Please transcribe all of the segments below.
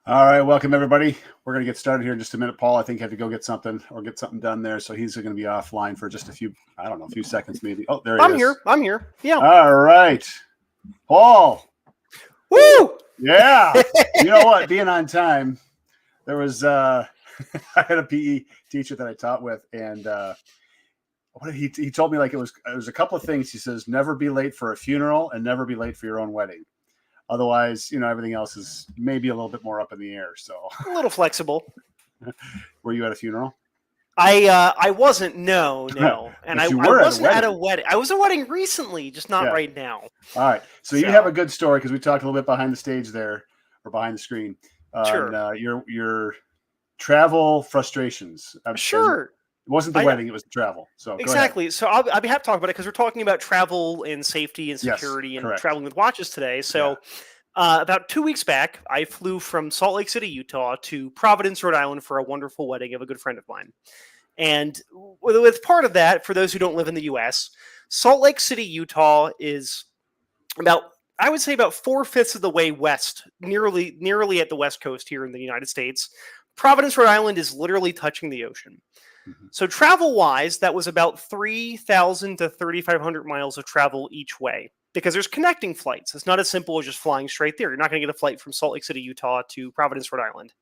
All right, welcome everybody. We're going to get started here in just a minute. Paul, I think, had to go get something done there, so he's going to be offline for just a few seconds maybe. Oh, there he is. I'm here. Yeah. All right, Paul. Woo! Yeah. You know what? Being on time. There was I had a PE teacher that I taught with, and what he told me, like it was a couple of things. He says, never be late for a funeral and never be late for your own wedding. Otherwise, everything else is maybe a little bit more up in the air. So a little flexible. Were you at a funeral? I wasn't. No. And I wasn't at a wedding. I was at a wedding recently, just not right now. All right. So you have a good story because we talked a little bit behind the stage there, or behind the screen. Sure. Your travel frustrations. Sure. It wasn't the wedding; it was the travel. So exactly. So I'll be happy to talk about it because we're talking about travel and safety and security and traveling with watches today. So about 2 weeks back, I flew from Salt Lake City, Utah, to Providence, Rhode Island for a wonderful wedding of a good friend of mine. And with part of that, for those who don't live in the U.S., Salt Lake City, Utah is about 4/5 of the way west, nearly at the west coast here in the United States. Providence, Rhode Island is literally touching the ocean. So travel-wise, that was about 3,000 to 3,500 miles of travel each way because there's connecting flights. It's not as simple as just flying straight there. You're not going to get a flight from Salt Lake City, Utah to Providence, Rhode Island.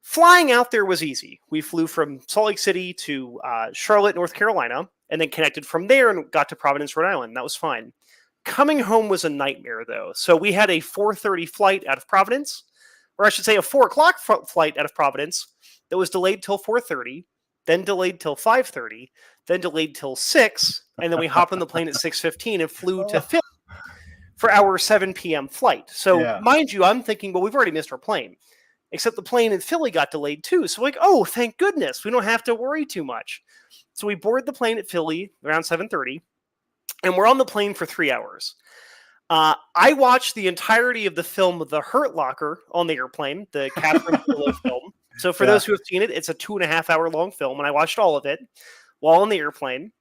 Flying out there was easy. We flew from Salt Lake City to Charlotte, North Carolina, and then connected from there and got to Providence, Rhode Island. That was fine. Coming home was a nightmare, though. So we had a 4:30 flight out of Providence, or I should say a 4 o'clock flight out of Providence that was delayed till 4:30. Then delayed till 5:30, then delayed till 6, and then we hopped on the plane at 6:15 and flew to Philly for our 7 p.m. flight. So mind you, I'm thinking, well, we've already missed our plane. Except the plane in Philly got delayed too. So like, oh, thank goodness. We don't have to worry too much. So we board the plane at Philly around 7:30, and we're on the plane for 3 hours. I watched the entirety of the film The Hurt Locker on the airplane, the Catherine Bigelow film. So for those who have seen it, it's a 2.5 hour long film, and I watched all of it while on the airplane.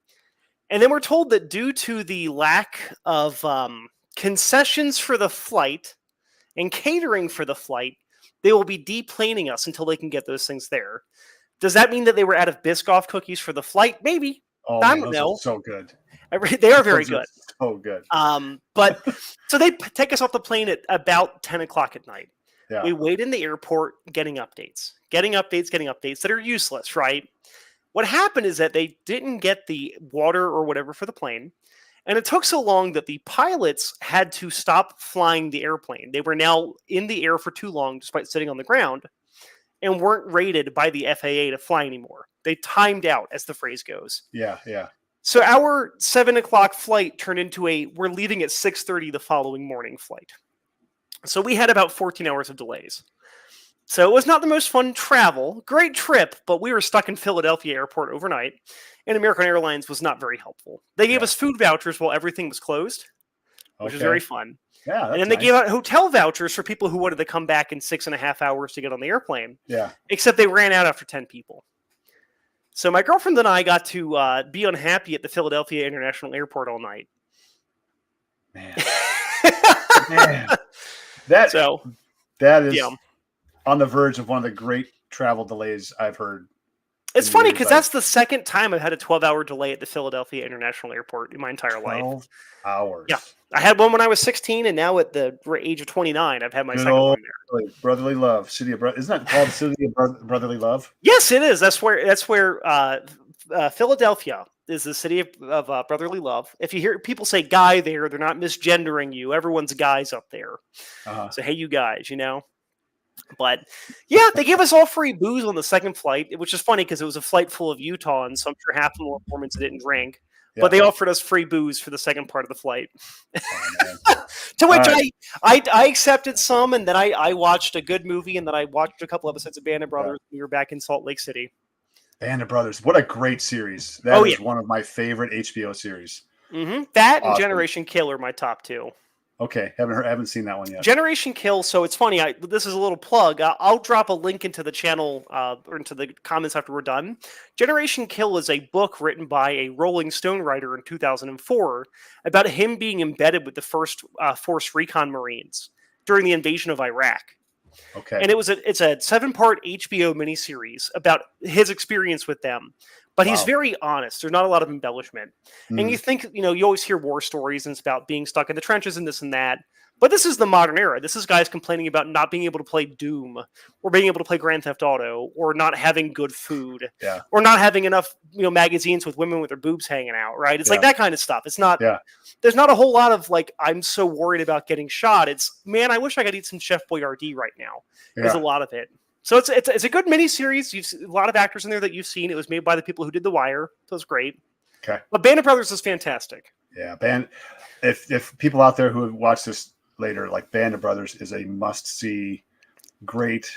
And then we're told that due to the lack of concessions for the flight and catering for the flight, they will be deplaning us until they can get those things there. Does that mean that they were out of Biscoff cookies for the flight? Maybe. Oh, I don't know. So good. They are very good. So good. But so they take us off the plane at about 10 o'clock at night. Yeah. We wait in the airport getting updates that are useless, right? What happened is that they didn't get the water or whatever for the plane, and it took so long that the pilots had to stop flying the airplane. They were now in the air for too long, despite sitting on the ground, and weren't rated by the FAA to fly anymore. They timed out, as the phrase goes. Yeah. So our 7 o'clock flight turned into we're leaving at 6:30 the following morning flight. So we had about 14 hours of delays. So it was not the most fun travel. Great trip, but we were stuck in Philadelphia airport overnight, and American Airlines was not very helpful. They gave us food vouchers while everything was closed, which was very fun. Yeah, and then they gave out hotel vouchers for people who wanted to come back in 6.5 hours to get on the airplane. Yeah. Except they ran out after 10 people. So my girlfriend and I got to be unhappy at the Philadelphia International Airport all night. Man. That is on the verge of one of the great travel delays I've heard. It's funny because that's the second time I've had a 12-hour delay at the Philadelphia International Airport in my entire life. 12 hours. Yeah. I had one when I was 16, and now at the age of 29, I've had my second one there. Brotherly Love. Isn't that called City of Brotherly Love? Yes, it is. That's where Philadelphia is the city of brotherly love. If you hear people say guy there, they're not misgendering you. Everyone's guys up there. So, hey, you guys, But, yeah, they gave us all free booze on the second flight, which is funny because it was a flight full of Utahns, so I'm sure half of them were Mormons that didn't drink. Yeah. But they offered us free booze for the second part of the flight. To which I accepted some, and then I watched a good movie, and then I watched a couple episodes of Band of Brothers. We were back in Salt Lake City. Band of Brothers. What a great series. That is one of my favorite HBO series. Mm-hmm. That and Generation Kill are my top two. Okay, haven't seen that one yet. Generation Kill. So it's funny. This is a little plug. I'll drop a link into the channel or into the comments after we're done. Generation Kill is a book written by a Rolling Stone writer in 2004 about him being embedded with the first Force Recon Marines during the invasion of Iraq. Okay. And it's a 7-part HBO miniseries about his experience with them. But he's very honest. There's not a lot of embellishment. And you think, you always hear war stories and it's about being stuck in the trenches and this and that. But this is the modern era. This is guys complaining about not being able to play Doom or being able to play Grand Theft Auto or not having good food or not having enough, magazines with women with their boobs hanging out, right? It's like that kind of stuff. It's not, there's not a whole lot of like, I'm so worried about getting shot. It's, man, I wish I could eat some Chef Boyardee right now. There's a lot of it. So it's a good miniseries. You've seen a lot of actors in there that you've seen. It was made by the people who did The Wire. So it's great. Okay. But Band of Brothers is fantastic. Yeah. If people out there who have watched this later, like Band of Brothers is a must-see. Great.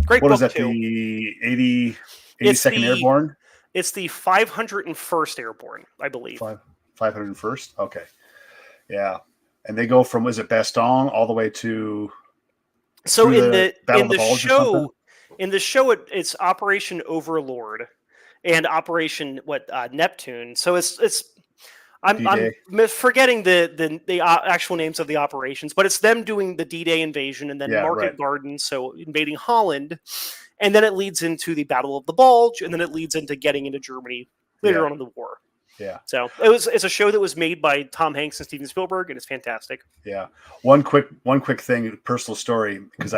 What is that? Too. The 82nd Airborne? It's the 501st Airborne, I believe. 501st? Okay. Yeah. And they go from, was it Bastogne all the way to... So in the show, it's Operation Overlord and Operation Neptune. So I'm forgetting the actual names of the operations, but it's them doing the D-Day invasion and then Market Garden, so invading Holland, and then it leads into the Battle of the Bulge, and then it leads into getting into Germany later on in the war. Yeah. So it's a show that was made by Tom Hanks and Steven Spielberg, and it's fantastic. Yeah. One quick thing, personal story, because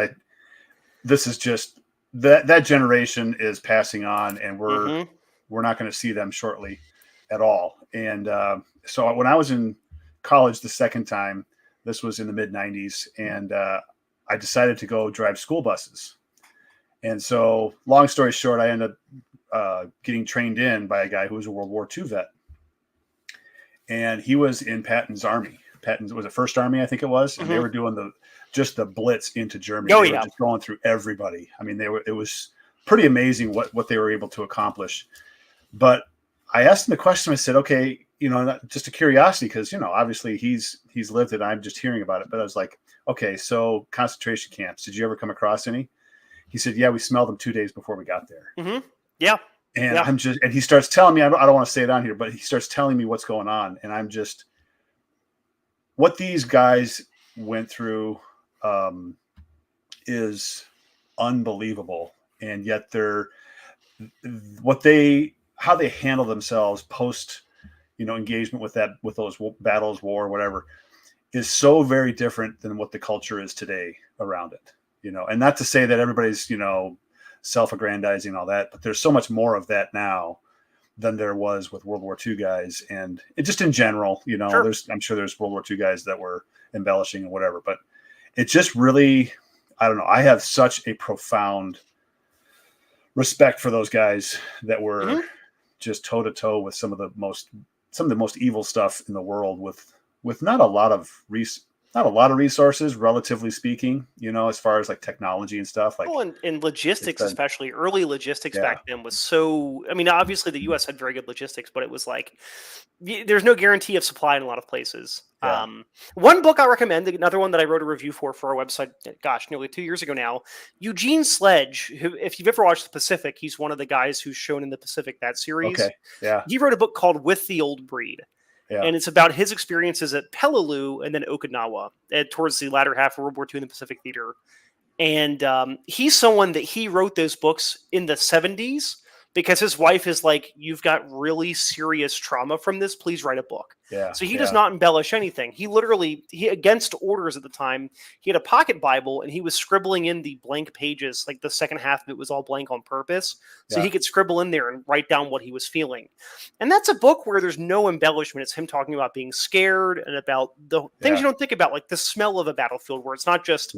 this is just that generation is passing on, and we're not going to see them shortly at all. And so when I was in college the second time, this was in the mid 90s, and I decided to go drive school buses. And so long story short, I ended up getting trained in by a guy who was a World War II vet. And he was in Patton's army. Patton's was it First Army, I think it was. And they were doing the blitz into Germany. They were just going through everybody. I mean, it was pretty amazing what they were able to accomplish. But I asked him the question. I said, okay, just a curiosity, because, obviously he's lived it. I'm just hearing about it. But I was like, okay, so concentration camps, did you ever come across any? He said, yeah, we smelled them 2 days before we got there. Mm-hmm. Yeah. And and he starts telling me, I don't want to say it on here, but he starts telling me what's going on. And I'm just, what these guys went through is unbelievable. And yet how they handle themselves post, engagement with those battles, war, whatever, is so very different than what the culture is today around it, and not to say that everybody's, self-aggrandizing and all that, but there's so much more of that now than there was with World War II guys. And it just in general, I'm sure there's World War II guys that were embellishing and whatever, but it just really, I don't know. I have such a profound respect for those guys that were just toe to toe with some of the most evil stuff in the world with not a lot of resources, relatively speaking, as far as like technology and stuff. Like, and logistics, especially early logistics back then was so. I mean, obviously the U.S. had very good logistics, but it was like there's no guarantee of supply in a lot of places. Yeah. One book I recommend, another one that I wrote a review for our website, nearly 2 years ago now, Eugene Sledge, who, if you've ever watched The Pacific, he's one of the guys who's shown in The Pacific, that series. Okay. Yeah. He wrote a book called With the Old Breed. Yeah. And it's about his experiences at Peleliu and then Okinawa towards the latter half of World War II in the Pacific Theater. And he's someone that he wrote those books in the 70s because his wife is like, you've got really serious trauma from this. Please write a book. Yeah. So he does not embellish anything. He literally, against orders at the time, he had a pocket Bible and he was scribbling in the blank pages. Like the second half of it was all blank on purpose. So he could scribble in there and write down what he was feeling. And that's a book where there's no embellishment. It's him talking about being scared and about the things you don't think about, like the smell of a battlefield, where it's not just,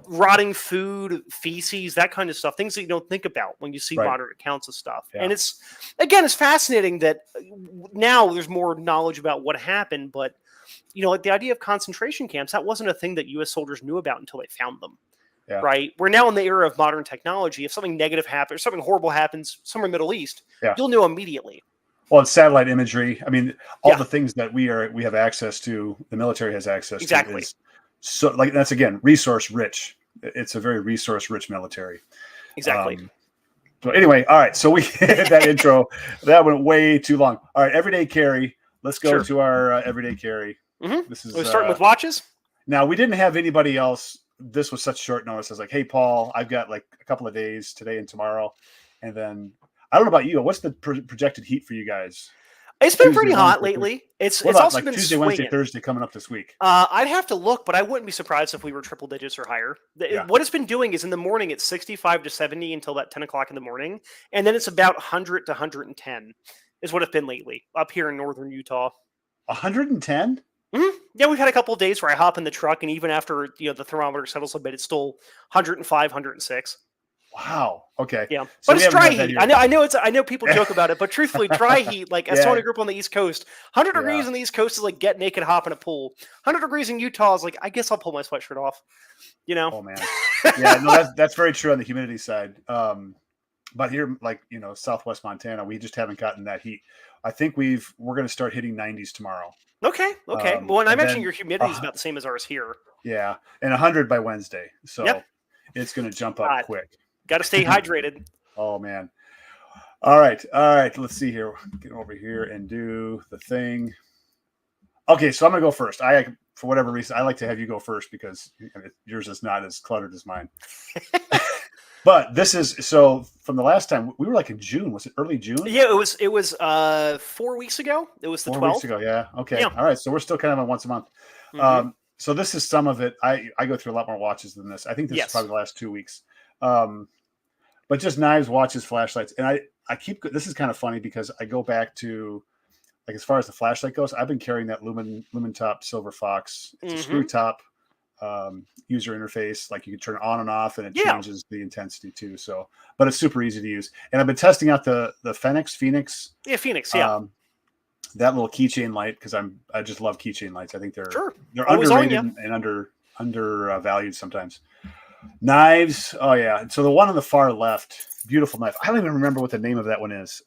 rotting food, feces, that kind of stuff, things that you don't think about when you see modern accounts of stuff. Yeah. And it's fascinating that now there's more knowledge about what happened, but like the idea of concentration camps, that wasn't a thing that U.S. soldiers knew about until they found them. Yeah. Right? We're now in the era of modern technology. If something negative happens, or something horrible happens somewhere in the Middle East, you'll know immediately. Well, it's satellite imagery. I mean, all the things that we have access to, the military has access to. Is, so like that's again resource rich. It's a very resource rich military. Exactly. So anyway, all right. So we that intro that went way too long. All right, everyday carry. Let's go to our everyday carry. Mm-hmm. This is we're starting with watches. Now we didn't have anybody else this was such short notice. I was like, hey, Paul, I've got like a couple of days today and tomorrow. And then I don't know about you. What's the projected heat for you guys? It's been pretty hot lately. It's also like been Tuesday, swinging. Wednesday, Thursday coming up this week? I'd have to look, but I wouldn't be surprised if we were triple digits or higher. What it's been doing is in the morning, it's 65 to 70 until about 10 o'clock in the morning. And then it's about 100 to 110 is what it's been lately up here in northern Utah. 110? Mm-hmm. Yeah, we've had a couple of days where I hop in the truck, and even after the thermometer settles a bit, it's still 105, 106. Wow. Okay. Yeah, so but it's dry heat. I know people joke about it, but truthfully, dry heat. Like as someone who grew up on the East Coast, 100 degrees on the East Coast is like get naked, hop in a pool. 100 degrees in Utah is like, I guess I'll pull my sweatshirt off. Oh man. Yeah. No, that's very true on the humidity side. But here, like Southwest Montana, we just haven't gotten that heat. I think we're going to start hitting 90s tomorrow. Okay. Well, and I mentioned your humidity is about the same as ours here. Yeah, and 100 by Wednesday, so it's going to jump up quick. Got to stay hydrated. Oh man! All right. Let's see here. Get over here and do the thing. Okay, so I'm going to go first. For whatever reason, I like to have you go first because yours is not as cluttered as mine. But this is from the last time we were like in June. Was it early June? Yeah, it was 4 weeks ago. It was the 12th. 4 weeks ago, yeah. Okay. Yeah. All right. So we're still kind of on once a month. Mm-hmm. So this is some of it. I go through a lot more watches than this. I think this is probably the last 2 weeks. But just knives, watches, flashlights. And I keep, this is kind of funny because I go back to, like, as far as the flashlight goes, I've been carrying that Lumen Top Silver Fox. It's a screw top user interface. Like you can turn it on and off and it changes the intensity too. So, but it's super easy to use. And I've been testing out the Phoenix. Yeah, Phoenix. Yeah. That little keychain light, because I just love keychain lights. I think they're always underrated and undervalued sometimes. Knives, oh yeah. So the one on the far left, beautiful knife. I don't even remember what the name of that one is.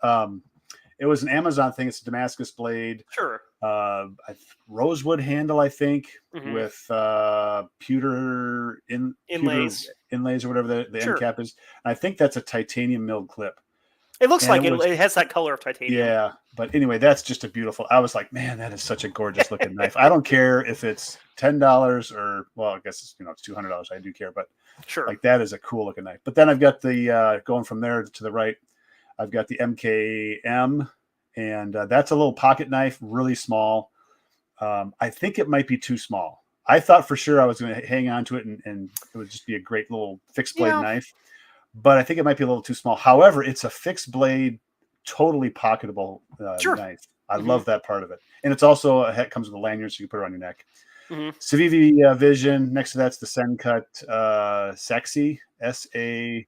It was an Amazon thing. It's a Damascus blade. Sure. Rosewood handle, I think, with pewter inlays or whatever the end cap is. And I think that's a titanium milled clip. It looks like it has that color of titanium. Yeah. But anyway, that's just a beautiful. I was like, man, that is such a gorgeous looking knife. I don't care if it's $10 or, well, I guess it's $200. I do care, but sure, like that is a cool looking knife. But then I've got the going from there to the right, I've got the MKM, and that's a little pocket knife, really small. I think it might be too small. I thought for sure I was going to hang on to it and it would just be a great little fixed blade knife, but I think it might be a little too small. However, it's a fixed blade, totally pocketable knife. I love that part of it. And it's also, it comes with a lanyard so you can put it on your neck. Civivi Vision. Next to that's the Sencut Sexy, SACHSE.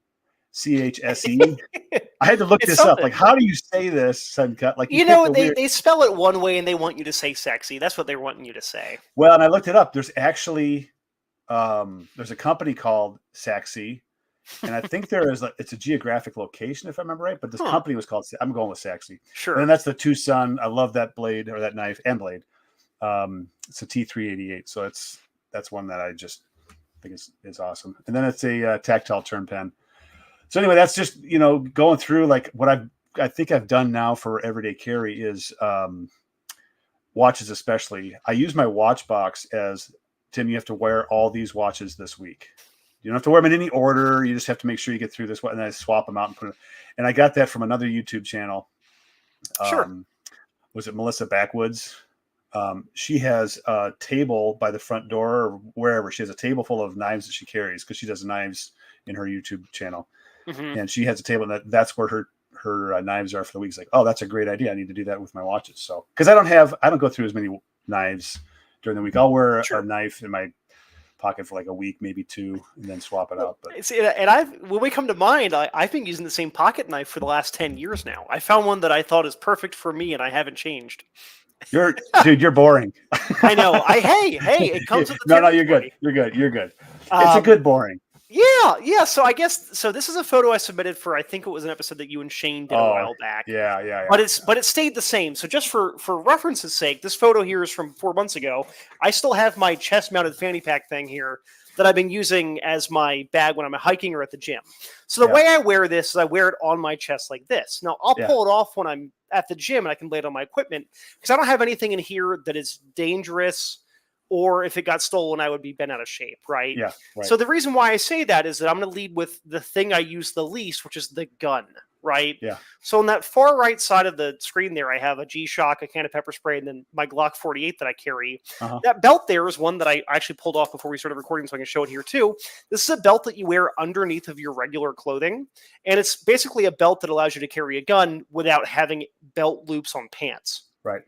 I had to look this up. Like, how do you say this, Sencut? Like, they spell it one way and they want you to say sexy. That's what they're wanting you to say. Well, and I looked it up. There's actually there's a company called Sexy, and I think it's a geographic location if I remember right. But this company was called. I'm going with Sexy. Sure. And then that's the Tucson. I love that blade or that knife and blade. It's a T388, so that's one that I just think is awesome. And then it's a tactile turn pen. So anyway, that's just going through like what I think I've done now for everyday carry is watches especially. I use my watch box as, Tim, you have to wear all these watches this week. You don't have to wear them in any order. You just have to make sure you get through this one, and I swap them out and put it. And I got that from another YouTube channel. Sure. Was it Melissa Backwoods? She has a table by the front door or wherever. She has a table full of knives that she carries because she does knives in her YouTube channel. And she has a table that's where her knives are for the week. It's like, oh, that's a great idea. I need to do that with my watches. So, because I don't go through as many knives during the week. I'll wear a knife in my pocket for like a week, maybe two, and then swap it out. But when we come to mind, I've been using the same pocket knife for the last 10 years now. I found one that I thought is perfect for me, and I haven't changed. You're boring. I know. Hey, it comes with the No, you're good. You're good. It's a good boring. Yeah. So this is a photo I submitted for, I think it was an episode that you and Shane did a while back. Yeah. But it stayed the same. So just for reference's sake, this photo here is from 4 months ago. I still have my chest-mounted fanny pack thing here that I've been using as my bag when I'm hiking or at the gym. So the way I wear this is I wear it on my chest like this. Now, I'll pull it off when I'm at the gym and I can lay it on my equipment because I don't have anything in here that is dangerous or if it got stolen, I would be bent out of shape, right? Yeah. Right. So the reason why I say that is that I'm going to lead with the thing I use the least, which is the gun, right? Yeah. So on that far right side of the screen there, I have a G-Shock, a can of pepper spray, and then my Glock 48 that I carry. That belt there is one that I actually pulled off before we started recording, so I can show it here too. This is a belt that you wear underneath of your regular clothing, and it's basically a belt that allows you to carry a gun without having belt loops on pants. Right.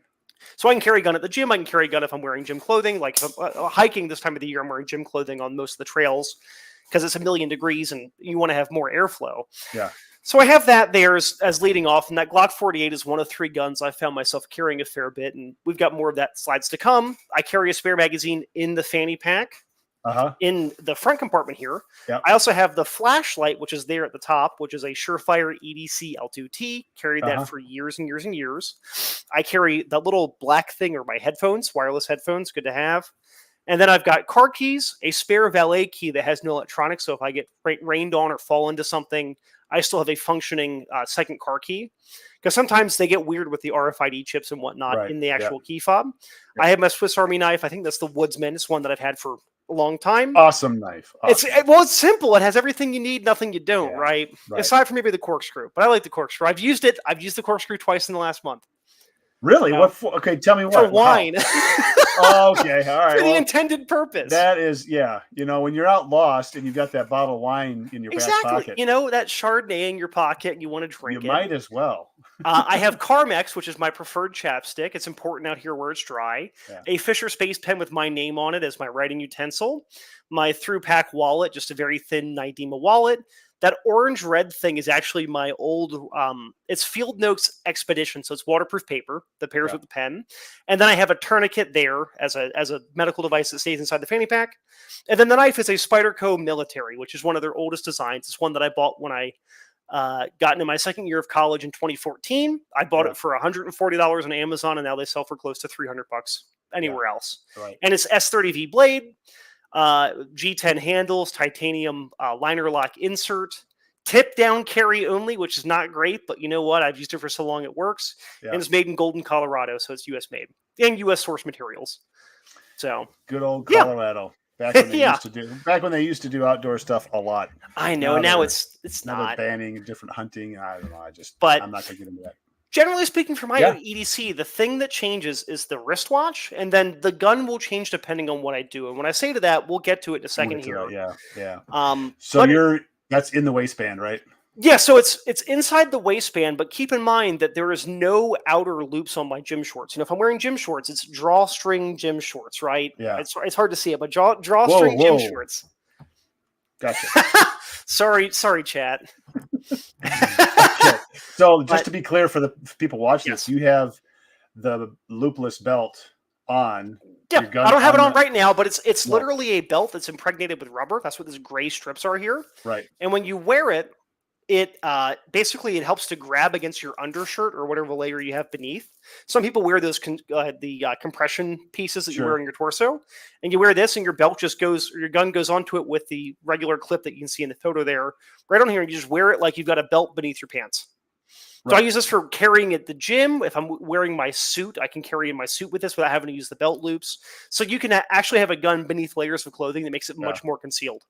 So I can carry a gun at the gym. I can carry a gun if I'm wearing gym clothing. Like if I'm hiking this time of the year, I'm wearing gym clothing on most of the trails because it's 1,000,000 degrees and you want to have more airflow. Yeah. So I have that there as leading off, and that Glock 48 is one of 3 guns I found myself carrying a fair bit, and we've got more of that slides to come. I carry a spare magazine in the fanny pack. In the front compartment here. Yep. I also have the flashlight, which is there at the top, which is a Surefire EDC L2T. Carried that for years and years and years. I carry that little black thing, or my headphones, wireless headphones, good to have. And then I've got car keys, a spare valet key that has no electronics, so if I get rained on or fall into something, I still have a functioning second car key. Because sometimes they get weird with the RFID chips and whatnot in the actual key fob. I have my Swiss Army knife. I think that's the Woodsman. It's one that I've had for a long time. Awesome knife. Awesome. It's simple. It has everything you need, nothing you don't, right? Aside from maybe the corkscrew, but I like the corkscrew. I've used it. I've used the corkscrew twice in the last month. Really? What for? Okay, tell me what. For wine. Oh, okay, all right. For the intended purpose. That is, when you're out lost and you've got that bottle of wine in your back pocket. That Chardonnay in your pocket and you want to drink it. You might as well. I have Carmex, which is my preferred chapstick. It's important out here where it's dry. Yeah. A Fisher Space pen with my name on it as my writing utensil. My through-pack wallet, just a very thin Nidema wallet. That orange-red thing is actually my old, it's Field Notes Expedition, so it's waterproof paper that pairs with the pen. And then I have a tourniquet there as a medical device that stays inside the fanny pack. And then the knife is a Spyderco Military, which is one of their oldest designs. It's one that I bought when I got into my second year of college in 2014. I bought it for $140 on Amazon, and now they sell for close to $300 anywhere else. Right. And it's S30V blade. G10 handles, titanium liner lock insert, tip down carry only, which is not great, but you know what? I've used it for so long it works. Yeah. And it's made in Golden, Colorado, so it's US made and US source materials. So good old Colorado. Back when they used to do outdoor stuff a lot. I know. Now it's not banning different hunting. I don't know. I'm not gonna get into that. Generally speaking, for my own EDC, the thing that changes is the wristwatch, and then the gun will change depending on what I do. And when I say to that, we'll get to it in a second here. Yeah. So that's in the waistband, right? Yeah, so it's inside the waistband, but keep in mind that there is no outer loops on my gym shorts. If I'm wearing gym shorts, it's drawstring gym shorts, right? Yeah. It's hard to see it, but drawstring gym shorts. Gotcha. Sorry, chat. Okay. So just to be clear for people watching this, you have the loopless belt on. Yeah, I don't have it on right now, but it's literally a belt that's impregnated with rubber. That's what these gray strips are here. Right. And when you wear it, it basically it helps to grab against your undershirt or whatever layer you have beneath. Some people wear those compression pieces that you wear on your torso, and you wear this, and your belt just goes, or your gun goes onto it with the regular clip that you can see in the photo there, right on here, and you just wear it like you've got a belt beneath your pants. Right. So I use this for carrying at the gym. If I'm wearing my suit, I can carry in my suit with this without having to use the belt loops. So you can actually have a gun beneath layers of clothing that makes it much more concealed.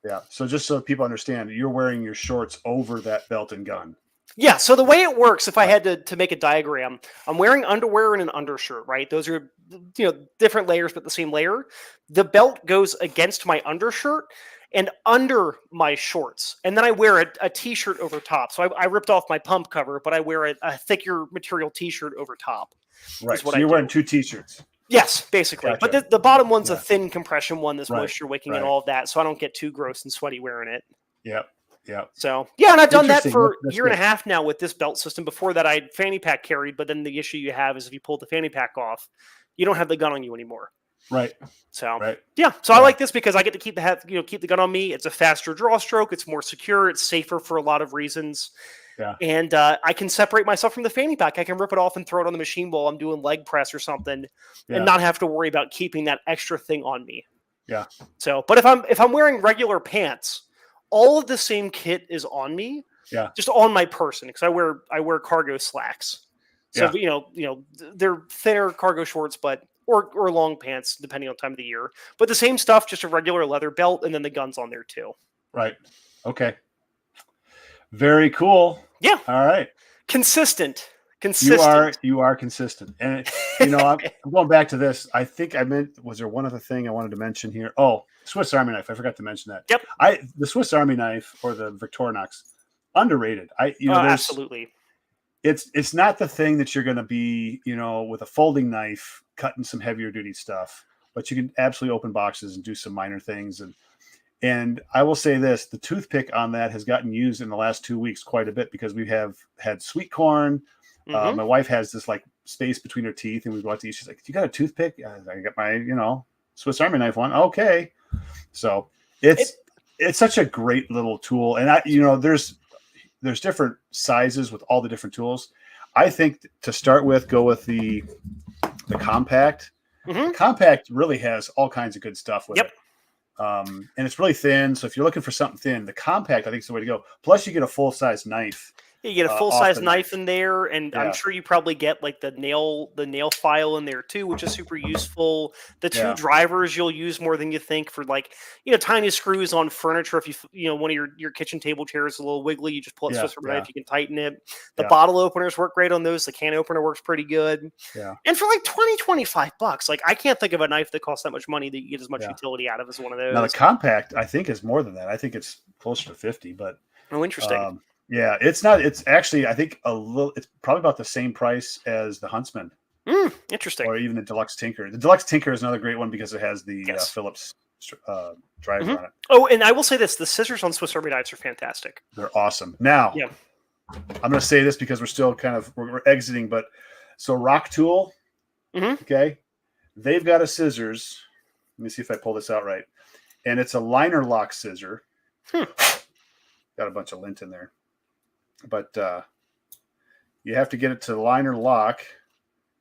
Yeah. So just so people understand, you're wearing your shorts over that belt and gun. Yeah. So the way it works, if I had to make a diagram, I'm wearing underwear and an undershirt, right? Those are, different layers, but the same layer. The belt goes against my undershirt and under my shorts. And then I wear a t-shirt over top. So I ripped off my pump cover, but I wear a thicker material t-shirt over top. Right. So you're wearing 2 t-shirts. Yes, basically. Gotcha. But the bottom one's a thin compression one that's moisture wicking and all of that, so I don't get too gross and sweaty wearing it. Yep. So, and I've done that for a year and a half now with this belt system. Before that, I had fanny pack carried, but then the issue you have is if you pull the fanny pack off, you don't have the gun on you anymore. Right. So, I like this because I get to keep the gun on me. It's a faster draw stroke. It's more secure. It's safer for a lot of reasons. Yeah. And I can separate myself from the fanny pack. I can rip it off and throw it on the machine while I'm doing leg press or something and not have to worry about keeping that extra thing on me. Yeah. So, but if I'm wearing regular pants, all of the same kit is on me. Yeah. Just on my person because I wear cargo slacks. So, they're thinner cargo shorts, but or long pants, depending on time of the year. But the same stuff, just a regular leather belt, and then the guns on there too. Right. Okay. Very cool. Yeah. All right. Consistent. You are consistent. And I'm going back to this. I think was there one other thing I wanted to mention here? Oh, Swiss Army knife. I forgot to mention that. Yep. The Swiss Army knife or the Victorinox, underrated. Absolutely. It's not the thing that you're going to be, with a folding knife cutting some heavier duty stuff, but you can absolutely open boxes and do some minor things. And I will say this, the toothpick on that has gotten used in the last 2 weeks quite a bit because we have had sweet corn. My wife has this like space between her teeth and we go out to eat. She's like, you got a toothpick? I got my, Swiss Army knife one. Okay. So it's such a great little tool. And there's different sizes with all the different tools. I think to start with, go with the compact. The compact really has all kinds of good stuff with it. And it's really thin. So if you're looking for something thin, the compact, I think, is the way to go. Plus you get a full-size knife. You get a full-size knife in there, and I'm sure you probably get like the nail file in there too, which is super useful. The two drivers you'll use more than you think for like tiny screws on furniture. If one of your kitchen table chairs is a little wiggly, you just pull it Swiss Army knife, you can tighten it. The bottle openers work great on those. The can opener works pretty good. Yeah. And for like $20-$25, like I can't think of a knife that costs that much money that you get as much utility out of as one of those. Now the compact, I think, is more than that. I think it's closer to 50, but interesting. Yeah, it's not. It's actually, I think, it's probably about the same price as the Huntsman. Interesting. Or even the Deluxe Tinker. The Deluxe Tinker is another great one because it has the Phillips driver on it. Oh, and I will say this: the scissors on Swiss Army knives are fantastic. They're awesome. Now, I'm going to say this because we're still we're exiting, but so Rock Tool, okay, they've got a scissors. Let me see if I pull this out right, and it's a liner lock scissor. Got a bunch of lint in there. But you have to get it to liner lock,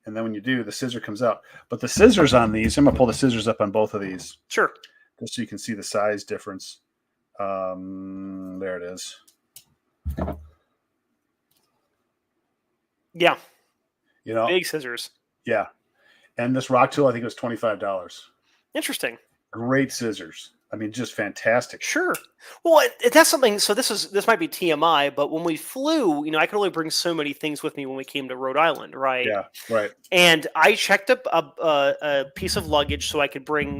and then when you do, the scissor comes out. But the scissors on these, I'm going to pull the scissors up on both of these. Sure. Just so you can see the size difference. There it is. Yeah. Big scissors. Yeah. And this Rock Tool, I think it was $25. Interesting. Great scissors. I mean, just fantastic. Sure. Well, that's something. So this might be TMI, but when we flew, I could only bring so many things with me when we came to Rhode Island, right? Yeah, right. And I checked up a piece of luggage so I could bring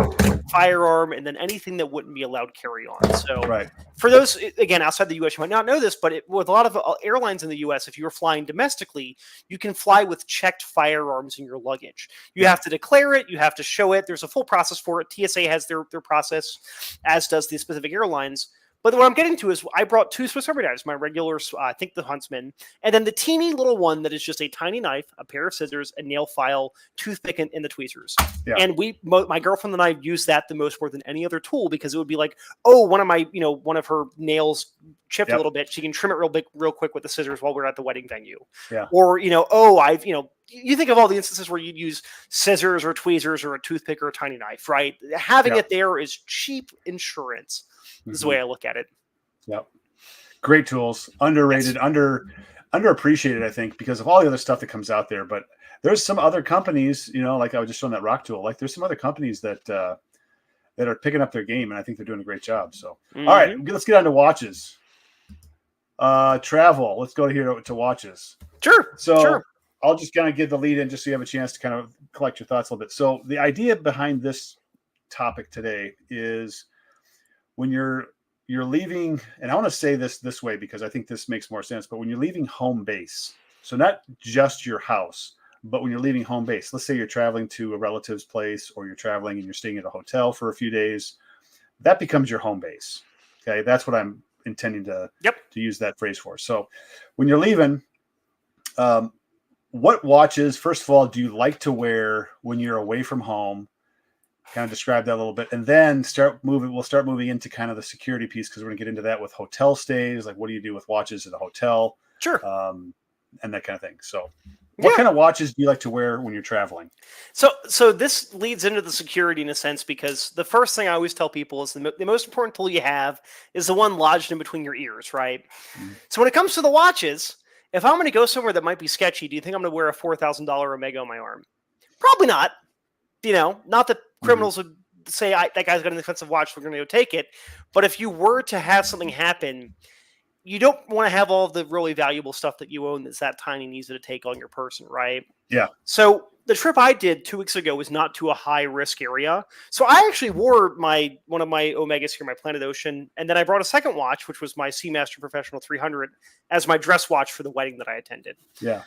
firearm and then anything that wouldn't be allowed carry on. So for those, again, outside the U.S., you might not know this, but with a lot of airlines in the U.S., if you're flying domestically, you can fly with checked firearms in your luggage. You have to declare it. You have to show it. There's a full process for it. TSA has their process, as does the specific airlines. But what I'm getting to is I brought two Swiss Army knives, my regular, I think the Huntsman, and then the teeny little one that is just a tiny knife, a pair of scissors, a nail file, toothpick, and the tweezers. Yeah. And my girlfriend and I use that the most more than any other tool because it would be like, one of her nails chipped a little bit. She can trim it real quick with the scissors while we're at the wedding venue. Yeah. Or, you think of all the instances where you'd use scissors or tweezers or a toothpick or a tiny knife, right? Having it there is cheap insurance. This is the way I look at it. Yep. Great tools. Underrated, underappreciated, I think, because of all the other stuff that comes out there. But there's some other companies, like I was just showing that Rock Tool, like there's some other companies that are picking up their game, and I think they're doing a great job. So, all right, let's get on to watches. Travel. Let's go here to watches. Sure. So I'll just kind of give the lead in just so you have a chance to kind of collect your thoughts a little bit. So the idea behind this topic today is when you're leaving, and I want to say this way because I think this makes more sense, but when you're leaving home base, so not just your house, but when you're leaving home base, let's say you're traveling to a relative's place or you're traveling and you're staying at a hotel for a few days, that becomes your home base. Okay. That's what I'm intending to use that phrase for. So when you're leaving, what watches, first of all, do you like to wear when you're away from home? Kind of describe that a little bit, and then we'll start moving into kind of the security piece because we're going to get into that with hotel stays. Like, what do you do with watches at a hotel? Sure. And that kind of thing. So what kind of watches do you like to wear when you're traveling? So this leads into the security in a sense, because the first thing I always tell people is the most important tool you have is the one lodged in between your ears, right? Mm-hmm. So when it comes to the watches, if I'm going to go somewhere that might be sketchy, do you think I'm going to wear a $4,000 Omega on my arm? Probably not. not that criminals would say, that guy's got an expensive watch, we're going to go take it. But if you were to have something happen, you don't want to have all the really valuable stuff that you own that's that tiny and easy to take on your person, right? Yeah. So the trip I did 2 weeks ago was not to a high risk area. So I actually wore one of my Omegas here, my Planet Ocean, and then I brought a second watch, which was my Seamaster Professional 300, as my dress watch for the wedding that I attended. Yeah.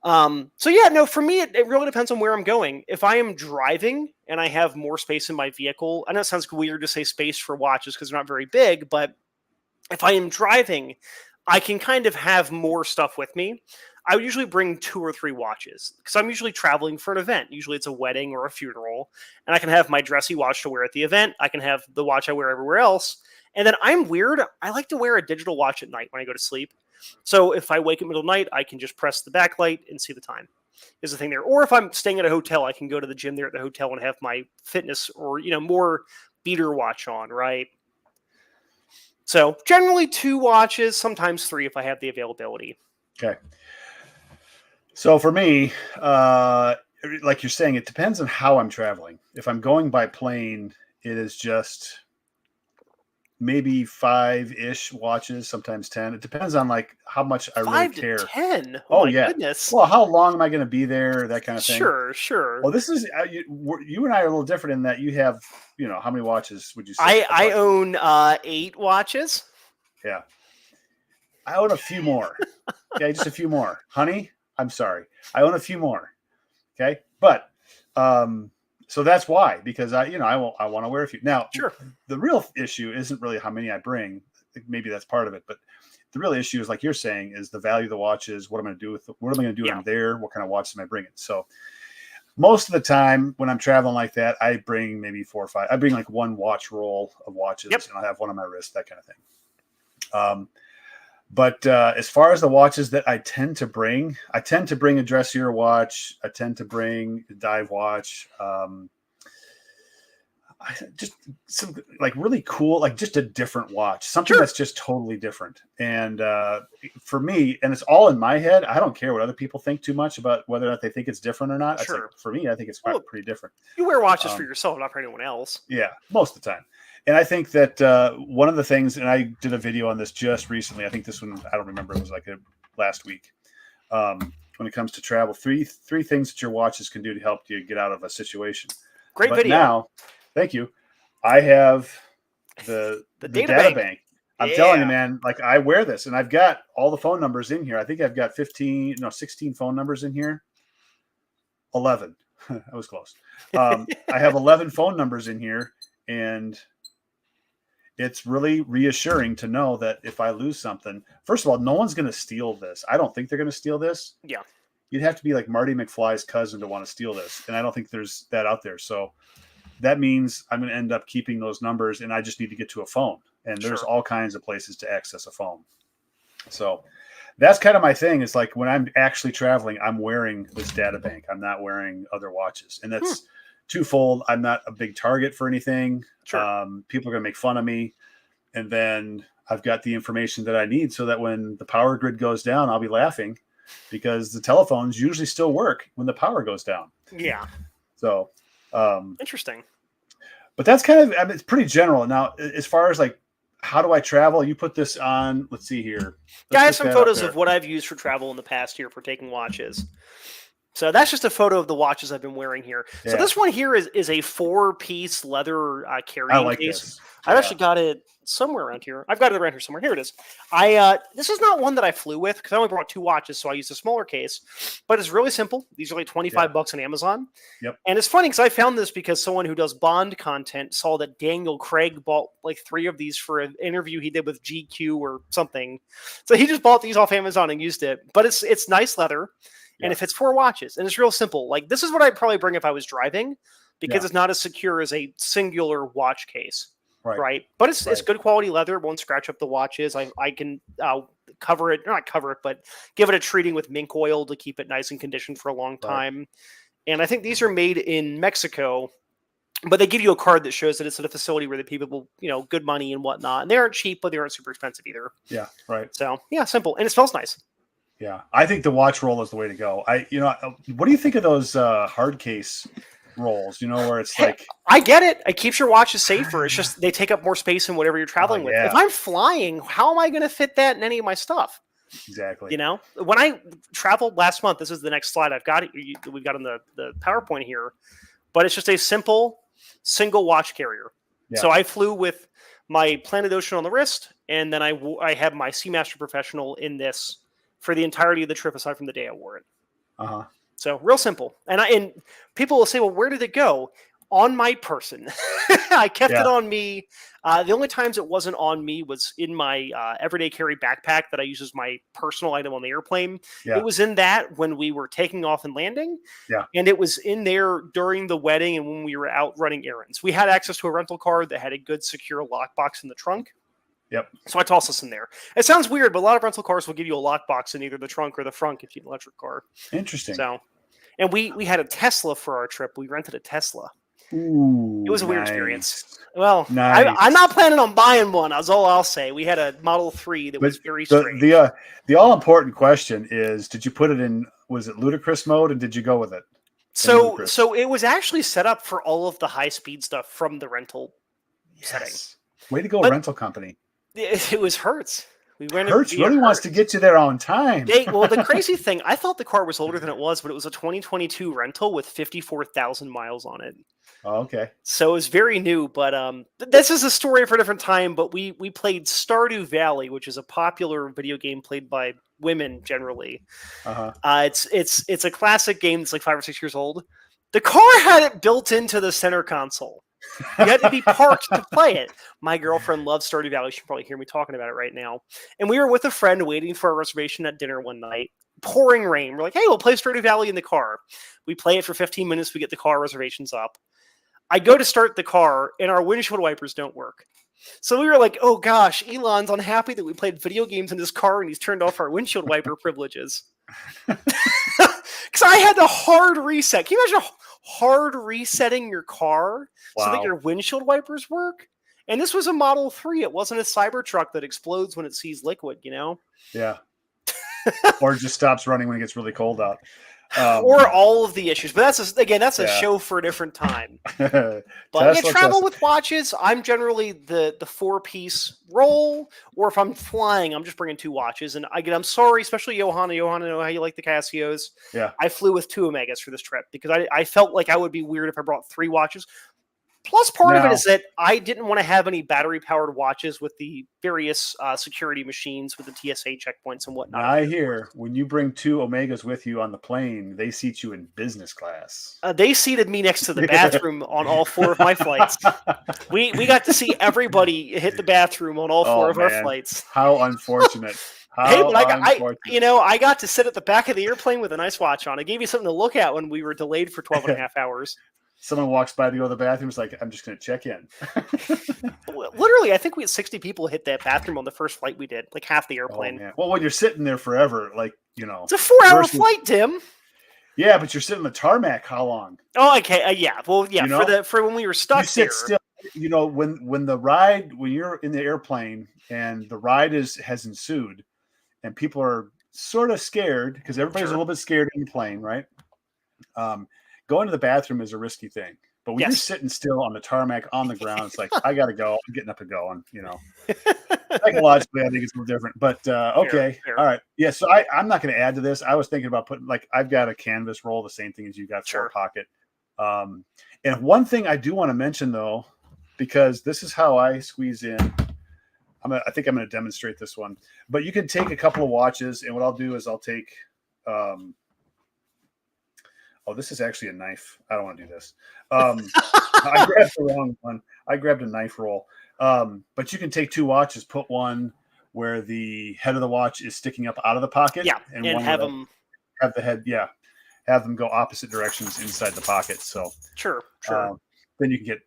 So yeah, no, for me, it really depends on where I'm going. If I am driving and I have more space in my vehicle, I know it sounds weird to say space for watches because they're not very big, but if I am driving, I can kind of have more stuff with me. I would usually bring 2 or 3 watches because I'm usually traveling for an event. Usually it's a wedding or a funeral, and I can have my dressy watch to wear at the event. I can have the watch I wear everywhere else. And then I'm weird. I like to wear a digital watch at night when I go to sleep. So if I wake up middle of the night, I can just press the backlight and see the time. Is the thing there. Or if I'm staying at a hotel, I can go to the gym there at the hotel and have my fitness or, more beater watch on, right? So generally 2 watches, sometimes 3 if I have the availability. Okay. So for me, like you're saying, it depends on how I'm traveling. If I'm going by plane, it is just maybe 5-ish watches, sometimes 10. It depends on like how much I really care. 5 to 10. Oh my yeah. Goodness. Well, how long am I going to be there? That kind of thing. Sure. Well, this is you and I are a little different in that you have, how many watches would you say? I own 8 watches. Yeah. I own a few more. Okay, just a few more. Honey, I'm sorry. I own a few more. Okay? But so that's why, because I want to wear a few. Now, sure. The real issue isn't really how many I bring. Maybe that's part of it, but the real issue is, like you're saying, is the value of the watches. What am I going to do with what am I going to do when I'm there? What kind of watches am I bringing? So most of the time when I'm traveling like that, I bring maybe 4 or 5. I bring like 1 watch roll of watches, and I'll have one on my wrist, that kind of thing. But as far as the watches that I tend to bring a dressier watch. I tend to bring a dive watch. Just some like really cool, like just a different watch, something that's just totally different. And for me, and it's all in my head. I don't care what other people think too much about whether or not they think it's different or not. Sure. For me, I think it's pretty different. You wear watches for yourself, not for anyone else. Yeah, most of the time. And I think that one of the things, and I did a video on this just recently. I think this one, I don't remember. It was like last week. When it comes to travel, three things that your watches can do to help you get out of a situation. Great video. Now, thank you. I have the data bank. I'm telling you, man, like I wear this and I've got all the phone numbers in here. I think I've got 16 phone numbers in here. 11. I was close. I have 11 phone numbers in here, and it's really reassuring to know that if I lose something, first of all, no one's going to steal this. I don't think they're going to steal this. Yeah. You'd have to be like Marty McFly's cousin to want to steal this. And I don't think there's that out there. So that means I'm going to end up keeping those numbers, and I just need to get to a phone. And there's all kinds of places to access a phone. So that's kind of my thing. It's like when I'm actually traveling, I'm wearing this data bank. I'm not wearing other watches. And that's twofold. I'm not a big target for anything. Sure. People are going to make fun of me. And then I've got the information that I need so that when the power grid goes down, I'll be laughing, because the telephones usually still work when the power goes down. Yeah. So interesting. But that's kind of, it's pretty general. Now, as far as like, how do I travel? You put this on. Let's see here. I have some photos of what I've used for travel in the past year for taking watches. So that's just a photo of the watches I've been wearing here. Yeah. So this one here is a 4-piece leather carrying case. This. I've actually got it somewhere around here. I've got it around here somewhere. Here it is. This is not one that I flew with because I only brought 2 watches, so I used a smaller case. But it's really simple. These are like $25 on Amazon. Yep. And it's funny because I found this because someone who does Bond content saw that Daniel Craig bought like 3 of these for an interview he did with GQ or something. So he just bought these off Amazon and used it. But it's nice leather. And if it's 4 watches, and it's real simple. Like, this is what I'd probably bring if I was driving, because it's not as secure as a singular watch case, right? But it's good quality leather. It won't scratch up the watches. I can cover it, not cover it, but give it a treating with mink oil to keep it nice and conditioned for a long time. And I think these are made in Mexico, but they give you a card that shows that it's at a facility where the people, good money and whatnot. And they aren't cheap, but they aren't super expensive either. Yeah, right. So, simple. And it smells nice. Yeah, I think the watch roll is the way to go. What do you think of those hard case rolls, where it's like, I get it. It keeps your watches safer. It's just they take up more space in whatever you're traveling with. Yeah. If I'm flying, how am I going to fit that in any of my stuff? Exactly. When I traveled last month, this is the next slide I've got. We've got on the PowerPoint here, but it's just a simple single watch carrier. Yeah. So I flew with my Planet Ocean on the wrist, and then I have my Seamaster Professional in this for the entirety of the trip, aside from the day I wore it. Uh-huh. So real simple. And people will say, well, where did it go? On my person. I kept it on me. The only times it wasn't on me was in my everyday carry backpack that I use as my personal item on the airplane. Yeah. It was in that when we were taking off and landing. Yeah. And it was in there during the wedding and when we were out running errands. We had access to a rental car that had a good secure lockbox in the trunk. Yep. So I tossed this in there. It sounds weird, but a lot of rental cars will give you a lockbox in either the trunk or the front if you have an electric car. Interesting. So, and we had a Tesla for our trip. We rented a Tesla. Ooh, it was a weird experience. Well, nice. I'm not planning on buying one. That's all I'll say. We had a Model 3 that was very strange. The all important question is: did you put it in? Was it ludicrous mode, and did you go with it? So it was actually set up for all of the high speed stuff from the rental setting. Way to go, rental company! It was Hertz. Hertz really wants to get you there on time. Well, the crazy thing, I thought the car was older than it was, but it was a 2022 rental with 54,000 miles on it. Oh, okay. So it was very new, but this is a story for a different time. But we played Stardew Valley, which is a popular video game played by women generally. Uh-huh. It's a classic game that's like 5 or 6 years old. The car had it built into the center console. You had to be parked to play it. My girlfriend loves Stardew Valley. She can probably hear me talking about it right now. And we were with a friend waiting for a reservation at dinner one night. Pouring rain. We're like, hey, we'll play Stardew Valley in the car. We play it for 15 minutes. We get the car reservations up. I go to start the car, and our windshield wipers don't work. So we were like, oh, gosh, Elon's unhappy that we played video games in his car, and he's turned off our windshield wiper privileges. Because I had to hard reset. Can you imagine hard resetting your car so that your windshield wipers work? And this was a Model 3. It wasn't a Cybertruck that explodes when it sees liquid, Yeah. Or just stops running when it gets really cold out. Or all of the issues. But that's a show for a different time. But travel with watches, I'm generally the 4-piece roll, or if I'm flying, I'm just bringing 2 watches. And I'm sorry, especially Johanna. Johanna, I know how you like the Casios. Yeah. I flew with 2 Omegas for this trip because I felt like I would be weird if I brought 3 watches. Plus, part of it is that I didn't want to have any battery-powered watches with the various security machines with the TSA checkpoints and whatnot. I hear when you bring 2 Omegas with you on the plane, they seat you in business class. They seated me next to the bathroom on all 4 of my flights. We got to see everybody hit the bathroom on all 4 of our flights. How unfortunate. I got to sit at the back of the airplane with a nice watch on. It gave you something to look at when we were delayed for 12 and a half hours. Someone walks by to go to the bathroom. It's like, I'm just going to check in. Literally, I think we had 60 people hit that bathroom on the first flight we did, like half the airplane. Oh, well, when you're sitting there forever, it's a 4-hour flight, Tim. Yeah, but you're sitting on the tarmac. How long? Oh, okay. Yeah. Well, yeah. For when we were stuck, you sit still. When you're in the airplane and the ride has ensued, and people are sort of scared because everybody's a little bit scared in the plane, right? Going to the bathroom is a risky thing, but when you're sitting still on the tarmac on the ground, it's like, I got to go. I'm getting up and going, Psychologically, I think it's a little different, but okay. Fair. All right. Yeah. So I'm not going to add to this. I was thinking about putting, I've got a canvas roll, the same thing as you got for a pocket. And one thing I do want to mention though, because this is how I squeeze in, I think I'm going to demonstrate this one, but you can take a couple of watches, and what I'll do is I'll take, this is actually a knife. I don't want to do this. I grabbed the wrong one. I grabbed a knife roll. But you can take 2 watches, put one where the head of the watch is sticking up out of the pocket. Yeah, and have them have the head. Yeah, have them go opposite directions inside the pocket. So sure. Then you can get.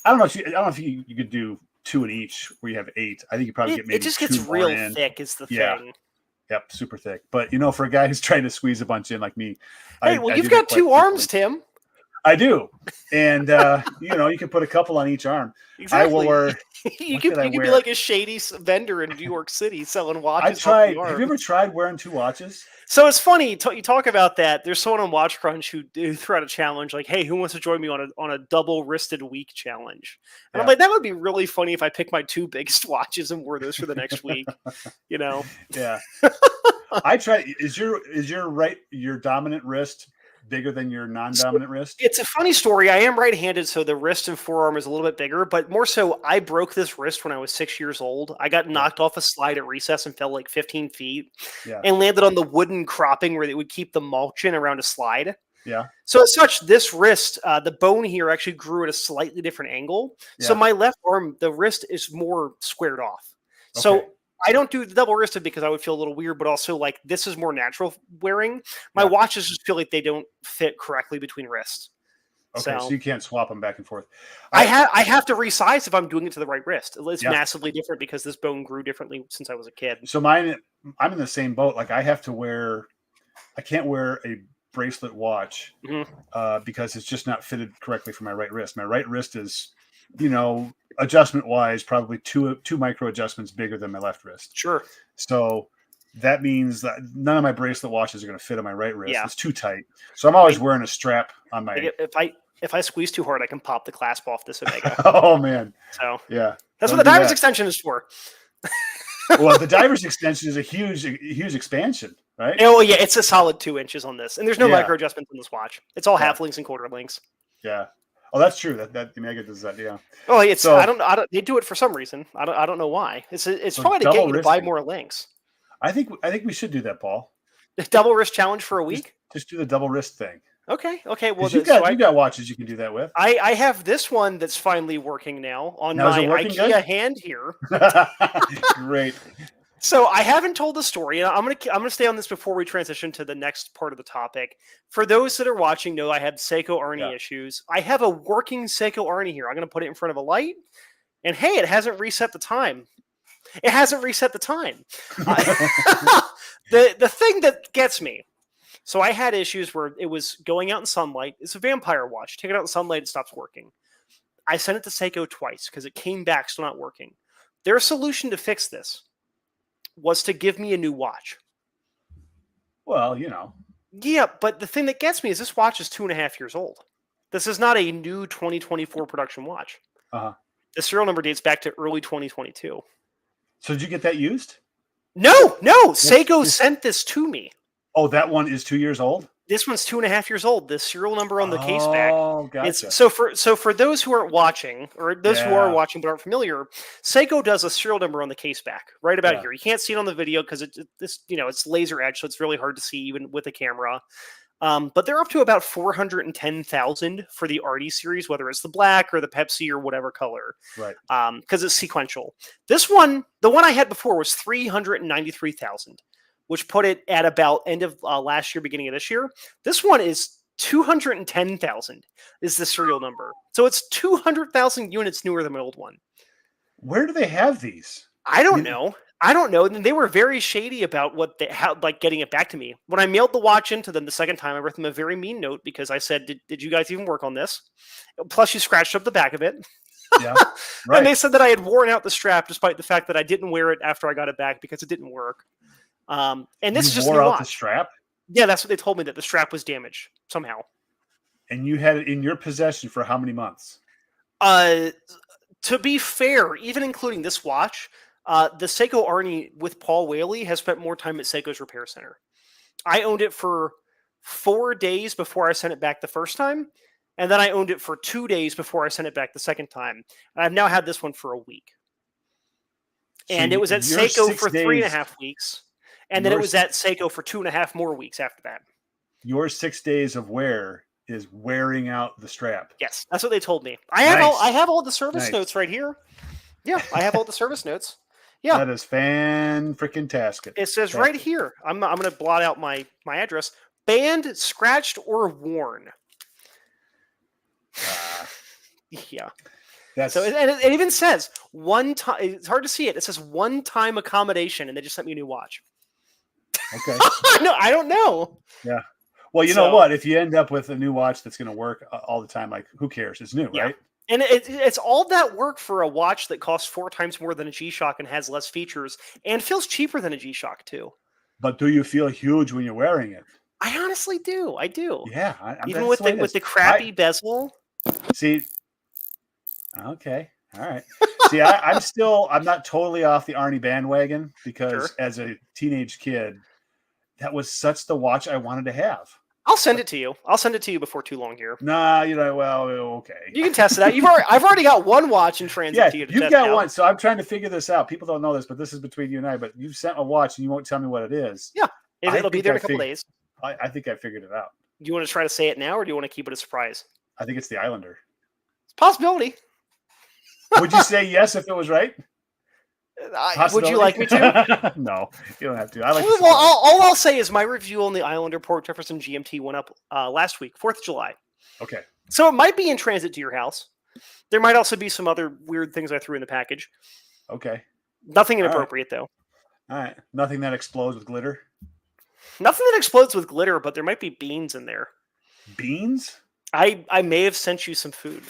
I don't know if you could do 2 in each where you have 8. I think you probably get maybe. It just gets real thick. Is the thing. Yep, super thick. But for a guy who's trying to squeeze a bunch in like me, you've got 2 arms, Tim. I do. And, you can put a couple on each arm. Exactly. I wore, you could be like a shady vendor in New York City selling watches. Have you ever tried wearing 2 watches? So it's funny, you talk about that. There's someone on Watch Crunch who threw out a challenge like, hey, who wants to join me on a double-wristed week challenge? And I'm like, that would be really funny if I picked my 2 biggest watches and wore those for the next week. Yeah. I tried. Is your dominant wrist bigger than your non-dominant wrist? It's a funny story. I am right-handed, so the wrist and forearm is a little bit bigger, but more so, I broke this wrist when I was 6 years old. I got knocked off a slide at recess and fell like 15 feet and landed on the wooden cropping where they would keep the mulch in around a slide. Yeah. So as such, this wrist, the bone here actually grew at a slightly different angle. Yeah. So my left arm, the wrist is more squared off. Okay. So I don't do the double wristed because I would feel a little weird, but also like this is more natural wearing. My watches just feel like they don't fit correctly between wrists. Okay, so you can't swap them back and forth. I have to resize if I'm doing it to the right wrist. It's massively different because this bone grew differently since I was a kid. So I'm in the same boat. Like I can't wear a bracelet watch because it's just not fitted correctly for my right wrist. My right wrist is, adjustment wise, probably two micro adjustments bigger than my left wrist. Sure. So that means that none of my bracelet watches are going to fit on my right wrist. Yeah. It's too tight. So I'm always wearing a strap on my. If I squeeze too hard, I can pop the clasp off this Omega. Oh man. So yeah, that's what the diver's extension is for. Well, the diver's extension is a huge expansion, right? Oh yeah, it's a solid 2 inches on this, and there's no micro adjustments on this watch. It's all half links and quarter links. Yeah. Oh, that's true. That the Omega does that. Yeah. Oh, it's I don't. They do it for some reason. I don't know why. It's probably to get you to buy more links. I think we should do that, Paul. The double wrist challenge for a week. Just do the double wrist thing. Okay. Well, you got watches you can do that with. I have this one that's finally working now on my IKEA hand here. Great. So I haven't told the story, and I'm gonna stay on this before we transition to the next part of the topic. For those that are watching, know I had Seiko Arnie issues. I have a working Seiko Arnie here. I'm gonna put it in front of a light, and hey, it hasn't reset the time. It hasn't reset the time. The thing that gets me. So I had issues where it was going out in sunlight. It's a vampire watch. Take it out in sunlight, it stops working. I sent it to Seiko twice because it came back still not working. Their solution to fix this was to give me a new watch. Well, Yeah, but the thing that gets me is this watch is 2.5 years old. This is not a new 2024 production watch. Uh-huh. The serial number dates back to early 2022. So did you get that used? No. Seiko sent this to me. Oh, that one is 2 years old? This one's 2.5 years old. The serial number on the case back. Oh, gotcha. So for those who aren't watching, or those who are watching but aren't familiar, Seiko does a serial number on the case back right about here. You can't see it on the video because it's laser edge, so it's really hard to see even with a camera. But they're up to about 410,000 for the Artie series, whether it's the black or the Pepsi or whatever color. Right. Because it's sequential. This one, the one I had before, was 393,000. Which put it at about end of last year, beginning of this year. This one is 210,000 is the serial number. So it's 200,000 units newer than my old one. Where do they have these? I don't know. And they were very shady about getting it back to me. When I mailed the watch into them the second time, I wrote them a very mean note because I said, did you guys even work on this? Plus, you scratched up the back of it. Yeah, right. And they said that I had worn out the strap despite the fact that I didn't wear it after I got it back because it didn't work. And this is just wore out the strap? Yeah, that's what they told me, that the strap was damaged somehow. And you had it in your possession for how many months? To be fair, even including this watch, the Seiko Arnie with Paul Whaley has spent more time at Seiko's repair center. I owned it for 4 days before I sent it back the first time, and then I owned it for 2 days before I sent it back the second time. And I've now had this one for a week. And it was at Seiko for 3.5 weeks. And then it was at Seiko for 2.5 more weeks after that. Your 6 days of wear is wearing out the strap. Yes, that's what they told me. I have all the service notes right here. Yeah, I have all the service notes. Yeah, that is fan-freaking-tastic. It says right here. I'm going to blot out my address. Banned, scratched, or worn. Yeah. So it even says one time. It's hard to see it. It says one-time accommodation, and they just sent me a new watch. Okay. No, I don't know. Yeah. Well, you know what? If you end up with a new watch that's going to work all the time, like who cares? It's new, right? And it's all that work for a watch that costs 4 times more than a G-Shock and has less features and feels cheaper than a G-Shock too. But do you feel huge when you're wearing it? I honestly do. I do. Yeah. Even with the crappy bezel. See. Okay. All right. See, I'm not totally off the Arnie bandwagon because as a teenage kid, that was such the watch I wanted to have. I'll send it to you. I'll send it to you before too long here. Nah, well, okay. You can test it out. I've already got one watch in transit. Yeah, to you to you've test got out. one. So I'm trying to figure this out. People don't know this, but this is between you and I. But you've sent a watch and you won't tell me what it is. Yeah, it'll be there in a couple days. I think I figured it out. Do you want to try to say it now, or do you want to keep it a surprise? I think it's the Islander. It's a possibility. Would you say yes if it was right? Would you like me to? No, you don't have to. I like. Well, all I'll say is my review on the Islander Port Jefferson GMT went up last week, 4th of July. Okay. So it might be in transit to your house. There might also be some other weird things I threw in the package. Okay. Nothing inappropriate, though. All right. Nothing that explodes with glitter? Nothing that explodes with glitter, but there might be beans in there. Beans? I may have sent you some food.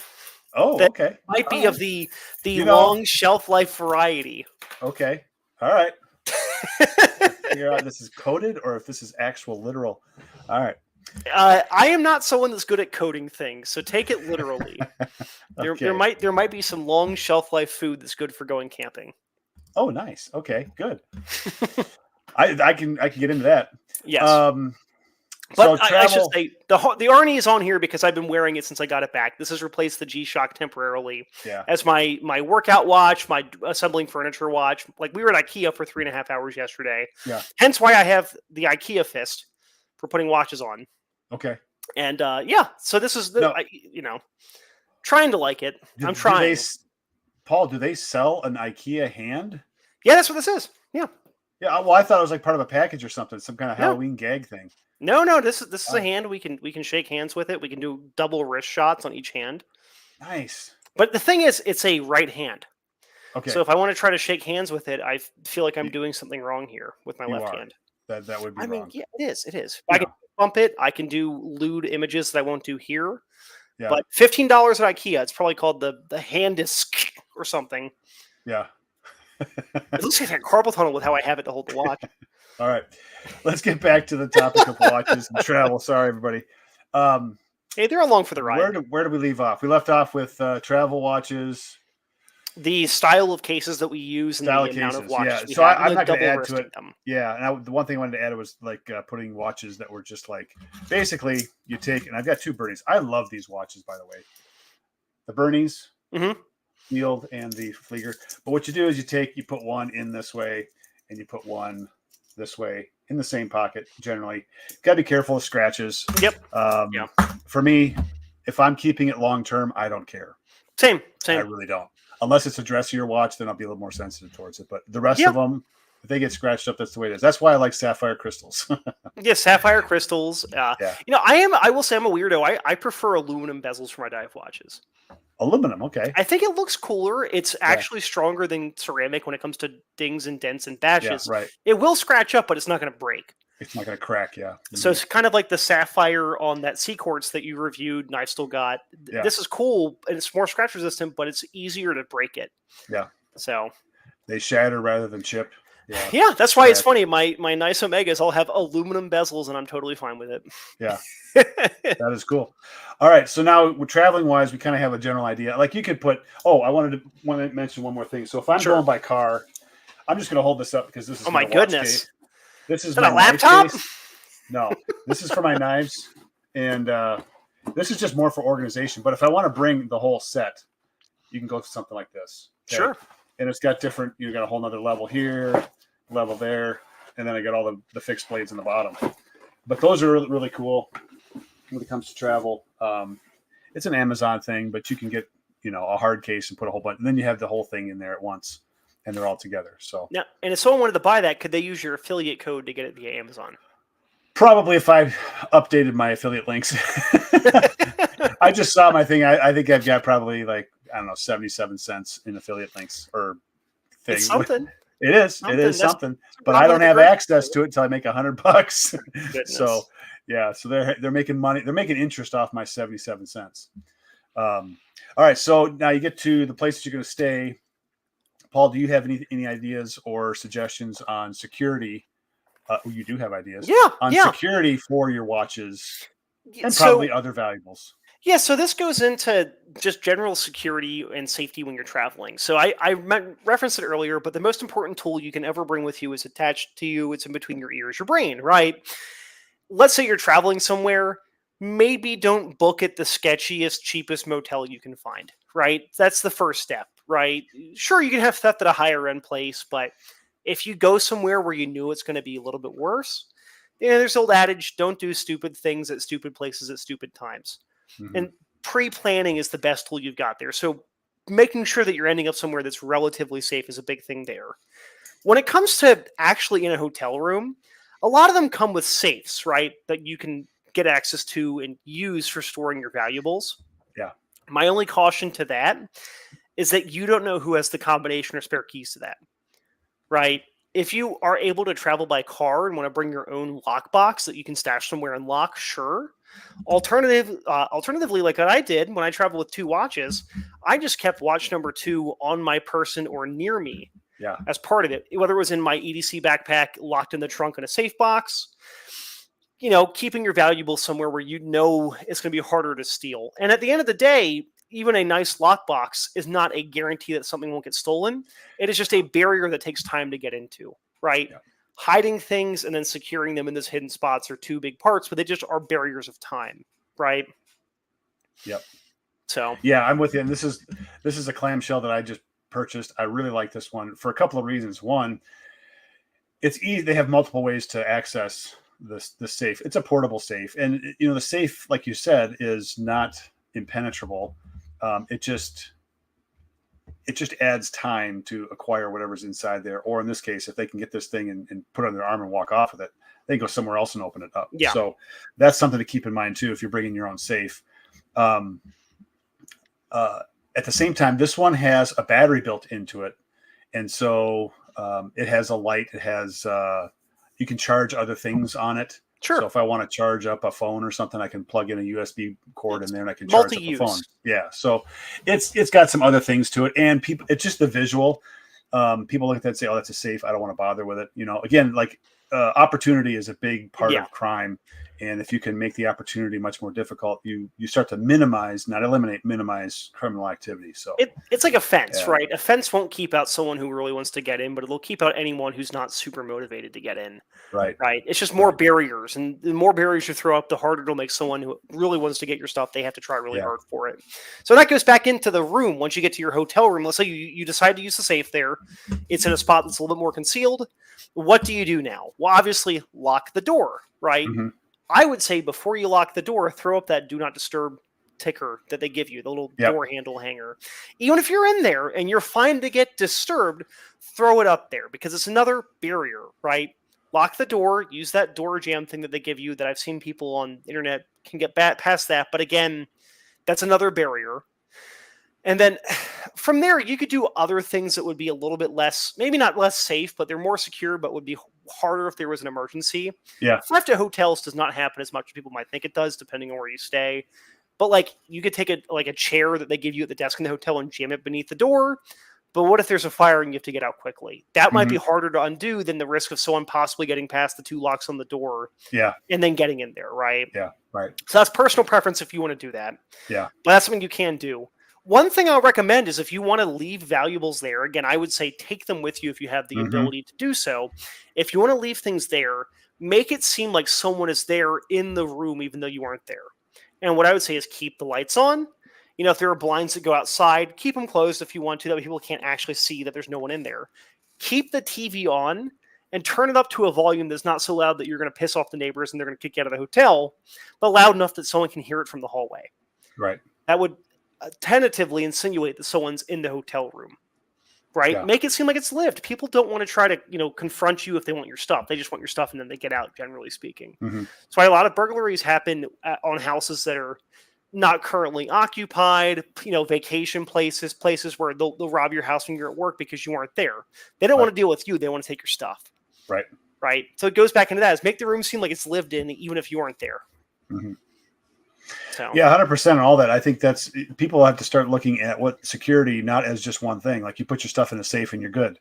Oh, that okay. Might be of the long shelf life variety. Okay. All right. Figure out if this is coded or if this is actual literal. All right. I am not someone that's good at coding things, so take it literally. Okay. There might be some long shelf life food that's good for going camping. Oh, nice. Okay, good. I can get into that. Yes. But I should say the Arnie is on here because I've been wearing it since I got it back. This has replaced the G-Shock temporarily as my workout watch, my assembling furniture watch. Like we were at IKEA for 3.5 hours yesterday. Yeah. Hence why I have the IKEA fist for putting watches on. Okay. And so this is trying to like it. I'm trying. Paul, do they sell an IKEA hand? Yeah, that's what this is. Yeah. Yeah. Well, I thought it was like part of a package or something, some kind of Halloween gag thing. No. This is a hand. We can shake hands with it. We can do double wrist shots on each hand. Nice. But the thing is, it's a right hand. Okay. So if I want to try to shake hands with it, I feel like I'm doing something wrong here with my left hand. That would be wrong. Mean, yeah, it is. I can bump it. I can do lewd images that I won't do here. Yeah. But $15 at IKEA. It's probably called the hand disc or something. Yeah. It looks like a carpal tunnel with how I have it to hold the watch. All right. Let's get back to the topic of watches and travel. Sorry, everybody. Hey, they're along for the ride. Where did we leave off? We left off with travel watches. The style of cases that we use and the amount of watches. Yeah. So I'm not going to add to it. Yeah. And the one thing I wanted to add was like putting watches that were just like, basically you take, and I've got 2 Bernies. I love these watches, by the way. The Bernies, Field, and the Flieger. But what you do is you put one in this way and you put one this way in the same pocket. Generally, got to be careful of scratches. Yep. For me, if I'm keeping it long term, I don't care. Same. I really don't. Unless it's a dressier watch, then I'll be a little more sensitive towards it. But the rest of them, if they get scratched up, that's the way it is. That's why I like sapphire crystals. Yeah, sapphire crystals. I will say I'm a weirdo. I prefer aluminum bezels for my dive watches. Aluminum, okay. I think it looks cooler. It's actually stronger than ceramic when it comes to dings and dents and bashes. Yeah, right. It will scratch up, but it's not going to break. It's not going to crack, yeah. Mm-hmm. So it's kind of like the sapphire on that sea quartz that you reviewed and I've still got. Yeah. This is cool, and it's more scratch resistant, but it's easier to break it. Yeah. So they shatter rather than chip. Yeah, that's why it's funny. My nice Omegas all have aluminum bezels, and I'm totally fine with it. Yeah, that is cool. All right, so now traveling wise, we kind of have a general idea. Like you could put. Oh, I wanted to mention one more thing. So if I'm going by car, I'm just going to hold this up because this is. Oh my goodness! Case. This is my laptop. No, this is for my knives, and this is just more for organization. But if I want to bring the whole set, you can go to something like this. Okay? Sure. And it's got different. You got a whole nother level here, level there, and then I got all the fixed blades in the bottom. But those are really, really cool when it comes to travel. It's an Amazon thing, but you can get a hard case and put a whole bunch, and then you have the whole thing in there at once, and they're all together. So now, and if someone wanted to buy that, could they use your affiliate code to get it via Amazon? Probably if I updated my affiliate links. I just saw my thing. I think I've got probably 77 cents in affiliate links or thing. It's something. It is something, but I don't have access to it until I make $100. So Yeah. So they're making money. They're making interest off my 77 cents. All right. So now you get to the places you're going to stay. Paul, do you have any ideas or suggestions on security? You do have ideas. On security for your watches and probably other valuables. Yeah, so this goes into just general security and safety when you're traveling. So I referenced it earlier, but the most important tool you can ever bring with you is attached to you. It's in between your ears, your brain, right? Let's say you're traveling somewhere. Maybe don't book at the sketchiest, cheapest motel you can find, right? That's the first step, right? Sure, you can have theft at a higher end place, but if you go somewhere where you knew it's going to be a little bit worse, there's the old adage, don't do stupid things at stupid places at stupid times. Mm-hmm. And pre-planning is the best tool you've got there. So making sure that you're ending up somewhere that's relatively safe is a big thing there. When it comes to actually in a hotel room, a lot of them come with safes, right? That you can get access to and use for storing your valuables. Yeah. My only caution to that is that you don't know who has the combination or spare keys to that, right? If you are able to travel by car and want to bring your own lockbox that you can stash somewhere and lock, sure. Alternatively, like what I did when I traveled with 2 watches, I just kept watch number 2 on my person or near me as part of it, whether it was in my EDC backpack, locked in the trunk in a safe box, keeping your valuables somewhere where it's going to be harder to steal. And at the end of the day, even a nice lockbox is not a guarantee that something won't get stolen. It is just a barrier that takes time to get into, right? Yeah. Hiding things and then securing them in those hidden spots are 2 big parts, but they just are barriers of time, right? Yep. So yeah, I'm with you. And this is a clamshell that I just purchased. I really like this one for a couple of reasons. One, it's easy. They have multiple ways to access the safe. It's a portable safe, and the safe, like you said, is not impenetrable. It just adds time to acquire whatever's inside there. Or in this case, if they can get this thing and put it on their arm and walk off with it, they go somewhere else and open it up. Yeah. So that's something to keep in mind too, if you're bringing your own safe. At the same time, this one has a battery built into it. And so it has a light. It has, you can charge other things on it. Sure. So if I want to charge up a phone or something, I can plug in a USB cord in there and I can charge up the phone. Yeah. So it's got some other things to it, and it's just the visual. People look at that and say, "Oh, that's a safe. I don't want to bother with it." Again, like opportunity is a big part of crime. And if you can make the opportunity much more difficult, you start to minimize, not eliminate, minimize criminal activity. So it's like a fence, right? A fence won't keep out someone who really wants to get in, but it'll keep out anyone who's not super motivated to get in. Right. It's just more barriers, and the more barriers you throw up, the harder it'll make someone who really wants to get your stuff. They have to try really hard for it. So that goes back into the room. Once you get to your hotel room, let's say you decide to use the safe there. It's in a spot that's a little bit more concealed. What do you do now? Well, obviously lock the door, right? Mm-hmm. I would say before you lock the door, throw up that do not disturb ticker that they give you, the little door handle hanger. Even if you're in there and you're fine to get disturbed, throw it up there because it's another barrier, right? Lock the door, use that door jam thing that they give you that I've seen people on the internet can get past that. But again, that's another barrier. And then from there, you could do other things that would be a little bit less, maybe not less safe, but they're more secure, but would be harder if there was an emergency. Yeah. Theft at hotels does not happen as much as people might think it does, depending on where you stay. But like you could take a chair that they give you at the desk in the hotel and jam it beneath the door. But what if there's a fire and you have to get out quickly? That might be harder to undo than the risk of someone possibly getting past the 2 locks on the door. Yeah. And then getting in there, right? Yeah, right. So that's personal preference if you want to do that. Yeah. But that's something you can do. One thing I'll recommend is if you want to leave valuables there, again, I would say take them with you if you have the ability to do so. If you want to leave things there, make it seem like someone is there in the room even though you aren't there. And what I would say is keep the lights on. If there are blinds that go outside, keep them closed if you want to. That way people can't actually see that there's no one in there. Keep the TV on and turn it up to a volume that's not so loud that you're going to piss off the neighbors and they're going to kick you out of the hotel, but loud enough that someone can hear it from the hallway. Right. That would tentatively insinuate that someone's in the hotel room, right? Yeah. Make it seem like it's lived. People don't want to try to, confront you if they want your stuff. They just want your stuff and then they get out, generally speaking. Mm-hmm. That's why a lot of burglaries happen on houses that are not currently occupied, vacation places where they'll rob your house when you're at work because you weren't there. They don't want to deal with you. They want to take your stuff. Right. right? So it goes back into that, is make the room seem like it's lived in, even if you aren't there. Mm-hmm. So yeah, 100% on all that. I think that's, people have to start looking at what security, not as just one thing. Like you put your stuff in a safe and you're good.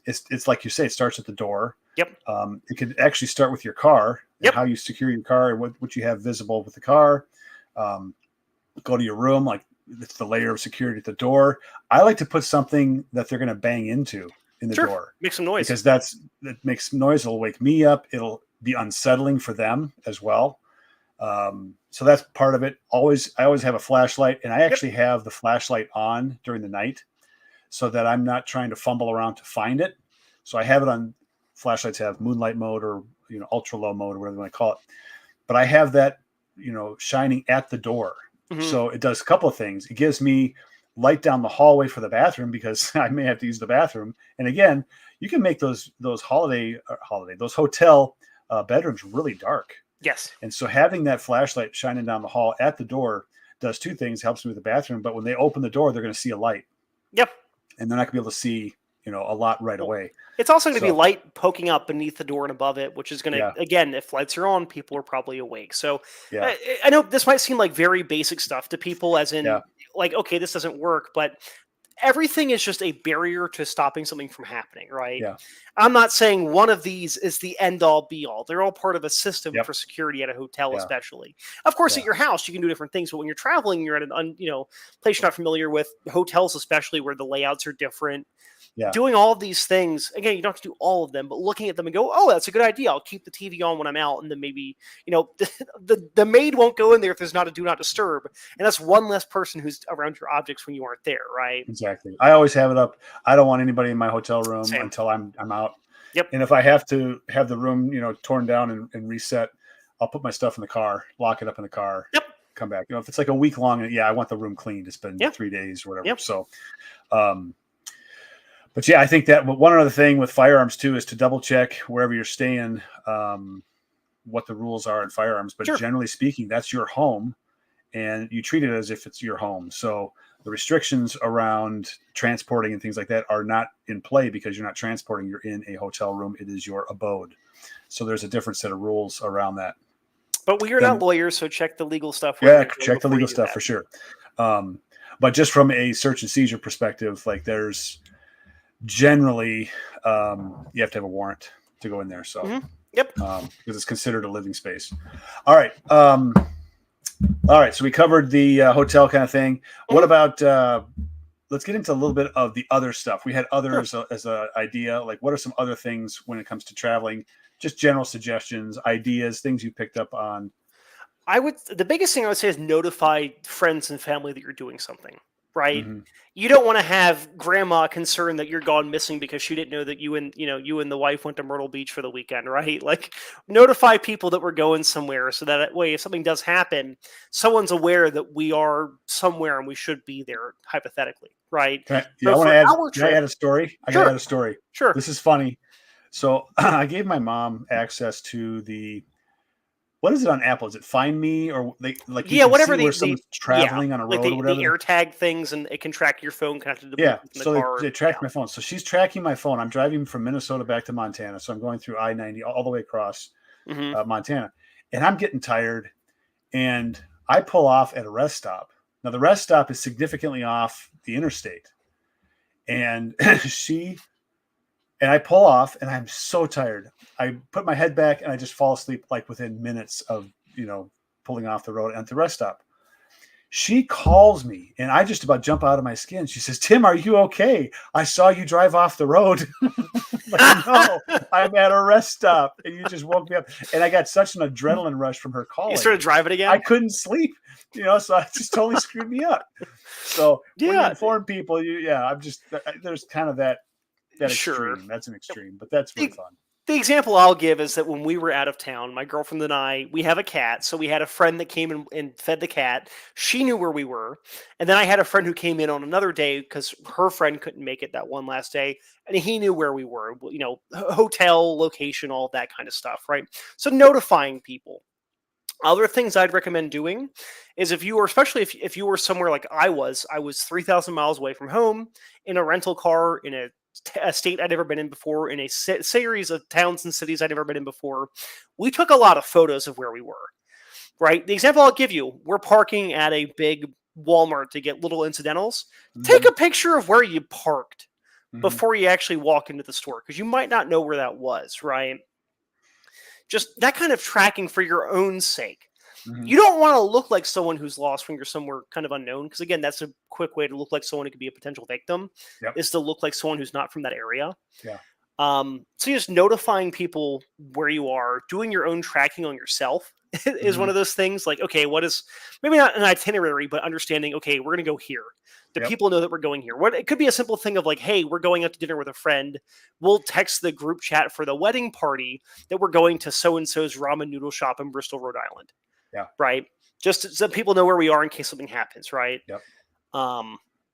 It's like you say, it starts at the door. Yep. It could actually start with your car and how you secure your car and what you have visible with the car. Go to your room, like it's the layer of security at the door. I like to put something that they're going to bang into in the door. Make some noise. Because that makes noise. It'll wake me up. It'll be unsettling for them as well. So that's part of it. I always have a flashlight, and I actually have the flashlight on during the night so that I'm not trying to fumble around to find it. So I have it on. Flashlights have moonlight mode or, ultra low mode or whatever you want to call it. But I have that, shining at the door. Mm-hmm. So it does a couple of things. It gives me light down the hallway for the bathroom because I may have to use the bathroom. And again, you can make those hotel bedrooms really dark. Yes. And so having that flashlight shining down the hall at the door does two things. Helps me with the bathroom. But when they open the door, they're going to see a light. Yep. And they're not going to be able to see, a lot right away. It's also going to be light poking up beneath the door and above it, which is going to, again, if lights are on, people are probably awake. So I know this might seem like very basic stuff to people, as in like, okay, this doesn't work, but everything is just a barrier to stopping something from happening, right? Yeah. I'm not saying one of these is the end all be all. They're all part of a system for security at a hotel, especially. Of course, at your house, you can do different things, but when you're traveling, you're at an place you're not familiar with, hotels especially, where the layouts are different. Yeah. Doing all of these things, again, you don't have to do all of them, but looking at them and go, oh, that's a good idea. I'll keep the TV on when I'm out, and then maybe, the maid won't go in there if there's not a do not disturb, and that's one less person who's around your objects when you aren't there, right? Exactly. I always have it up. I don't want anybody in my hotel room until I'm out. Yep. And if I have to have the room, torn down and reset, I'll put my stuff in the car, lock it up in the car. Yep. Come back. If it's like a week long, I want the room cleaned. It's been 3 days or whatever. Yep. So, but I think that one other thing with firearms too is to double check wherever you're staying, what the rules are in firearms. But generally speaking, that's your home, and you treat it as if it's your home. So the restrictions around transporting and things like that are not in play because you're not transporting. You're in a hotel room. It is your abode. So there's a different set of rules around that. But we are not lawyers, so check the legal stuff. Yeah, check the legal stuff for sure. But just from a search and seizure perspective, like there's generally you have to have a warrant to go in there. So because it's considered a living space. All right. So we covered the hotel kind of thing. What about let's get into a little bit of the other stuff. We had others as an idea. Like, what are some other things when it comes to traveling? Just general suggestions, ideas, things you picked up on. The biggest thing I would say is notify friends and family that you're doing something, right? Mm-hmm. You don't want to have grandma concerned that you're gone missing because she didn't know that you and the wife went to Myrtle Beach for the weekend, right? Like, notify people that we're going somewhere so that way, if something does happen, someone's aware that we are somewhere and we should be there, hypothetically, right? I want to add. Can I add a story? I got to add a story. Sure. This is funny. So I gave my mom access to what is it on Apple? Is it Find Me or whatever where someone's traveling on a road or whatever? The AirTag things, and it can track your phone connected to the car. So they track my phone. So she's tracking my phone. I'm driving from Minnesota back to Montana. So I'm going through I-90 all the way across Montana, and I'm getting tired, and I pull off at a rest stop. Now the rest stop is significantly off the interstate, and I pull off, and I'm so tired. I put my head back, and I just fall asleep like within minutes of, pulling off the road at the rest stop. She calls me, and I just about jump out of my skin. She says, "Tim, are you okay? I saw you drive off the road." Like, no, I'm at a rest stop, and you just woke me up. And I got such an adrenaline rush from her calling. You started driving again? I couldn't sleep, so it just totally screwed me up. So when you inform people, I'm just, there's kind of that extreme. That's an extreme, but that's really fun. The example I'll give is that when we were out of town, my girlfriend and I, we have a cat. So we had a friend that came and fed the cat. She knew where we were. And then I had a friend who came in on another day because her friend couldn't make it that one last day. And he knew where we were, hotel, location, all that kind of stuff, right? So notifying people. Other things I'd recommend doing is especially if you were somewhere like I was 3,000 miles away from home in a rental car in a a state I'd never been in before, in a series of towns and cities I'd never been in before. We took a lot of photos of where we were, right? The example I'll give you, we're parking at a big Walmart to get little incidentals. Take a picture of where you parked before you actually walk into the store, because you might not know where that was, right? Just that kind of tracking for your own sake. You don't want to look like someone who's lost when you're somewhere kind of unknown, because again, that's a quick way to look like someone who could be a potential victim, is to look like someone who's not from that area. So just notifying people where you are, doing your own tracking on yourself is one of those things. Like, okay, what is, maybe not an itinerary, but understanding, okay, we're going to go here. Do people know that we're going here? It could be a simple thing of like, hey, we're going out to dinner with a friend. We'll text the group chat for the wedding party that we're going to so-and-so's ramen noodle shop in Bristol, Rhode Island. Right. Just so people know where we are in case something happens. Right.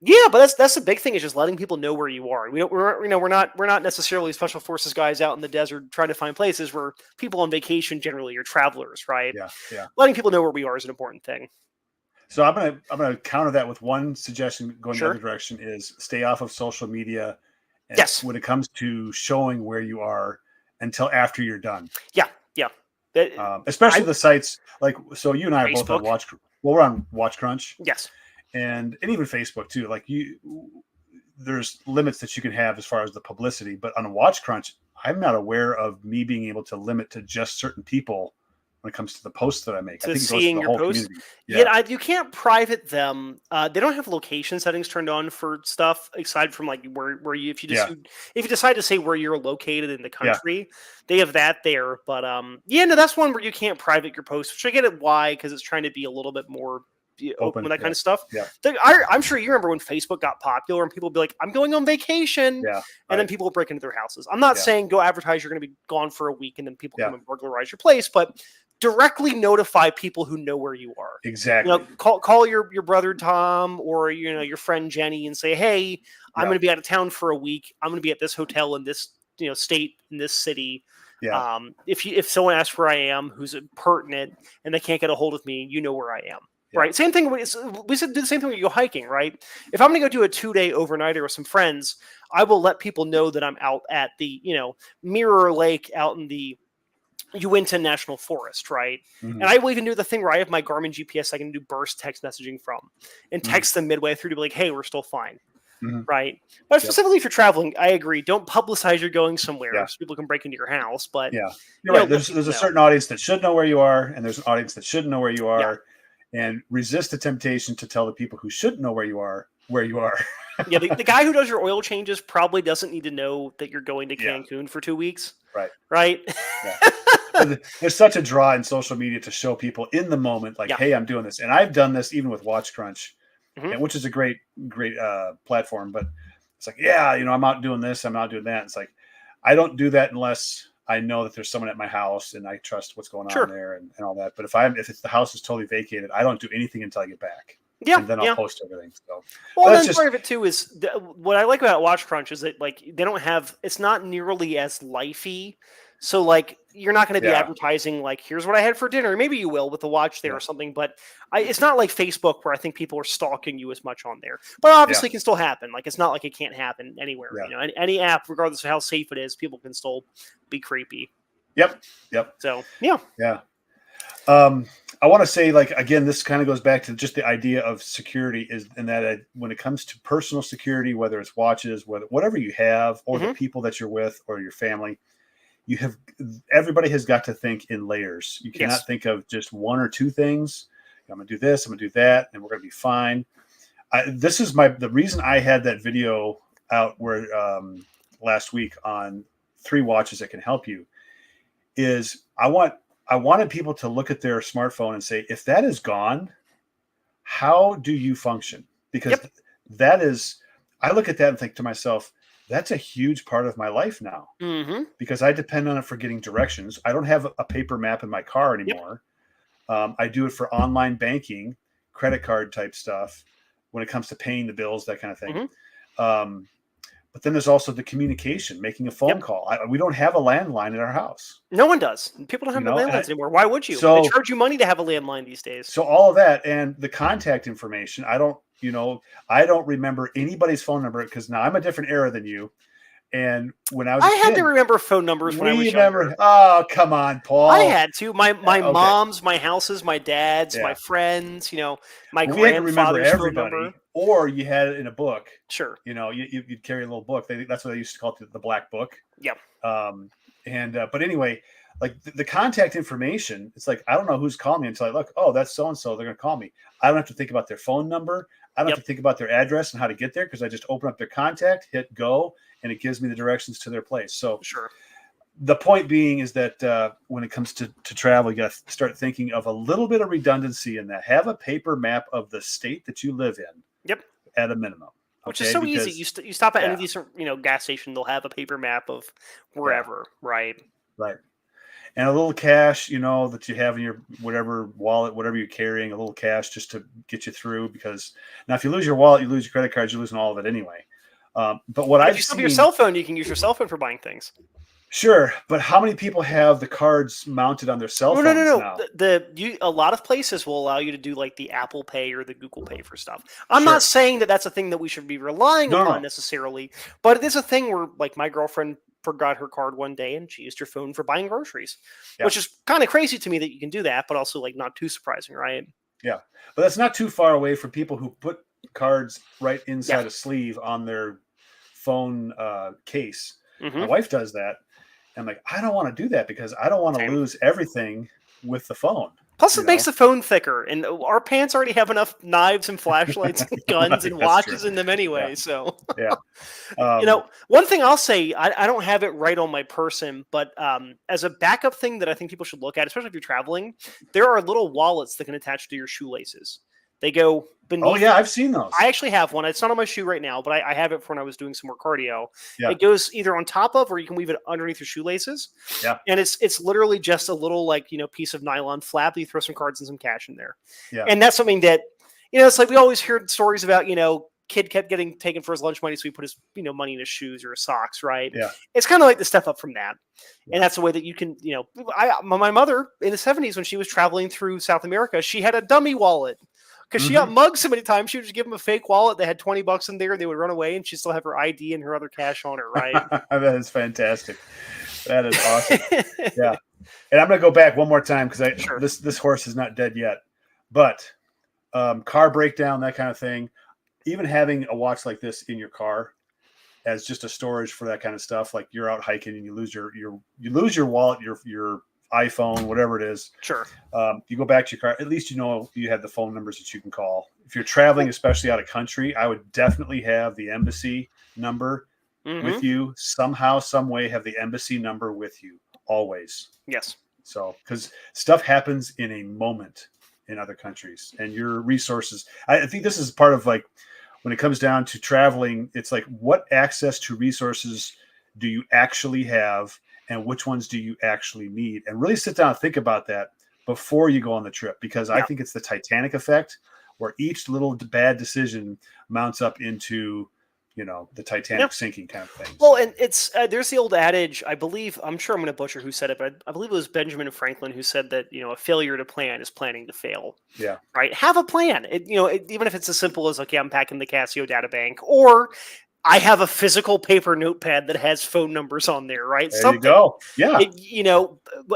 Yeah, but that's the big thing, is just letting people know where you are. We're not necessarily special forces guys out in the desert trying to find places. We're people on vacation generally. You're travelers, right? Letting people know where we are is an important thing. So I'm gonna counter that with one suggestion going the other direction: is stay off of social media. When it comes to showing where you are until after you're done. Especially the sites like, so you and I are both on we're on Watch Crunch. And even Facebook too. Like there's limits that you can have as far as the publicity, but on Watch Crunch, I'm not aware of me being able to limit to just certain people when it comes to the posts that I make. I think seeing your posts. You can't private them. They don't have location settings turned on for stuff aside from like where you, if you decide to say where you're located in the country, they have that there. But that's one where you can't private your posts, which I get it why, because it's trying to be a little bit more open with that kind of stuff. I'm sure you remember when Facebook got popular and people would be like, I'm going on vacation. And then people would break into their houses. I'm not saying go advertise you're going to be gone for a week and then people come and burglarize your place, but directly notify people who know where you are. Exactly. Call your brother Tom or your friend Jenny and say, hey, I'm going to be out of town for a week. I'm going to be at this hotel in this state, in this city. If someone asks where I am who's pertinent and they can't get a hold of me, you know where I am. Right. Same thing. We said do the same thing when you go hiking, right? If I'm going to go do a 2-day overnighter with some friends, I will let people know that I'm out at the, Mirror Lake out in the Uinta National Forest, right? And I will even do the thing where I have my Garmin GPS I can do burst text messaging from and text them midway through to be like, hey, we're still fine. Right. But specifically for traveling, I agree. Don't publicize you're going somewhere so people can break into your house. But you're right. There's a certain audience that should know where you are, and there's an audience that shouldn't know where you are. And resist the temptation to tell the people who shouldn't know where you are. The guy who does your oil changes probably doesn't need to know that you're going to Cancun for 2 weeks. Right. There's such a draw in social media to show people in the moment, like, hey, I'm doing this. And I've done this even with Watch Crunch, which is a great platform. But it's like, I'm out doing this. I'm out doing that. It's like, I don't do that unless I know that there's someone at my house and I trust what's going on there and all that. But if the house is totally vacated, I don't do anything until I get back. And then I'll post everything. So, then part of it too is what I like about Watch Crunch is that like they don't have, it's not nearly as lifey. So like you're not going to be advertising like, here's what I had for dinner. Maybe you will with the watch there or something, but it's not like Facebook where I think people are stalking you as much on there. But obviously it can still happen. Like it's not like it can't happen anywhere. Any app, regardless of how safe it is, people can still be creepy. Yep. So I want to say, like, again, this kind of goes back to just the idea of security when it comes to personal security, whether it's watches, whatever you have, or the people that you're with or your family, everybody has got to think in layers. You cannot think of just one or two things. I'm going to do this, I'm going to do that, and we're going to be fine. This is the reason I had that video out where last week on 3 watches that can help you is I wanted people to look at their smartphone and say, if that is gone, how do you function? Because that is, I look at that and think to myself, that's a huge part of my life now because I depend on it for getting directions. I don't have a paper map in my car anymore. I do it for online banking, credit card type stuff when it comes to paying the bills, that kind of thing. But then there's also the communication, making a phone call. We don't have a landline in our house. No one does. People don't have landlines anymore. Why would you? So, they charge you money to have a landline these days. So all of that and the contact information, I don't remember anybody's phone number because now I'm a different era than you. And when I was I a had kid, to remember phone numbers when I was younger. Oh, come on, Paul. I had to. My mom's, my house's, my dad's, my friends, my we had to remember grandfather's phone everybody, number. or you had it in a book. Sure. You'd carry a little book. That's what they used to call it, the black book. Yep. But anyway, like the contact information, it's like, I don't know who's calling me until I look, oh, that's so-and-so. They're going to call me. I don't have to think about their phone number. I don't have to think about their address and how to get there, because I just open up their contact, hit go, and it gives me the directions to their place. So sure. The point being is that when it comes to travel, you got to start thinking of a little bit of redundancy in that. Have a paper map of the state that you live in. Yep. At a minimum. Which is so easy. You stop at any decent, gas station, they'll have a paper map of wherever, right? Right. And a little cash, that you have in your whatever wallet, whatever you're carrying, a little cash just to get you through. Because now, if you lose your wallet, you lose your credit cards, you're losing all of it anyway. But if you still have your cell phone, you can use your cell phone for buying things. Sure, but how many people have the cards mounted on their cell phones now? A lot of places will allow you to do like the Apple Pay or the Google Pay for stuff. I'm not saying that that's a thing that we should be relying upon necessarily, but it is a thing where, like, my girlfriend forgot her card one day and she used her phone for buying groceries, which is kind of crazy to me that you can do that, but also like not too surprising, right? Yeah, but that's not too far away from people who put cards right inside a sleeve on their phone case. Mm-hmm. My wife does that. I'm like, I don't want to do that because I don't want to lose everything with the phone. Plus, it makes the phone thicker, and our pants already have enough knives and flashlights and guns and watches in them anyway. So, one thing I'll say, I don't have it right on my person, but as a backup thing that I think people should look at, especially if you're traveling, there are little wallets that can attach to your shoelaces. They go beneath. Oh, yeah, I've seen those. I actually have one. It's not on my shoe right now, but I have it for when I was doing some more cardio. Yeah. It goes either on top of, or you can weave it underneath your shoelaces. Yeah. And it's literally just a little, piece of nylon flap that you throw some cards and some cash in there. Yeah. And that's something that, it's like we always hear stories about, kid kept getting taken for his lunch money, so he put his, money in his shoes or his socks, right? Yeah. It's kind of like the step up from that. Yeah. And that's the way that you can, my mother in the 70s, when she was traveling through South America, she had a dummy wallet. Because she got mugged so many times, she would just give them a fake wallet. They had $20 in there, and they would run away, and she'd still have her ID and her other cash on her, right? That is fantastic. That is awesome. Yeah. And I'm going to go back one more time because this horse is not dead yet. But car breakdown, that kind of thing, even having a watch like this in your car as just a storage for that kind of stuff, like you're out hiking and you lose your wallet, your iPhone, whatever it is. Sure. You go back to your car. At least you have the phone numbers that you can call. If you're traveling, especially out of country, I would definitely have the embassy number with you. Somehow, some way, have the embassy number with you always. Yes. So, because stuff happens in a moment in other countries, and your resources. I think this is part of, like, when it comes down to traveling, it's like, what access to resources do you actually have? And which ones do you actually need? And really sit down and think about that before you go on the trip, because I think it's the Titanic effect, where each little bad decision mounts up into, the Titanic sinking kind of thing. Well, and it's there's the old adage, I believe, I'm sure I'm going to butcher who said it, but I believe it was Benjamin Franklin who said that, a failure to plan is planning to fail. Yeah. Right? Have a plan. Even if it's as simple as, okay, I'm packing the Casio data bank, or I have a physical paper notepad that has phone numbers on there, right? There you go. Yeah.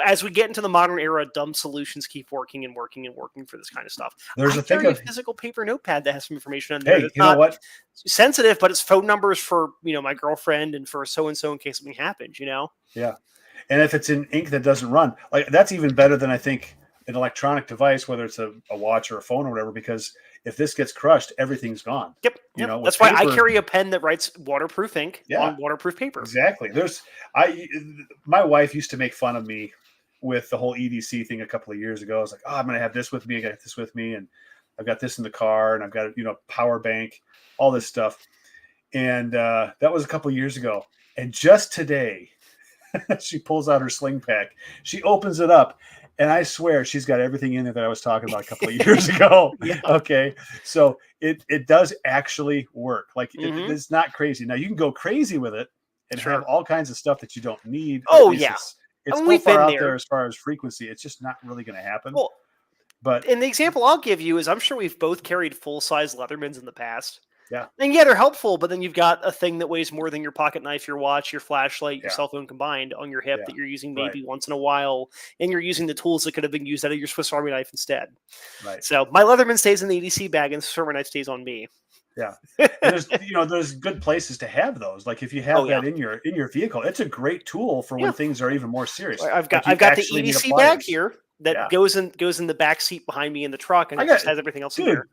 As we get into the modern era, dumb solutions keep working and working and working for this kind of stuff. There's a physical paper notepad that has some information on there. Hey, you know what? Sensitive, but it's phone numbers for, my girlfriend and for so-and-so in case something happens, Yeah. And if it's in ink that doesn't run, like, that's even better than, I think, an electronic device, whether it's a watch or a phone or whatever, because if this gets crushed, everything's gone. Yep. That's why I carry a pen that writes waterproof ink on waterproof paper. Exactly. My wife used to make fun of me with the whole EDC thing a couple of years ago. I was like, I'm going to have this with me. I got this with me. And I've got this in the car, and I've got, power bank, all this stuff. And that was a couple of years ago. And just today, she pulls out her sling pack. She opens it up. And I swear she's got everything in there that I was talking about a couple of years ago. Yeah. Okay. So it does actually work. Like, it's not crazy. Now, you can go crazy with it and have all kinds of stuff that you don't need. Oh, yeah. It's so far out there as far as frequency. It's just not really going to happen. Well, and the example I'll give you is, I'm sure we've both carried full-size Leathermans in the past. Yeah. And yeah, they're helpful, but then you've got a thing that weighs more than your pocket knife, your watch, your flashlight, your cell phone combined on your hip that you're using maybe once in a while, and you're using the tools that could have been used out of your Swiss Army knife instead. Right. So my Leatherman stays in the EDC bag, and the Swiss Army knife stays on me. Yeah. And there's good places to have those. Like if you have that in your vehicle, it's a great tool for when things are even more serious. I've got the EDC bag here that goes in the back seat behind me in the truck, and it just has everything else in there.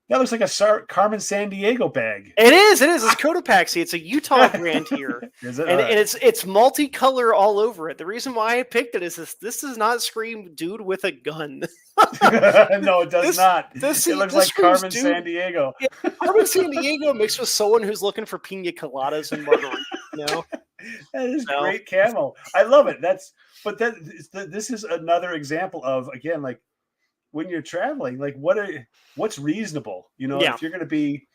That looks like a Carmen Sandiego bag. It is. It's Cotopaxi. It's a Utah brand here. Is it? And it's multicolor all over it. The reason why I picked it is this does not scream dude with a gun. No, it does not. It looks like Carmen Sandiego. Yeah, Carmen Sandiego mixed with someone who's looking for pina coladas and margaritas. That is great camo. I love it. This is another example of, again, like when you're traveling, like what's reasonable? If you're going to be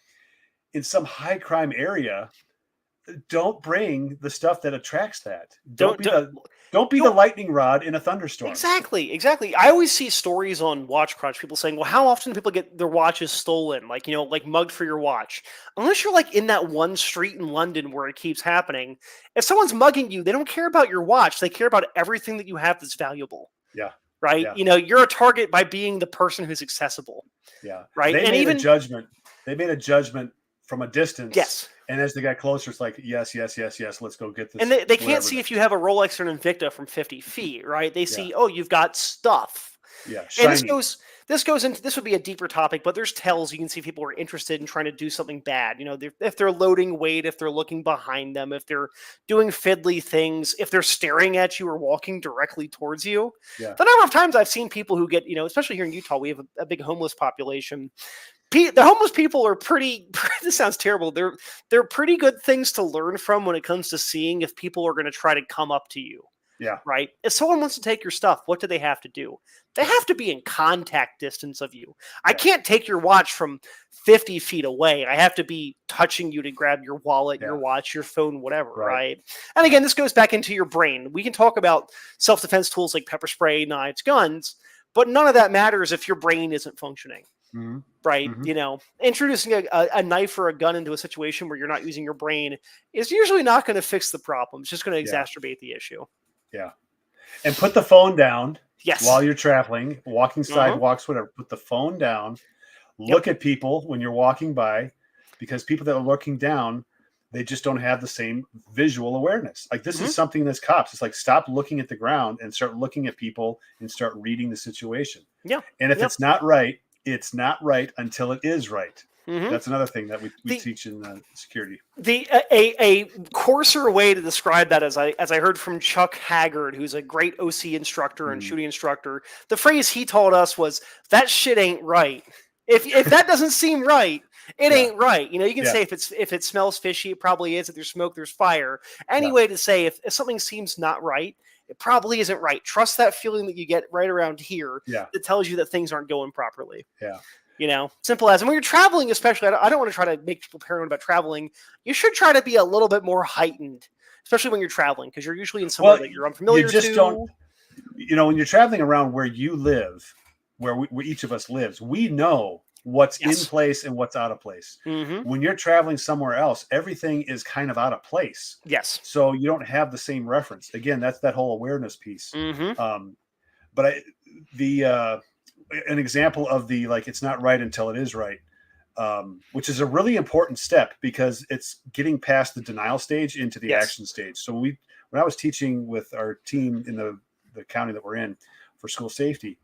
in some high crime area, don't bring the stuff that attracts that. Don't be the lightning rod in a thunderstorm. Exactly. I always see stories on Watch Crunch, people saying, well, how often do people get their watches stolen? Like mugged for your watch. Unless you're like in that one street in London where it keeps happening. If someone's mugging you, they don't care about your watch. They care about everything that you have that's valuable. Yeah. Right. Yeah. You're a target by being the person who's accessible. Yeah. Right. They made a judgment from a distance. Yes. And as they got closer, it's like, yes, let's go get this. And they can't see if you have a Rolex or an Invicta from 50 feet, right? They see, you've got stuff. Yeah, shiny. And this would be a deeper topic, but there's tells you can see people are interested in trying to do something bad. If they're loading weight, if they're looking behind them, if they're doing fiddly things, if they're staring at you or walking directly towards you. Yeah. The number of times I've seen people who get, especially here in Utah, we have a big homeless population. The homeless people are pretty, this sounds terrible. They're pretty good things to learn from when it comes to seeing if people are going to try to come up to you. Yeah. Right. If someone wants to take your stuff, what do they have to do? They have to be in contact distance of you. I can't take your watch from 50 feet away. I have to be touching you to grab your wallet, your watch, your phone, whatever. Right. And again, this goes back into your brain. We can talk about self-defense tools like pepper spray, knives, guns, but none of that matters if your brain isn't functioning. Mm-hmm. Right. Mm-hmm. Introducing a knife or a gun into a situation where you're not using your brain is usually not going to fix the problem. It's just going to exacerbate the issue. Yeah. And put the phone down while you're traveling, walking sidewalks, whatever. Put the phone down. Look at people when you're walking by, because people that are looking down, they just don't have the same visual awareness. Like this is something that's cops. It's like, stop looking at the ground and start looking at people and start reading the situation. Yeah. And if it's not right, it's not right until it is right. Mm-hmm. That's another thing that we teach in security. A coarser way to describe that, as I heard from Chuck Haggard, who's a great OC instructor and shooting instructor, the phrase he taught us was, that shit ain't right. If that doesn't seem right, it ain't right. You can say if it smells fishy, it probably is. If there's smoke, there's fire. Any way to say if something seems not right, it probably isn't right. Trust that feeling that you get right around here that tells you that things aren't going properly. Yeah. Simple as. And when you're traveling, especially, I don't want to try to make people paranoid about traveling. You should try to be a little bit more heightened, especially when you're traveling, because you're usually in somewhere that you're unfamiliar to. When you're traveling around where you live, where each of us lives, we know what's in place and what's out of place. Mm-hmm. When you're traveling somewhere else, everything is kind of out of place. Yes. So you don't have the same reference. Again, that's that whole awareness piece. Mm-hmm. But an example of the, like, it's not right until it is right, which is a really important step, because it's getting past the denial stage into the action stage. So when I was teaching with our team in the county that we're in for school safety,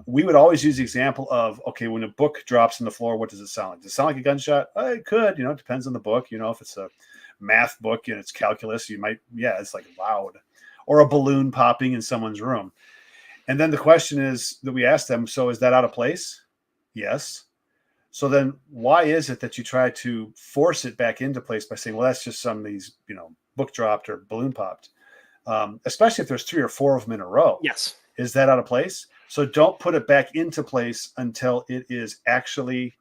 we would always use the example of, okay, when a book drops on the floor, what does it sound like? Does it sound like a gunshot? It could, it depends on the book. If it's a math book and it's calculus, you might, it's like loud. Or a balloon popping in someone's room. And then the question is that we ask them, so is that out of place? Yes. So then why is it that you try to force it back into place by saying, well, that's just some of these, book dropped or balloon popped, especially if there's 3 or 4 of them in a row. Yes. Is that out of place? So don't put it back into place until it is actually,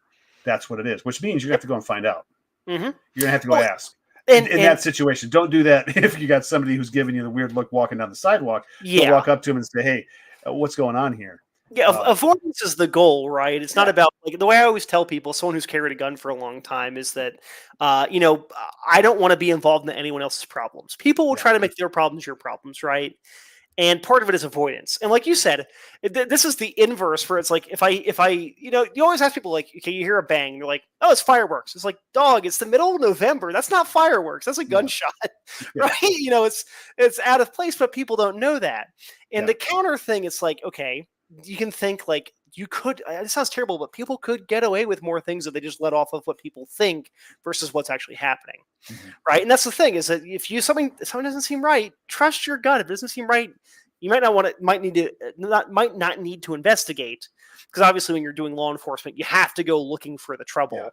that's what it is, which means you have to go and find out. Mm-hmm. You're going to have to go ask. In that situation, don't do that if you got somebody who's giving you the weird look walking down the sidewalk. You'll walk up to him and say, hey, what's going on here? Yeah, avoidance is the goal, right? It's not about, like, the way I always tell people, someone who's carried a gun for a long time, is that, I don't want to be involved in anyone else's problems. People will try to make their problems your problems, right? And part of it is avoidance. And like you said, this is the inverse, where it's like, if I, you always ask people, like, okay, you hear a bang, you're like, oh, it's fireworks. It's like, dog, it's the middle of November. That's not fireworks. That's a gunshot, right? It's out of place, but people don't know that. And the counter thing, it's like, okay, you can think, like, you could, it sounds terrible, but people could get away with more things if they just let off of what people think versus what's actually happening. Right. And that's the thing, is that if something doesn't seem right, trust your gut. If it doesn't seem right, you might not need to investigate, because obviously when you're doing law enforcement, you have to go looking for the trouble.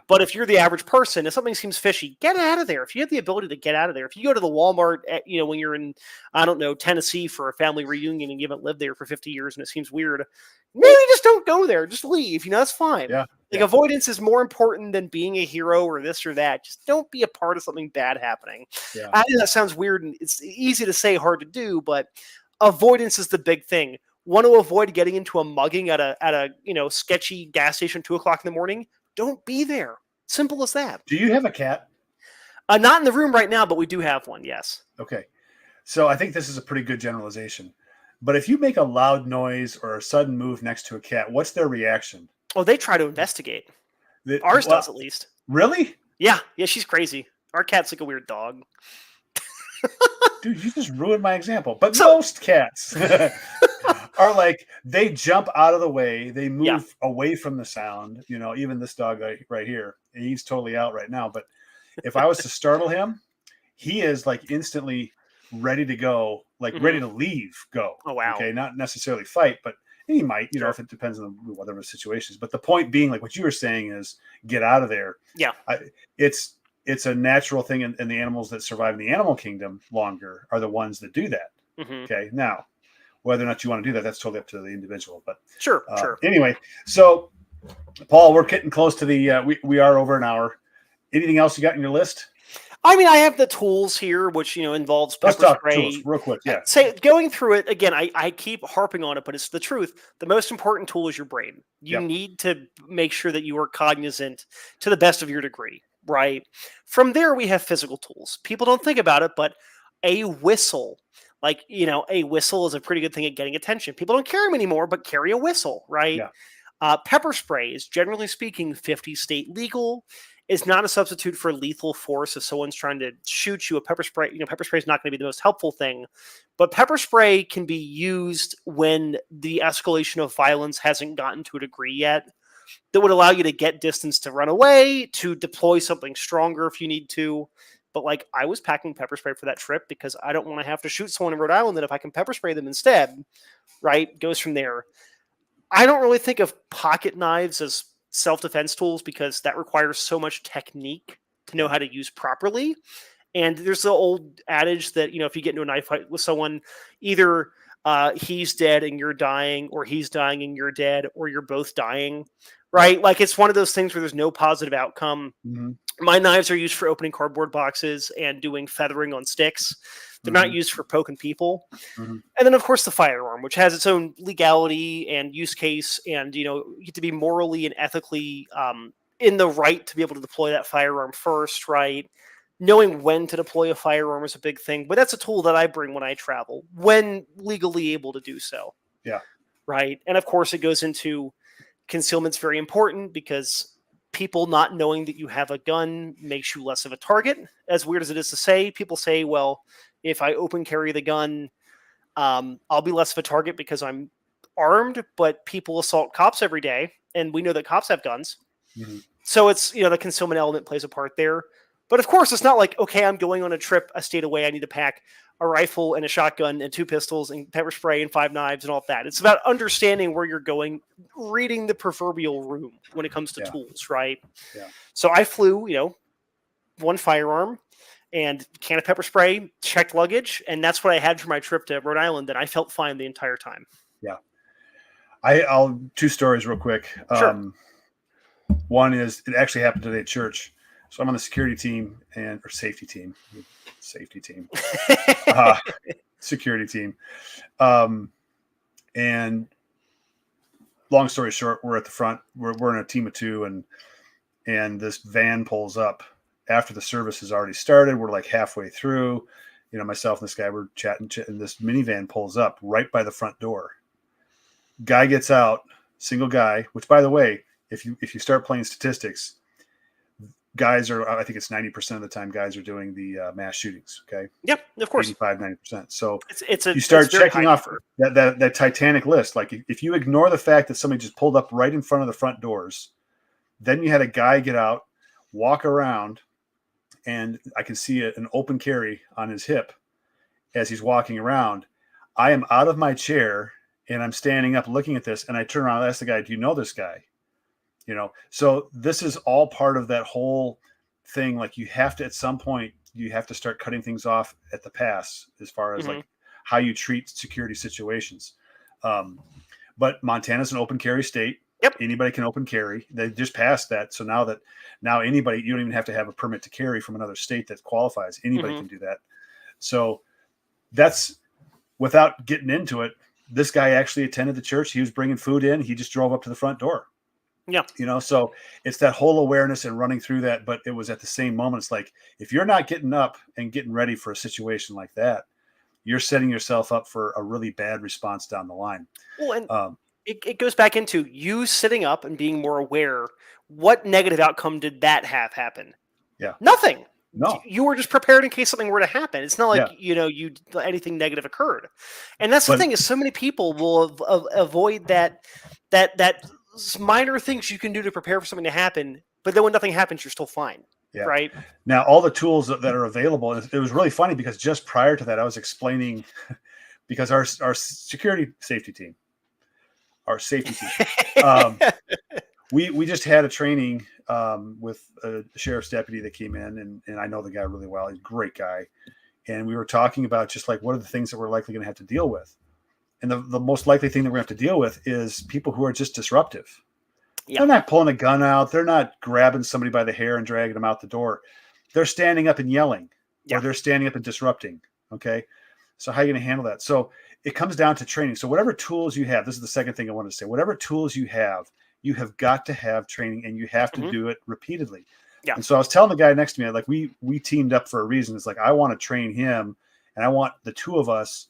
But if you're the average person, if something seems fishy, get out of there. If you have the ability to get out of there, if you go to the Walmart, when you're in, I don't know, Tennessee for a family reunion and you haven't lived there for 50 years and it seems weird, maybe just don't go there. Just leave. That's fine. Avoidance is more important than being a hero or this or that. Just don't be a part of something bad happening. I know that sounds weird and it's easy to say, hard to do, but avoidance is the big thing. Want to avoid getting into a mugging at a sketchy gas station 2:00 in the morning? Don't be there. Simple as that. Do you have a cat? Not in the room right now, but we do have one. Yes. Okay. So I think this is a pretty good generalization. But if you make a loud noise or a sudden move next to a cat, what's their reaction? Oh, they try to investigate. Ours does, at least. Really? Yeah. Yeah, she's crazy. Our cat's like a weird dog. Dude, you just ruined my example. But most cats are like, they jump out of the way. They move away from the sound. Even this dog right here, he's totally out right now. But if I was to startle him, he is like instantly ready to go, like ready to leave, go. Oh, wow. Okay, not necessarily fight, but he might, if it depends on whatever the situation is. But the point being, like what you were saying, is get out of there. Yeah. It's a natural thing, and the animals that survive in the animal kingdom longer are the ones that do that. Okay. Now, whether or not you want to do that, that's totally up to the individual. But sure. Anyway, so Paul, we're getting close to the. We are over an hour. Anything else you got on your list? I mean, I have the tools here, which involves pepper spray. Let's talk tools real quick. Yeah. Say, going through it again, I keep harping on it, but it's the truth. The most important tool is your brain. You need to make sure that you are cognizant to the best of your degree. Right. From there, we have physical tools. People don't think about it, but a whistle, a whistle is a pretty good thing at getting attention. People don't carry them anymore, but carry a whistle, right? Yeah. Pepper spray is, generally speaking, 50 state legal. It's not a substitute for lethal force. If someone's trying to shoot you, pepper spray is not going to be the most helpful thing. But pepper spray can be used when the escalation of violence hasn't gotten to a degree yet that would allow you to get distance to run away, to deploy something stronger if you need to. But I was packing pepper spray for that trip because I don't want to have to shoot someone in Rhode Island, and if I can pepper spray them instead, right, goes from there. I don't really think of pocket knives as self-defense tools because that requires so much technique to know how to use properly. And there's the old adage that, if you get into a knife fight with someone, either he's dead and you're dying, or he's dying and you're dead, or you're both dying, right? It's one of those things where there's no positive outcome. My knives are used for opening cardboard boxes and doing feathering on sticks. They're not used for poking people. And then, of course, the firearm, which has its own legality and use case, and you get to be morally and ethically in the right to be able to deploy that firearm first, right? Knowing when to deploy a firearm is a big thing, but that's a tool that I bring when I travel, when legally able to do so. Yeah. Right. And of course, it goes into concealment's very important, because people not knowing that you have a gun makes you less of a target. As weird as it is to say, people say, well, if I open carry the gun, I'll be less of a target because I'm armed, but people assault cops every day, and we know that cops have guns. So it's, the concealment element plays a part there. But of course, it's not like, okay, I'm going on a trip a state away, I need to pack a rifle and a shotgun and 2 pistols and pepper spray and 5 knives and all that. It's about understanding where you're going, reading the proverbial room when it comes to tools, right? Yeah. So I flew, 1 firearm and can of pepper spray, checked luggage, and that's what I had for my trip to Rhode Island, and I felt fine the entire time. Yeah. I'll 2 stories real quick. Sure. One is, it actually happened today at church. So I'm on the security team or safety team, security team. And long story short, we're at the front. We're in a team of 2, and this van pulls up after the service has already started. We're like halfway through. Myself and this guy were chatting, and this minivan pulls up right by the front door. Guy gets out, single guy. Which, by the way, if you start playing statistics, guys are, I think it's 90% of the time guys are doing the mass shootings. Okay. Yep, of course. 85-90%. So you start checking off that Titanic list. Like if you ignore the fact that somebody just pulled up right in front of the front doors, then you had a guy get out, walk around, and I can see an open carry on his hip as he's walking around. I am out of my chair and I'm standing up looking at this, and I turn around and ask the guy, "Do you know this guy?" So this is all part of that whole thing. Like you have to, at some point, you have to start cutting things off at the pass as far as like how you treat security situations. But Montana's an open carry state. Yep. Anybody can open carry. They just passed that. So now anybody, you don't even have to have a permit to carry from another state that qualifies. Anybody can do that. So that's, without getting into it, this guy actually attended the church. He was bringing food in. He just drove up to the front door. Yeah. So it's that whole awareness and running through that. But it was at the same moment. It's like, if you're not getting up and getting ready for a situation like that, you're setting yourself up for a really bad response down the line. Well, and it goes back into you sitting up and being more aware. What negative outcome did that have happen? Yeah. Nothing. No. You were just prepared in case something were to happen. It's not like, anything negative occurred. And that's the thing, is so many people will avoid that minor things you can do to prepare for something to happen, but then when nothing happens, you're still fine. Yeah. Right. Now, all the tools that are available, and it was really funny because just prior to that, I was explaining, because our safety team, we just had a training with a sheriff's deputy that came in, and I know the guy really well. He's a great guy. And we were talking about just like, what are the things that we're likely going to have to deal with? And the most likely thing that we're going to have to deal with is people who are just disruptive. Yeah. They're not pulling a gun out. They're not grabbing somebody by the hair and dragging them out the door. They're standing up and yelling, or they're standing up and disrupting. Okay. So how are you going to handle that? So it comes down to training. So whatever tools you have, this is the second thing I wanted to say, whatever tools you have got to have training, and you have to do it repeatedly. Yeah. And so I was telling the guy next to me, like, we teamed up for a reason. It's like, I want to train him, and I want the two of us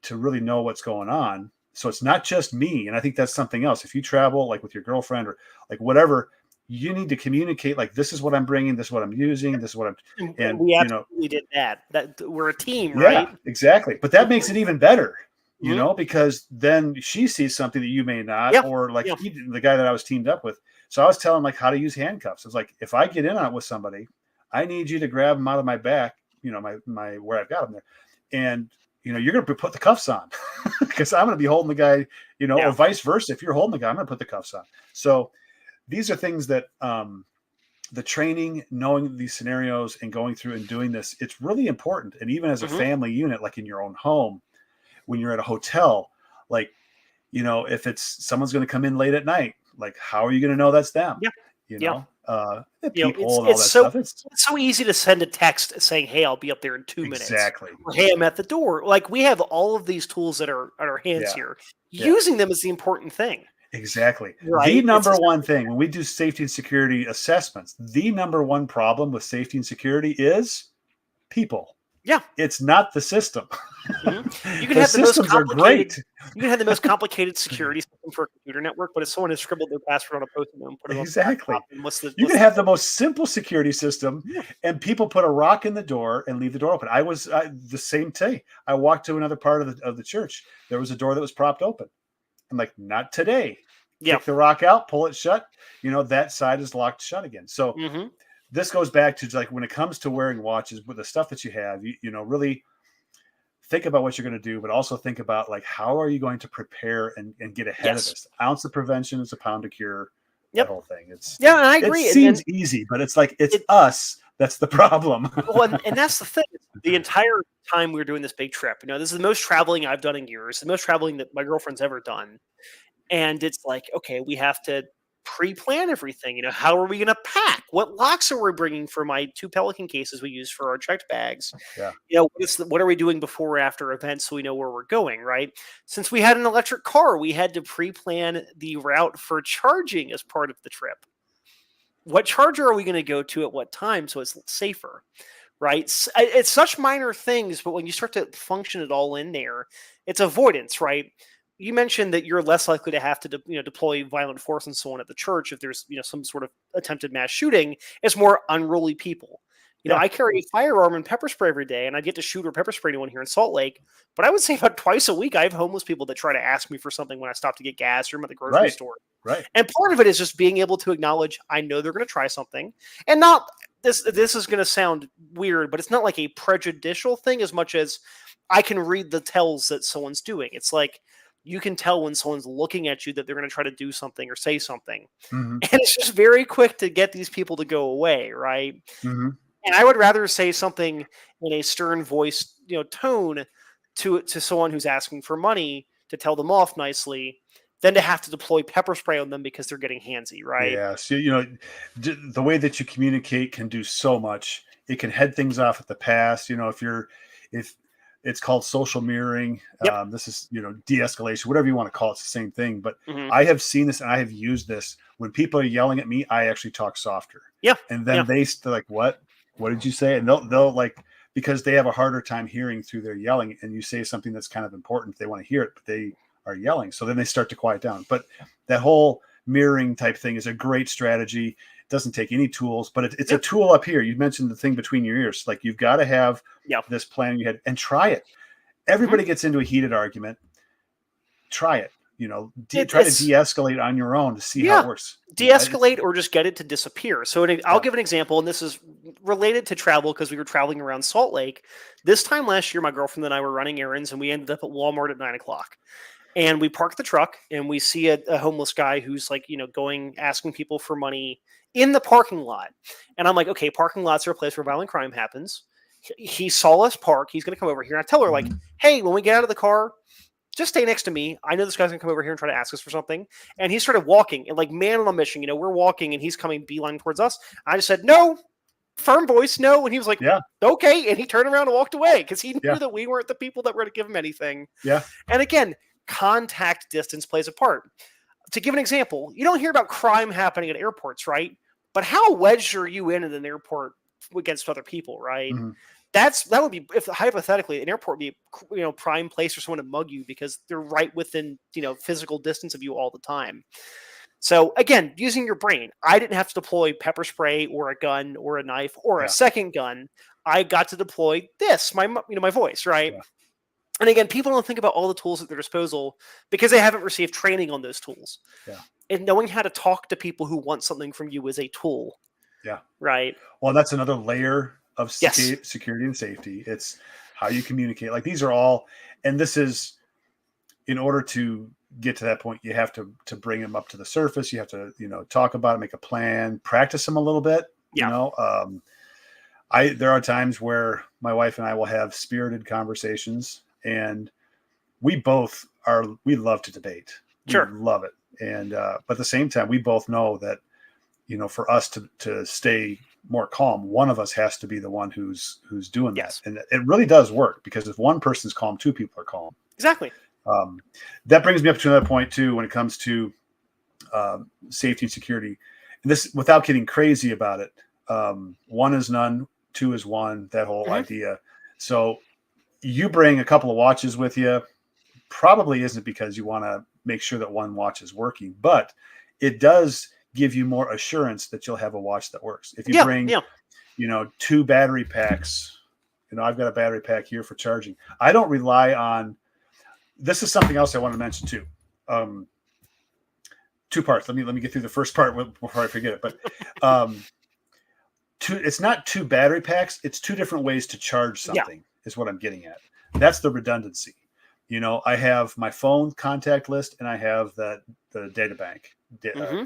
to really know what's going on. So it's not just me. And I think that's something else. If you travel like with your girlfriend or like whatever, you need to communicate, like, this is what I'm bringing, this is what I'm using, this is what I'm, and we absolutely did that we're a team, right? Yeah, exactly. But that makes it even better, because then she sees something that you may not, or like the guy that I was teamed up with. So I was telling him like how to use handcuffs. I was like, if I get in on it with somebody, I need you to grab them out of my back, my where I've got them there. And you're going to put the cuffs on because I'm going to be holding the guy, or vice versa. If you're holding the guy, I'm going to put the cuffs on. So these are things that the training, knowing these scenarios and going through and doing this, it's really important. And even as a family unit, like in your own home, when you're at a hotel, like, if it's someone's going to come in late at night, like, how are you going to know that's them? Yeah. It's so easy to send a text saying, "Hey, I'll be up there in 2 minutes." Exactly. Or, "Hey, I'm at the door." Like, we have all of these tools at our hands here. Using them is the important thing. Exactly. Right? The number one thing when we do safety and security assessments, the number one problem with safety and security is people. Yeah. It's not the system. You can have systems are great. You can have the most complicated security system for a computer network, but if someone has scribbled their password on a post-it note and put it exactly. on you can have the most simple security system, and people put a rock in the door and leave the door open. I was the same day. I walked to another part of the church. There was a door that was propped open. I'm like, not today. Take the rock out, pull it shut. That side is locked shut again. So this goes back to like when it comes to wearing watches, with the stuff that you have, really think about what you're going to do, but also think about like, how are you going to prepare and get ahead of this? Ounce of prevention is a pound of cure. That whole thing. And I agree. It seems easy, but it's like, it's us. That's the problem. Well, and that's the thing. The entire time we were doing this big trip, this is the most traveling I've done in years, the most traveling that my girlfriend's ever done. And it's like, okay, we have to pre-plan everything. How are we going to pack? What locks are we bringing for my 2 Pelican cases we use for our checked bags? Yeah. What are we doing before or after events so we know where we're going, right? Since we had an electric car, we had to pre-plan the route for charging as part of the trip. What charger are we going to go to at what time so it's safer? Right? It's such minor things, but when you start to function it all in there, it's avoidance, right? You mentioned that you're less likely to have to deploy violent force and so on at the church if there's some sort of attempted mass shooting. It's more unruly people. I carry a firearm and pepper spray every day, and I get to shoot or pepper spray anyone here in Salt Lake. But I would say about twice a week, I have homeless people that try to ask me for something when I stop to get gas or I'm at the grocery store. Right. And part of it is just being able to acknowledge I know they're going to try something, and not this is going to sound weird, but it's not like a prejudicial thing as much as I can read the tells that someone's doing. It's like you can tell when someone's looking at you that they're going to try to do something or say something. Mm-hmm. And it's just very quick to get these people to go away, right? Mm-hmm. And I would rather say something in a stern voice, tone to someone who's asking for money to tell them off nicely than to have to deploy pepper spray on them because they're getting handsy, right? Yeah. So, the way that you communicate can do so much. It can head things off at the pass. If it's called social mirroring, Yep. this is, de-escalation, whatever you want to call it, it's the same thing. But Mm-hmm. I have seen this and I have used this. When people are yelling at me, I actually talk softer. Yeah. And then they're like, what did you say? And they'll like, because they have a harder time hearing through their yelling, and you say something that's kind of important. They want to hear it, but they are yelling. So then they start to quiet down. But that whole mirroring type thing is a great strategy. It doesn't take any tools, but it's a tool up here. You mentioned the thing between your ears. Like, you've got to have this plan in your head and try it. Everybody gets into a heated argument. Try it. Try to de-escalate on your own to see how it works. De-escalate or just get it to disappear. So I'll give an example, and this is related to travel because we were traveling around Salt Lake. This time last year, my girlfriend and I were running errands, and we ended up at Walmart at 9:00. And we park the truck, and we see a homeless guy who's like, asking people for money in the parking lot. And I'm like, okay, parking lots are a place where violent crime happens. He saw us park. He's going to come over here. And I tell her, like, hey, when we get out of the car, just stay next to me. I know this guy's going to come over here and try to ask us for something. And he started walking, and like, man on a mission, we're walking, and he's coming beeline towards us. I just said, no, firm voice, no. And he was like, okay. And he turned around and walked away because he knew that we weren't the people that were going to give him anything. Yeah. And again, contact distance plays a part. To give an example, you don't hear about crime happening at airports, right? But how wedged are you in an airport against other people, right? Mm-hmm. That would be, if hypothetically an airport would be prime place for someone to mug you because they're right within physical distance of you all the time. So again, using your brain, I didn't have to deploy pepper spray or a gun or a knife or a second gun. I got to deploy my voice, right? Yeah. And again, people don't think about all the tools at their disposal because they haven't received training on those tools. Yeah. And knowing how to talk to people who want something from you is a tool. Yeah. Right. Well, that's another layer of security and safety. It's how you communicate. Like, these are all, and this is, in order to get to that point, you have to bring them up to the surface. You have to, talk about it, make a plan, practice them a little bit. Yeah. There are times where my wife and I will have spirited conversations, and we love to debate. Sure. We love it. And, but at the same time, we both know that, for us to stay more calm, one of us has to be the one who's doing that. And it really does work, because if one person's calm, two people are calm. Exactly. That brings me up to another point too, when it comes to safety and security. And this, without getting crazy about it, one is none, two is one, that whole idea. So you bring a couple of watches with you, probably isn't because you want to make sure that one watch is working, but it does give you more assurance that you'll have a watch that works. If you bring, 2 battery packs, I've got a battery pack here for charging. I don't rely on, this is something else I want to mention too. 2 parts. Let me get through the first part before I forget it. But it's not 2 battery packs. It's 2 different ways to charge something is what I'm getting at. That's the redundancy. I have my phone contact list, and I have the data bank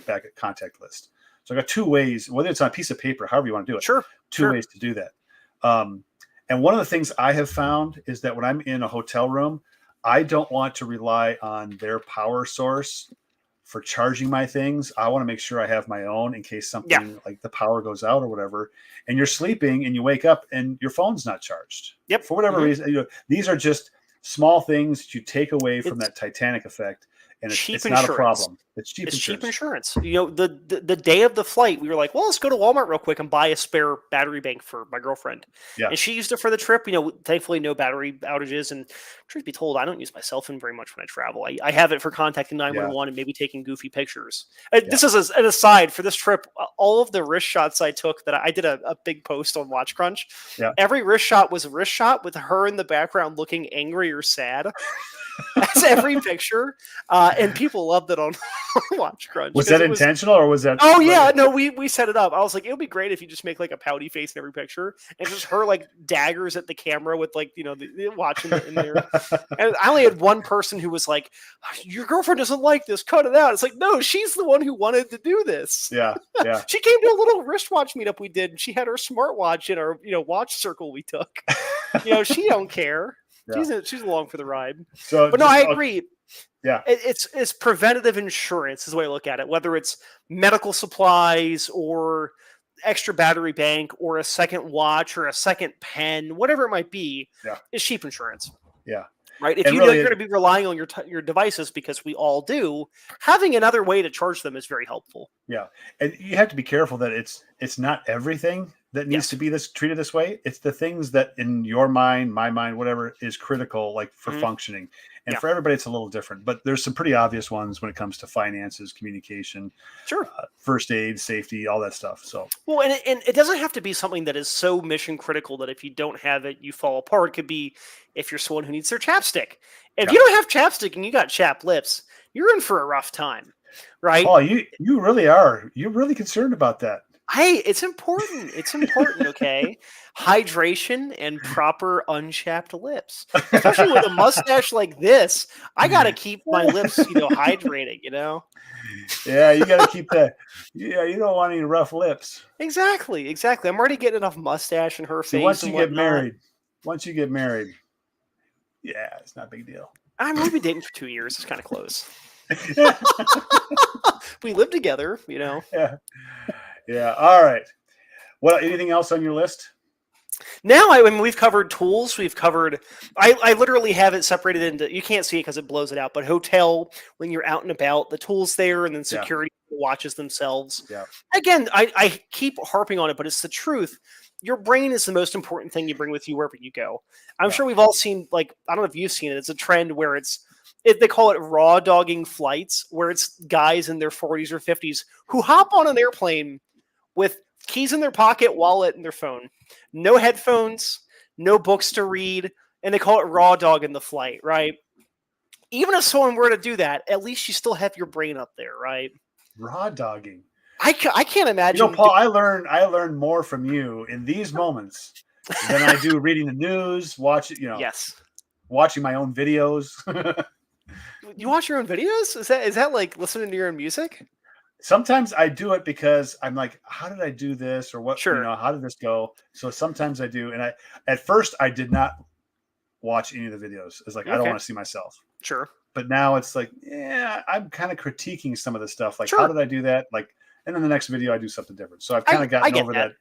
back at contact list. So I got 2 ways, whether it's on a piece of paper, however you want to do it. Sure. 2 ways to do that. And one of the things I have found is that when I'm in a hotel room, I don't want to rely on their power source for charging my things, I want to make sure I have my own in case something like the power goes out or whatever, and you're sleeping and you wake up and your phone's not charged. Yep. For whatever reason, these are just small things that you take away from that Titanic effect. And it's not a problem. It's cheap insurance. You know, the day of the flight, we were like, well, let's go to Walmart real quick and buy a spare battery bank for my girlfriend. Yeah. And she used it for the trip. You know, thankfully, no battery outages. And truth be told, I don't use my cell phone very much when I travel. I have it for contacting 911 and maybe taking goofy pictures. This is an aside for this trip. All of the wrist shots I took that I did a big post on Watch Crunch. Yeah. Every wrist shot was a wrist shot with her in the background looking angry or sad. That's every picture, and people loved it on Watch Crunch. Was that intentional, or was that? Oh yeah, no, we set it up. I was like, it would be great if you just make like a pouty face in every picture, and just her like daggers at the camera with like watching it in there. And I only had one person who was like, "Your girlfriend doesn't like this. Cut it out." It's like, no, she's the one who wanted to do this. Yeah. She came to a little wristwatch meetup we did, and she had her smartwatch in our watch circle we took. She don't care. Yeah. She's along for the ride. But no, I agree. Yeah, it's preventative insurance is the way I look at it. Whether it's medical supplies or extra battery bank or a second watch or a second pen, whatever it might be, is cheap insurance. Yeah. Right. If you know you're going to be relying on your devices, because we all do, having another way to charge them is very helpful. Yeah, and you have to be careful that it's not everything that needs to be treated this way. It's the things that in your mind, my mind, whatever is critical, like for functioning. And for everybody, it's a little different. But there's some pretty obvious ones when it comes to finances, communication, first aid, safety, all that stuff. So and it doesn't have to be something that is so mission critical that if you don't have it, you fall apart. It could be if you're someone who needs their chapstick. If you don't have chapstick and you got chapped lips, you're in for a rough time, right? Oh, you really are. You're really concerned about that. Hey, it's important. It's important, okay? Hydration and proper unchapped lips. Especially with a mustache like this, I got to keep my lips, hydrating, Yeah, you got to keep that. Yeah, you don't want any rough lips. Exactly. I'm already getting enough mustache in her face. Once you get married, yeah, it's not a big deal. I'm only been dating for 2 years. It's kind of close. We live together, Yeah. All right. Anything else on your list? Now, we've covered tools. We've covered. I literally have it separated into. You can't see it because it blows it out. But hotel, when you're out and about, the tools there, and then security watches themselves. Yeah. Again, I keep harping on it, but it's the truth. Your brain is the most important thing you bring with you wherever you go. I'm sure we've all seen. I don't know if you've seen it. It's a trend where they call it raw dogging flights, where it's guys in their 40s or 50s who hop on an airplane with keys in their pocket, wallet, and their phone. No headphones, no books to read, and they call it raw dog in the flight, right? Even if someone were to do that, at least you still have your brain up there, right? Raw dogging. I can't imagine. Paul, I learn more from you in these moments than I do reading the news, watching my own videos. You watch your own videos? Is that like listening to your own music? Sometimes I do it because I'm like, how did I do this? Or what, how did this go? So sometimes I do. And at first I did not watch any of the videos. It's like, I don't want to see myself. Sure. But now it's like, I'm kind of critiquing some of the stuff. Like, how did I do that? Like, and then the next video I do something different. So I've kind of gotten over that.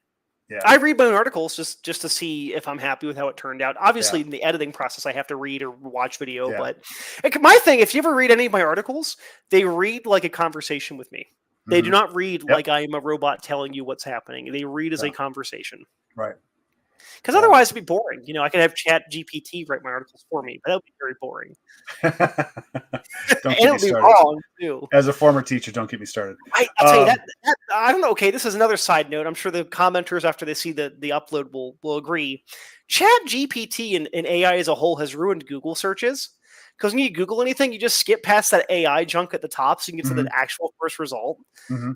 Yeah. I read my own articles just to see if I'm happy with how it turned out. Obviously, in the editing process, I have to read or watch video. But my thing, if you ever read any of my articles, they read like a conversation with me. They do not read like I am a robot telling you what's happening. They read as a conversation. Right. Because otherwise it'd be boring. I could have Chat GPT write my articles for me, but that would be very boring. Don't get me started. Wrong too. As a former teacher, don't get me started. I'll tell you that I don't know. Okay, this is another side note. I'm sure the commenters after they see the upload will agree. Chat GPT and AI as a whole has ruined Google searches. Because when you Google anything, you just skip past that AI junk at the top so you can get to the actual first result.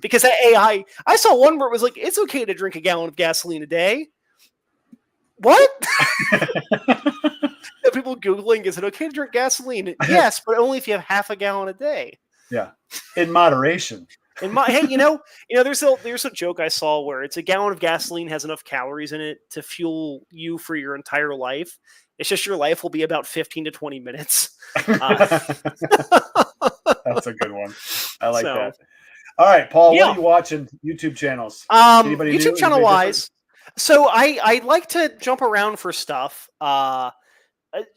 Because that AI, I saw one where it was like, it's okay to drink a gallon of gasoline a day. What? People Googling, is it okay to drink gasoline? Yes, but only if you have half a gallon a day. Yeah. In moderation. Hey, there's a joke I saw where it's a gallon of gasoline has enough calories in it to fuel you for your entire life. It's just your life will be about 15 to 20 minutes. That's a good one. I like that. All right, Paul, what are you watching? YouTube channels? Anybody YouTube channel wise. So I like to jump around for stuff.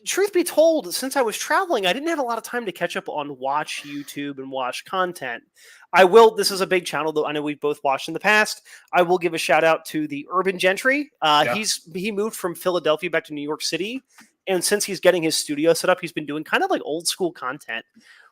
Truth be told, since I was traveling, I didn't have a lot of time to catch up on watch YouTube and watch content. I will. This is a big channel, though. I know we've both watched in the past. I will give a shout out to the Urban Gentry. He moved from Philadelphia back to New York City, and since he's getting his studio set up, he's been doing kind of like old school content,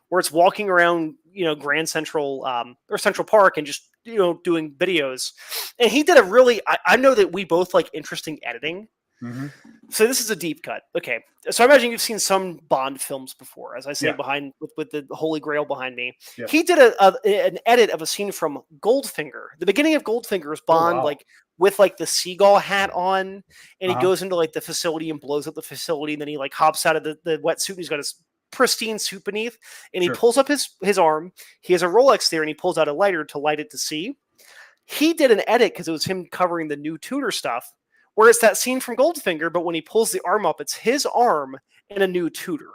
where it's walking around, Grand Central or Central Park and just doing videos. And he did a really. I know that we both like interesting editing. Mm-hmm. So this is a deep cut. Okay. So I imagine you've seen some Bond films before, as I say, behind with the Holy Grail behind me. Yeah. He did an edit of a scene from Goldfinger. The beginning of Goldfinger is Bond with the seagull hat on, and he goes into the facility and blows up the facility, and then he hops out of the wetsuit and he's got his pristine suit beneath, and he pulls up his arm. He has a Rolex there, and he pulls out a lighter to light it to see. He did an edit because it was him covering the new Tudor stuff, where it's that scene from Goldfinger, but when he pulls the arm up, it's his arm and a new Tudor.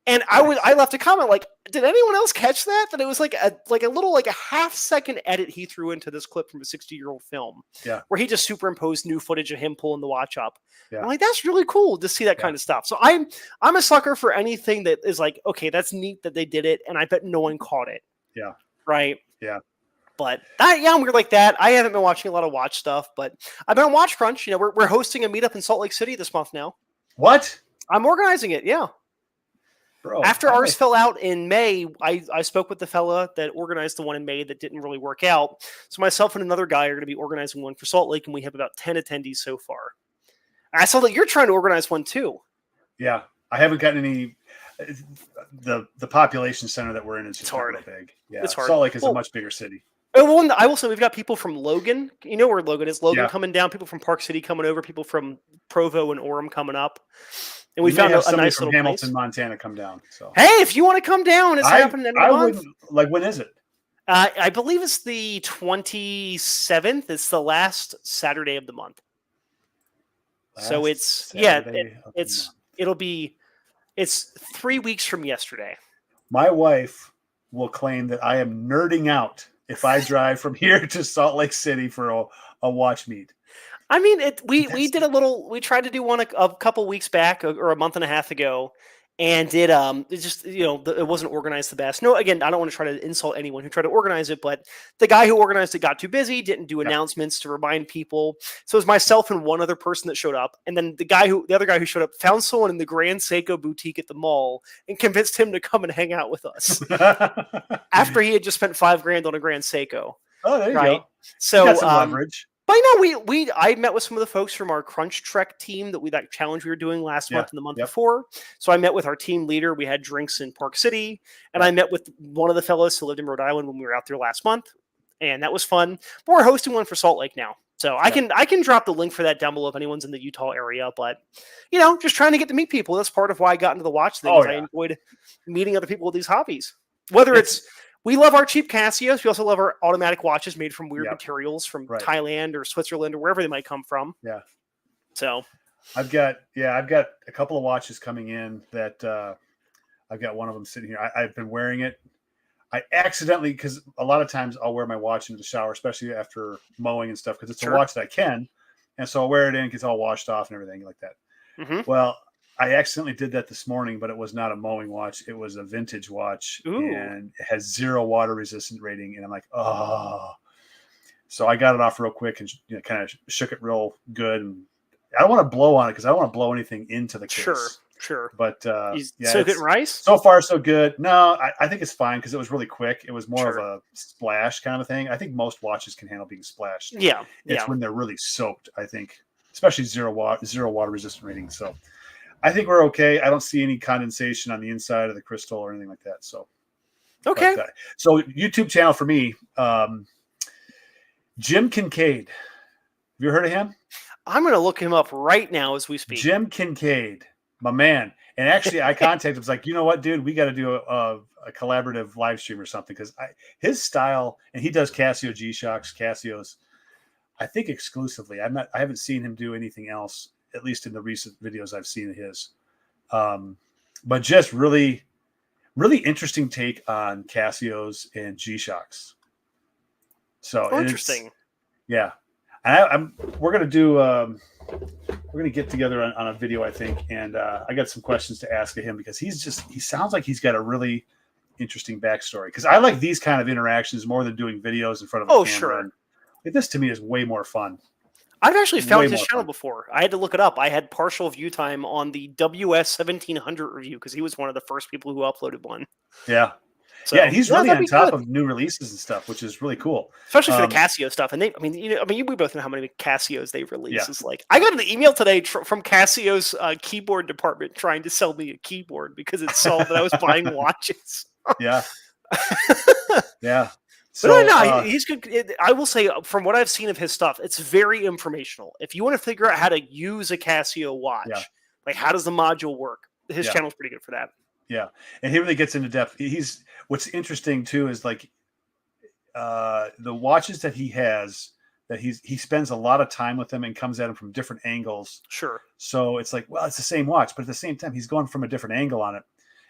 And I left a comment did anyone else catch that? That it was a half-second edit he threw into this clip from a 60-year-old film, where he just superimposed new footage of him pulling the watch up. Yeah. I'm that's really cool to see that kind of stuff. So I'm a sucker for anything that is okay, that's neat that they did it, and I bet no one caught it. Yeah. Right. Yeah. But I'm weird like that. I haven't been watching a lot of watch stuff, but I've been on Watch Crunch. We're hosting a meetup in Salt Lake City this month now. What? I'm organizing it. Yeah. Bro, after ours fell out in May, I spoke with the fella that organized the one in May that didn't really work out. So myself and another guy are going to be organizing one for Salt Lake, and we have about 10 attendees so far. I saw that you're trying to organize one too. Yeah, I haven't gotten any. The population center that we're in is just hard. Big. Yeah, it's hard. Salt Lake is a much bigger city. Well, I will say we've got people from Logan. You know where Logan is. Logan coming down. People from Park City coming over. People from Provo and Orem coming up. And we found a nice little Hamilton, place. Montana, come down. So hey, if you want to come down, it's happening in a month. When is it? I believe it's the 27th. It's the last Saturday of the month. So it's it's 3 weeks from yesterday. My wife will claim that I am nerding out if I drive from here to Salt Lake City for a watch meet. I mean, we did a little. We tried to do one a couple weeks back or a month and a half ago, and it just it wasn't organized the best. No, again, I don't want to try to insult anyone who tried to organize it, but the guy who organized it got too busy, didn't do announcements to remind people. So it was myself and one other person that showed up, and then the other guy who showed up found someone in the Grand Seiko boutique at the mall and convinced him to come and hang out with us after he had just spent $5,000 on a Grand Seiko. Oh, there you go. So got some leverage. But I met with some of the folks from our Crunch Trek team that challenge we were doing last month and the month before. So I met with our team leader. We had drinks in Park City, and I met with one of the fellows who lived in Rhode Island when we were out there last month, and that was fun. But we're hosting one for Salt Lake now, so I can drop the link for that down below if anyone's in the Utah area. But just trying to get to meet people. That's part of why I got into the watch thing. I enjoyed meeting other people with these hobbies. Whether it's we love our cheap Casios. We also love our automatic watches made from weird materials from Thailand or Switzerland or wherever they might come from. Yeah. So I've got a couple of watches coming in that I've got one of them sitting here. I've been wearing it. I accidentally, because a lot of times I'll wear my watch into the shower, especially after mowing and stuff, because it's a watch that I can. And so I'll wear it in, gets all washed off and everything like that. Mm-hmm. Well, I accidentally did that this morning, but it was not a mowing watch. It was a vintage watch. Ooh. And it has 0 water resistant rating. And I'm like, oh. So I got it off real quick and kind of shook it real good. And I don't want to blow on it because I don't want to blow anything into the case. Sure. But soak it in rice? So far, so good. No, I think it's fine because it was really quick. It was more of a splash kind of thing. I think most watches can handle being splashed. Yeah. It's when they're really soaked, I think, especially 0 water resistant rating. So I think we're okay. I don't see any condensation on the inside of the crystal or anything like that. So, okay. So YouTube channel for me, Jim Kincaid. Have you heard of him? I'm going to look him up right now as we speak. Jim Kincaid, my man. And actually, I contacted him. I was like, you know what, dude? We got to do a collaborative live stream or something because his style, and he does Casio G-Shocks, Casios, I think exclusively. I haven't seen him do anything else, at least in the recent videos I've seen of his. But just really, really interesting take on Casios and G-Shocks. So interesting. Yeah. And we're going to do, we're going to get together on a video, I think. And I got some questions to ask of him because he sounds like he's got a really interesting backstory. Because I like these kind of interactions more than doing videos in front of a camera. Sure. And this to me is way more fun. I've actually found his channel before. I had to look it up. I had partial view time on the WS 1700 review because he was one of the first people who uploaded one. Yeah. So, yeah, he's really on top of new releases and stuff, which is really cool. Especially for the Casio stuff. And we both know how many Casios they release. Yeah. It's like, I got an email today from Casio's keyboard department trying to sell me a keyboard because it saw that I was buying watches. Yeah. Yeah. So, no, he's good. I will say, from what I've seen of his stuff, it's very informational. If you want to figure out how to use a Casio watch, like how does the module work, his channel's pretty good for that. Yeah, and he really gets into depth. What's interesting too is like the watches that he has, that he spends a lot of time with them and comes at them from different angles. Sure. So it's like, well, it's the same watch, but at the same time, he's going from a different angle on it.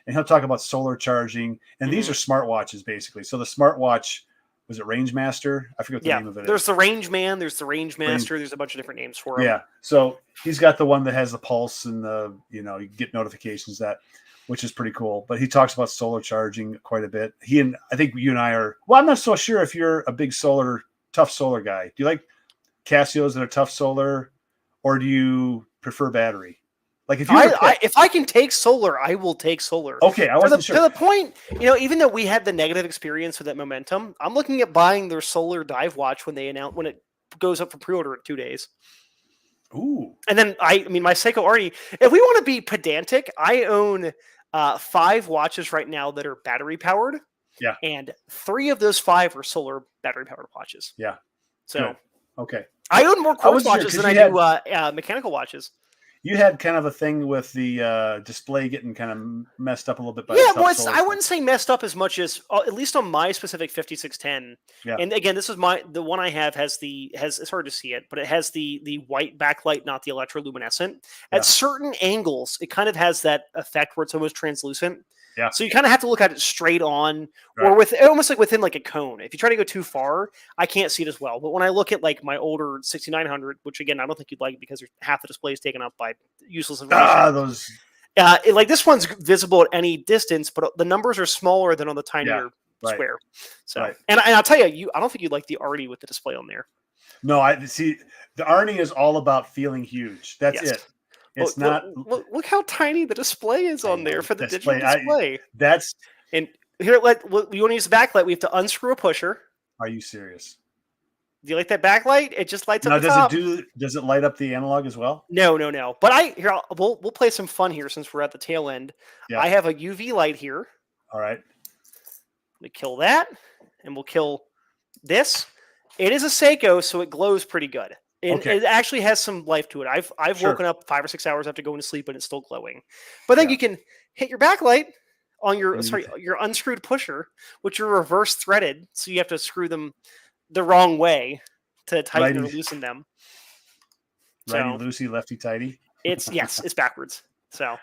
And he'll talk about solar charging, and these are smartwatches basically. So the smartwatch. Was it Rangemaster? I forget what the name of it is. There's the Rangeman, there's the Rangemaster, there's a bunch of different names for him. Yeah. So he's got the one that has the pulse and you get notifications which is pretty cool. But he talks about solar charging quite a bit. I think you and I are, I'm not so sure if you're a big tough solar guy. Do you like Casios that are tough solar, or do you prefer battery? Like if I can take solar, I will take solar. Okay, I wasn't sure. To the point, even though we had the negative experience with that Momentum, I'm looking at buying their solar dive watch when it goes up for pre-order in 2 days. Ooh. And then my Seiko Arnie, if we want to be pedantic, I own 5 watches right now that are battery powered. Yeah. And 3 of those 5 are solar battery powered watches. Yeah. So good. Okay. I own more quartz watches than I do mechanical watches. You had kind of a thing with the display getting kind of messed up a little bit. I wouldn't say messed up as much as, at least on my specific 5610. Yeah. And again, this is the one I have has it's hard to see it, but it has the white backlight, not the electroluminescent. At certain angles, it kind of has that effect where it's almost translucent. Yeah. So you kind of have to look at it straight on, or almost like within like a cone. If you try to go too far, I can't see it as well. But when I look at like my older 6900, which again I don't think you'd like because half the display is taken up by useless information. Like this one's visible at any distance, but the numbers are smaller than on the tinier square. So, and I'll tell you, I don't think you'd like the Arnie with the display on there. No, I see. The Arnie is all about feeling huge. That's it. It's not. Look how tiny the display is on there for the digital display. And here, you want to use the backlight? We have to unscrew a pusher. Are you serious? Do you like that backlight? It just lights up the top. Does it light up the analog as well? No. But we'll play some fun here since we're at the tail end. Yeah. I have a UV light here. All right. We kill that, and we'll kill this. It is a Seiko, so it glows pretty good. It actually has some life to it. I've woken up 5 or 6 hours after going to sleep and it's still glowing. But then you can hit your backlight on your unscrewed pusher, which are reverse threaded, so you have to screw them the wrong way to tighten or loosen them. Righty loosey, lefty tighty. It's backwards. So.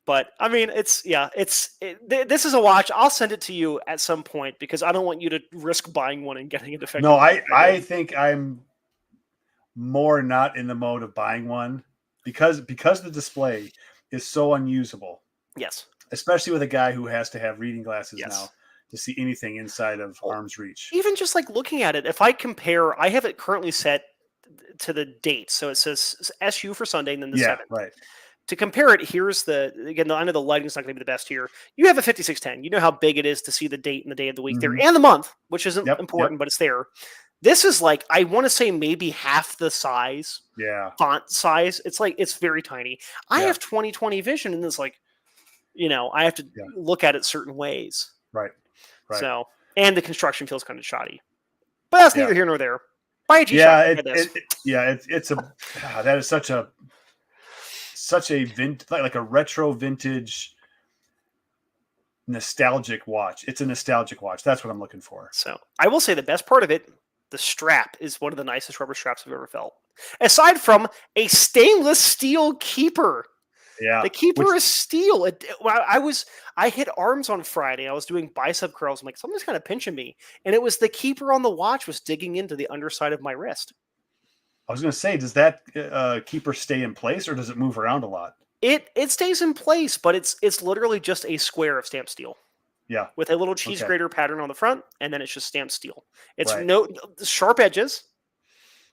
But I mean, this is a watch. I'll send it to you at some point because I don't want you to risk buying one and getting a defective. No, I think I'm more not in the mode of buying one because the display is so unusable. Yes, especially with a guy who has to have reading glasses now to see anything inside of arm's reach. Even just like looking at it, if I compare, I have it currently set to the date, so it says SU for Sunday and then the 7th. Right. To compare it, here's I know the lighting's not going to be the best here. You have a 5610. You know how big it is to see the date and the day of the week there and the month, which isn't important, but it's there. This is like, I want to say maybe half the size. Yeah. Font size. It's very tiny. I have 20/20 vision, and it's like, I have to look at it certain ways. Right. So, and the construction feels kind of shoddy. But that's neither here nor there. Buy a G-Shock. That is such a like a retro vintage nostalgic watch. It's a nostalgic watch. That's what I'm looking for. So I will say the best part of it, the strap is one of the nicest rubber straps I've ever felt. Aside from a stainless steel keeper. Yeah. The keeper is steel. I hit arms on Friday. I was doing bicep curls. I'm like, something's kind of pinching me. And it was the keeper on the watch was digging into the underside of my wrist. I was going to say, does that keeper stay in place or does it move around a lot? It stays in place, but it's literally just a square of stamped steel. Yeah. With a little cheese grater pattern on the front, and then it's just stamped steel. It's right. no sharp edges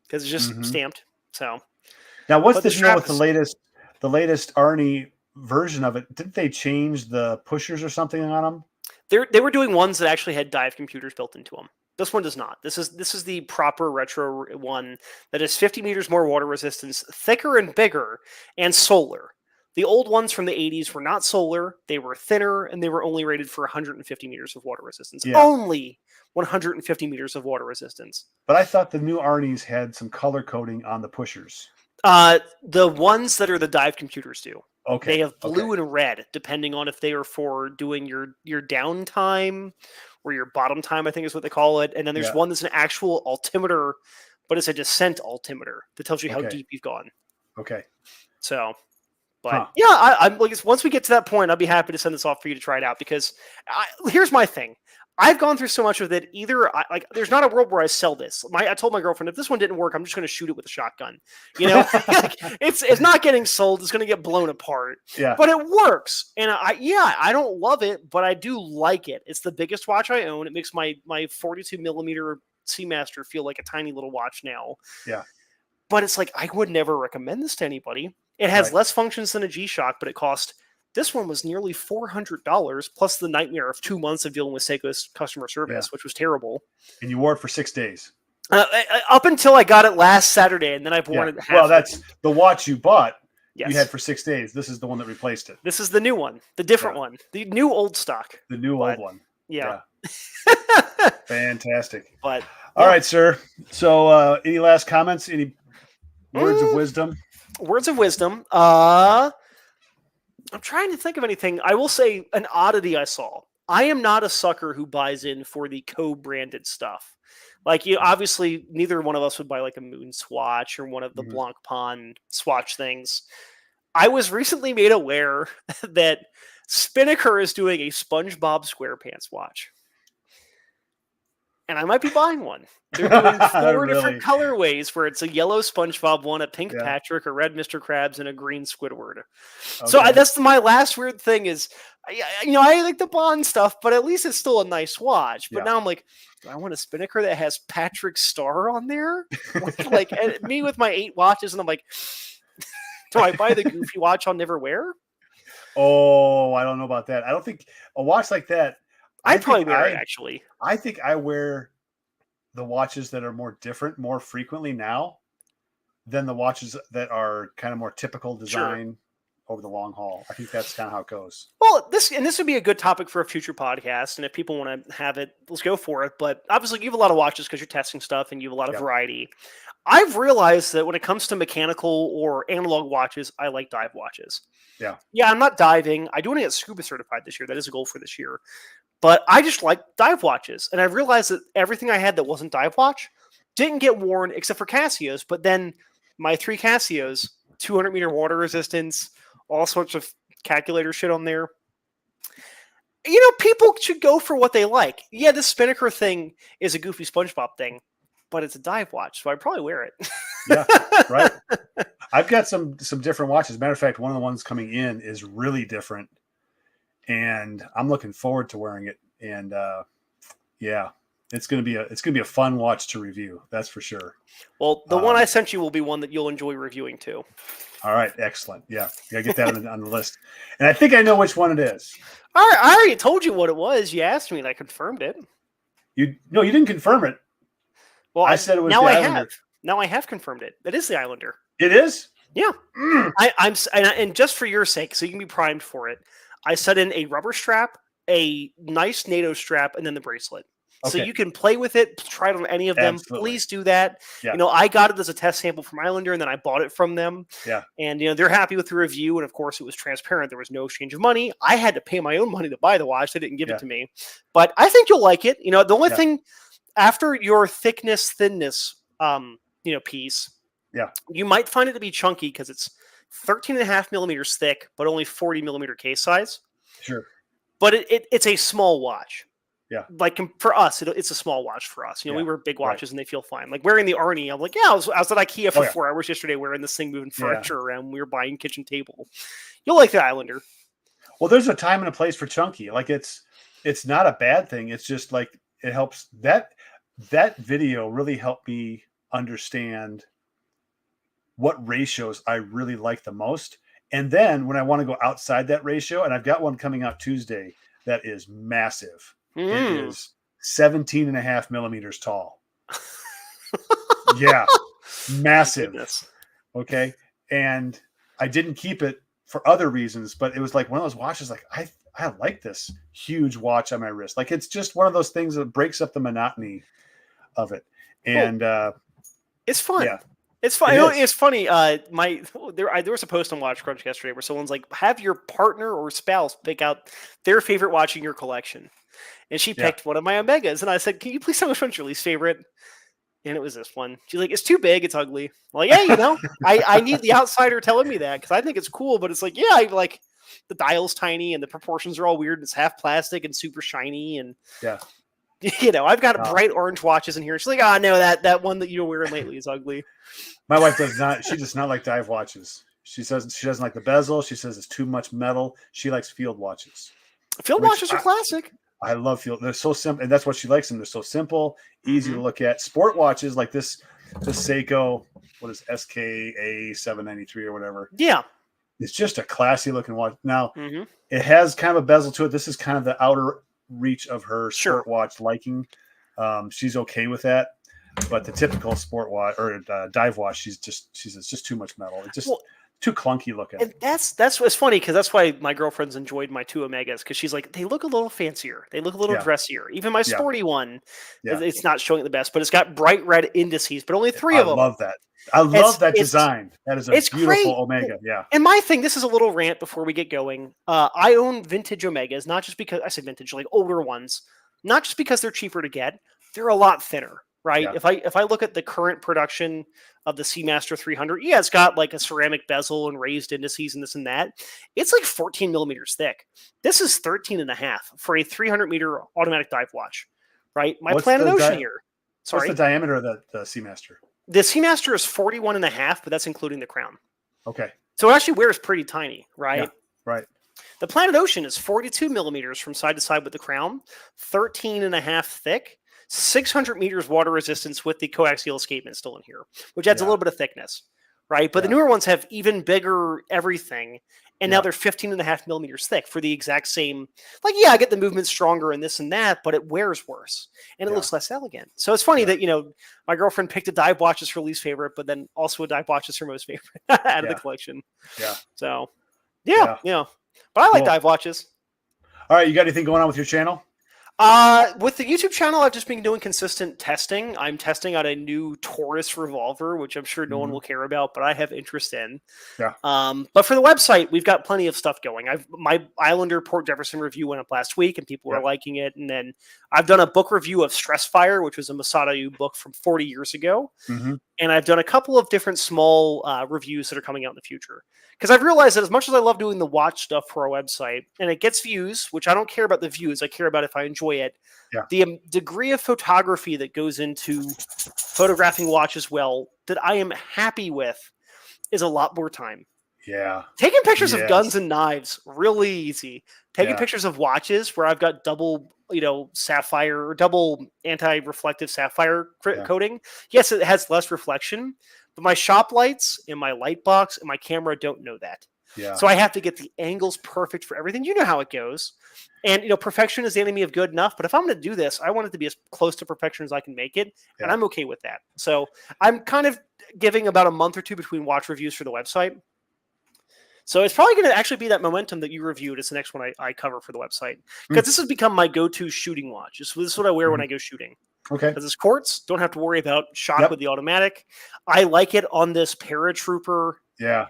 because it's just stamped. So now, what's the deal with the latest Arnie version of it? Didn't they change the pushers or something on them? They were doing ones that actually had dive computers built into them. This one does not. This is the proper retro one that is 50 meters more water resistance, thicker and bigger, and solar. The old ones from the 80s were not solar. They were thinner, and they were only rated for 150 meters of water resistance. Yeah. Only 150 meters of water resistance. But I thought the new Arnie's had some color coding on the pushers. The ones that are the dive computers do. Okay. They have blue and red, depending on if they are for doing your downtime or your bottom time, I think is what they call it. And then there's one that's an actual altimeter, but it's a descent altimeter that tells you how deep you've gone. Okay. So... But I'm like, once we get to that point, I'll be happy to send this off for you to try it out because here's my thing. I've gone through so much of it. There's not a world where I sell this. I told my girlfriend, if this one didn't work, I'm just going to shoot it with a shotgun. You know, it's not getting sold. It's going to get blown apart. Yeah. But it works. And I don't love it, but I do like it. It's the biggest watch I own. It makes my 42 millimeter Seamaster feel like a tiny little watch now. Yeah. But it's like, I would never recommend this to anybody. It has less functions than a G-Shock, but it cost, this one was nearly $400 plus the nightmare of 2 months of dealing with Seiko's customer service, which was terrible. And you wore it for 6 days. Up until I got it last Saturday, and then I've worn it half. Well, that's the watch you bought. Yes. You had for 6 days. This is the one that replaced it. This is the new one, the different one, the new old stock. The new old one. Yeah. Fantastic. But all right, sir. So any last comments? Any words of wisdom? Words of wisdom. I'm trying to think of anything. I will say an oddity I saw. I am not a sucker who buys in for the co-branded stuff. Like, obviously, neither one of us would buy like a Moon Swatch or one of the Blanc Pond Swatch things. I was recently made aware that Spinnaker is doing a SpongeBob SquarePants watch. And I might be buying one. They're doing 4 different colorways where it's a yellow SpongeBob one, a pink Patrick, a red Mr. Krabs, and a green Squidward. Okay. So that's my last weird thing is, I like the Bond stuff, but at least it's still a nice watch. But now I'm like, do I want a Spinnaker that has Patrick Star on there? Like me with my 8 watches, and I'm like, do I buy the goofy watch I'll never wear? Oh, I don't know about that. I don't think a watch like that. I'd probably wear it, actually. I think I wear the watches that are more different more frequently now than the watches that are kind of more typical design over the long haul. I think that's kind of how it goes. Well, this would be a good topic for a future podcast, and if people want to have it, let's go for it. But obviously, you have a lot of watches because you're testing stuff, and you have a lot of variety. I've realized that when it comes to mechanical or analog watches, I like dive watches. Yeah. Yeah, I'm not diving. I do want to get scuba certified this year. That is a goal for this year. But I just like dive watches. And I realized that everything I had that wasn't dive watch didn't get worn except for Casios. But then my 3 Casios, 200 meter water resistance, all sorts of calculator shit on there. People should go for what they like. Yeah, this Spinnaker thing is a goofy SpongeBob thing, but it's a dive watch, so I'd probably wear it. Yeah, right. I've got some different watches. Matter of fact, one of the ones coming in is really different. And I'm looking forward to wearing it. And it's gonna be a fun watch to review. That's for sure. Well, the one I sent you will be one that you'll enjoy reviewing too. All right, excellent. Yeah, gotta get that on the list. And I think I know which one it is. All right, I already told you what it was. You asked me, and I confirmed it. You didn't confirm it. Well, I said it was. Now I have. Now I have confirmed it. It is the Islander. It is. Yeah. And just for your sake, so you can be primed for it. I set in a rubber strap, a nice NATO strap, and then the bracelet. Okay. So you can play with it, try it on any of them. Absolutely. Please do that. Yeah. I got it as a test sample from Islander, and then I bought it from them. Yeah. And, they're happy with the review, and of course it was transparent. There was no exchange of money. I had to pay my own money to buy the watch. They didn't give it to me. But I think you'll like it. The only thing, after your thinness, piece, you might find it to be chunky because it's 13.5 millimeters thick, but only 40 millimeter case size. Sure. But it's a small watch. Yeah. Like for us, it's a small watch for us. You know, we wear big watches and they feel fine. Like wearing the Arnie, I'm like, I was at IKEA for 4 hours yesterday wearing this thing, moving furniture around. We were buying kitchen table. You'll like the Islander. Well, there's a time and a place for chunky. Like it's not a bad thing. It's just like it helps. That video really helped me understand what ratios I really like the most. And then when I want to go outside that ratio, and I've got one coming out Tuesday that is massive. It is 17.5 millimeters tall. Yeah. Massive. Okay. And I didn't keep it for other reasons, but it was like one of those watches, like I like this huge watch on my wrist. Like it's just one of those things that breaks up the monotony of it. And it's fun. Yeah. It's fun. It's funny. There was a post on Watch Crunch yesterday where someone's like, have your partner or spouse pick out their favorite watch in your collection. And she picked one of my Omegas. And I said, can you please tell me which one's your least favorite? And it was this one. She's like, it's too big. It's ugly. I'm like, yeah, you know, I need the outsider telling me that because I think it's cool. But it's like, yeah, I like the dial's tiny and the proportions are all weird. It's half plastic and super shiny. And, you know, I've got bright orange watches in here. She's like, no, that one that you're wearing lately is ugly. My wife does not. She does not like dive watches. She says she doesn't like the bezel. She says it's too much metal. She likes field watches. Field watches are classic. I love field. They're so simple, and that's what she likes them. They're so simple, easy to look at. Sport watches like this Seiko, what is SKA 793 or whatever. Yeah, it's just a classy looking watch. Now it has kind of a bezel to it. This is kind of the outer reach of her sport watch liking. She's okay with that, but the typical sport watch or dive watch, it's just too much metal. It's just too clunky looking. And that's what's funny because that's why my girlfriend's enjoyed my two Omegas because she's like, they look a little fancier, they look a little dressier. Even my sporty one, it's not showing the best, but it's got bright red indices, but only 3 of them. I love that. I love that design. That is a beautiful great. Omega. Yeah. And my thing, this is a little rant before we get going. I own vintage Omegas, not just because I said vintage, like older ones, not just because they're cheaper to get, they're a lot thinner. Right. Yeah. If I look at the current production of the Seamaster 300, it's got like a ceramic bezel and raised indices and this and that. It's like 14 millimeters thick. This is 13.5 for a 300-meter automatic dive watch. Right. My Planet Ocean here. Sorry. What's the diameter of the Seamaster? The Seamaster is 41.5, but that's including the crown. Okay. So it actually wears pretty tiny. Right. Yeah, right. The Planet Ocean is 42 millimeters from side to side with the crown, 13.5 thick. 600 meters water resistance with the coaxial escapement still in here, which adds a little bit of thickness, right? But the newer ones have even bigger everything, and now they're 15.5 millimeters thick for the exact same. Like, I get the movement stronger and this and that, but it wears worse, and it looks less elegant. So it's funny that, my girlfriend picked a dive watch as her least favorite, but then also a dive watch as her most favorite out of the collection. Yeah. So, but I like dive watches. All right, you got anything going on with your channel? With the YouTube channel, I've just been doing consistent testing. I'm testing out a new Taurus revolver, which I'm sure no one will care about, but I have interest in. Yeah. But for the website, we've got plenty of stuff going. My Islander Port Jefferson review went up last week, and people were liking it. And then I've done a book review of Stress Fire, which was a Masada book from 40 years ago. And I've done a couple of different small reviews that are coming out in the future. Because I've realized that as much as I love doing the watch stuff for our website, and it gets views, which I don't care about the views, I care about if I enjoy it. Yeah. The degree of photography that goes into photographing watches well that I am happy with is a lot more time. Yeah. Taking pictures of guns and knives, really easy. Taking pictures of watches where I've got double, sapphire or double anti-reflective sapphire coating. Yes, it has less reflection, but my shop lights and my light box and my camera don't know that. Yeah. So I have to get the angles perfect for everything. You know how it goes. And, perfection is the enemy of good enough. But if I'm going to do this, I want it to be as close to perfection as I can make it. Yeah. And I'm okay with that. So I'm kind of giving about a month or two between watch reviews for the website. So it's probably going to actually be that Momentum that you reviewed. It's the next one I cover for the website. Because this has become my go-to shooting watch. This is what I wear when I go shooting. Okay. Because it's quartz. Don't have to worry about shock with the automatic. I like it on this Paratrooper. Yeah.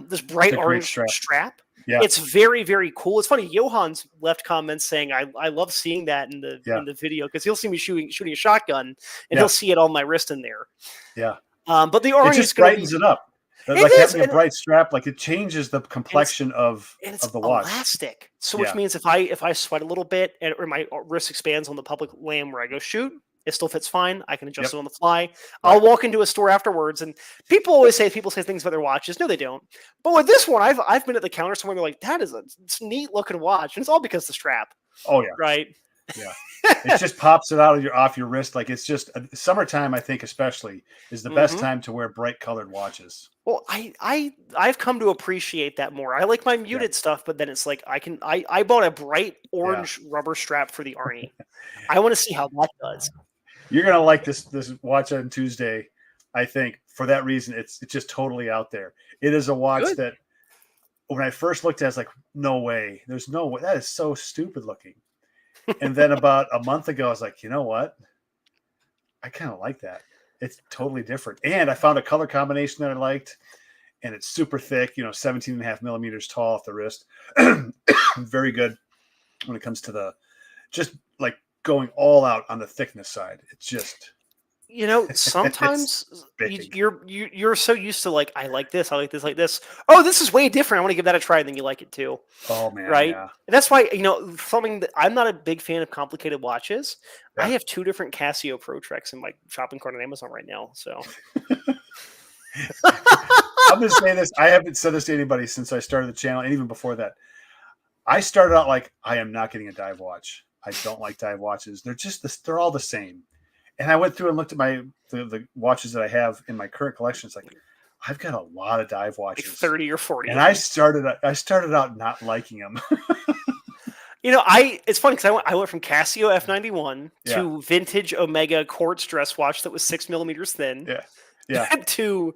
This bright orange strap. Yeah. It's very, very cool. It's funny. Johan's left comments saying, I love seeing that in the video because he'll see me shooting a shotgun and he'll see it on my wrist in there. Yeah. But the orange just brightens it up. Like having a bright strap, like it changes the complexion of the watch. Elastic. So which means if I sweat a little bit or my wrist expands on the public land where I go shoot, it still fits fine. I can adjust it on the fly. Right. I'll walk into a store afterwards, and people say things about their watches. No, they don't. But with this one, I've been at the counter somewhere. They're like, "That is a neat looking watch," and it's all because of the strap. Oh yeah, right. Yeah, it just pops it out of off your wrist. Like it's just summertime. I think especially is the best time to wear bright colored watches. Well, I've come to appreciate that more. I like my muted stuff, but then it's like I bought a bright orange rubber strap for the Arnie. I want to see how that does. You're gonna like this watch on Tuesday, I think. For that reason, it's just totally out there. It is a watch that when I first looked at it, I was like, no way. There's no way. That is so stupid looking. And then about a month ago, I was like, you know what? I kind of like that. It's totally different. And I found a color combination that I liked. And it's super thick, 17.5 millimeters tall off the wrist. Very good when it comes to just like going all out on the thickness side. It's just... sometimes you're so used to like, I like this, oh, this is way different, I want to give that a try, and then you like it too. Oh man, right? Yeah. And that's why something that I'm not a big fan of complicated watches. I have 2 different Casio Pro Treks in my shopping cart on Amazon right now, so I'm gonna say this. I haven't said this to anybody since I started the channel, and even before that. I started out like, I am not getting a dive watch. I don't like dive watches. They're all the same. And I went through and looked at the watches that I have in my current collection. It's like, I've got a lot of dive watches, like 30 or 40. And I started out not liking them. It's funny because I went from Casio F91 to vintage Omega quartz dress watch that was 6 millimeters thin. Yeah. to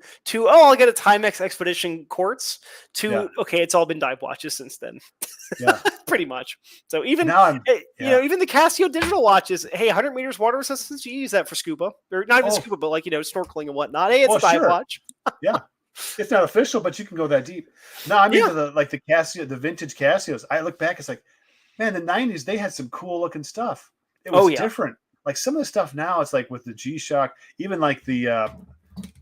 I'll get a Timex Expedition quartz okay, it's all been dive watches since then. Yeah. Pretty much. So even even the Casio digital watches, hey, 100 meters water resistance, you use that for scuba. Or not even scuba, but like, snorkeling and whatnot. Hey, it's a dive watch. Yeah. It's not official, but you can go that deep. No, I mean the Casio, the vintage Casios. I look back, it's like, man, the 90s, they had some cool looking stuff. It was different. Like some of the stuff now, it's like with the G-Shock, even like the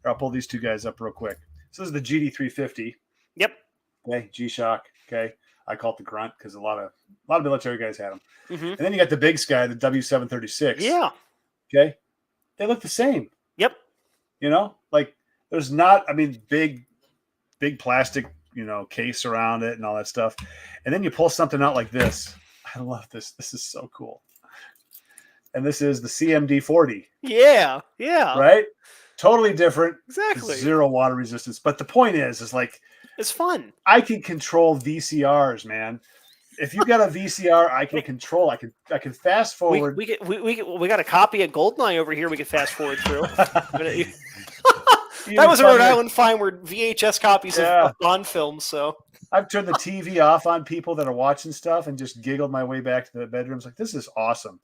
I'll pull these 2 guys up real quick. So this is the GD350. Yep. Okay, G-Shock. Okay, I call it the Grunt because a lot of military guys had them. Mm-hmm. And then you got the big Sky, the W736. Yeah. Okay, they look the same. Yep. Like there's not. I mean, big plastic, case around it and all that stuff. And then you pull something out like this. I love this. This is so cool. And this is the CMD40. Yeah. Right. Totally different. Exactly. 0 water resistance. But the point is like, it's fun. I can control VCRs, man. If you got a VCR, I can control. I can fast forward. We got a copy of Goldeneye over here. We can fast forward through. That was a Rhode Island Fine where VHS copies of Bond films. So I've turned the TV off on people that are watching stuff and just giggled my way back to the bedrooms. Like, this is awesome.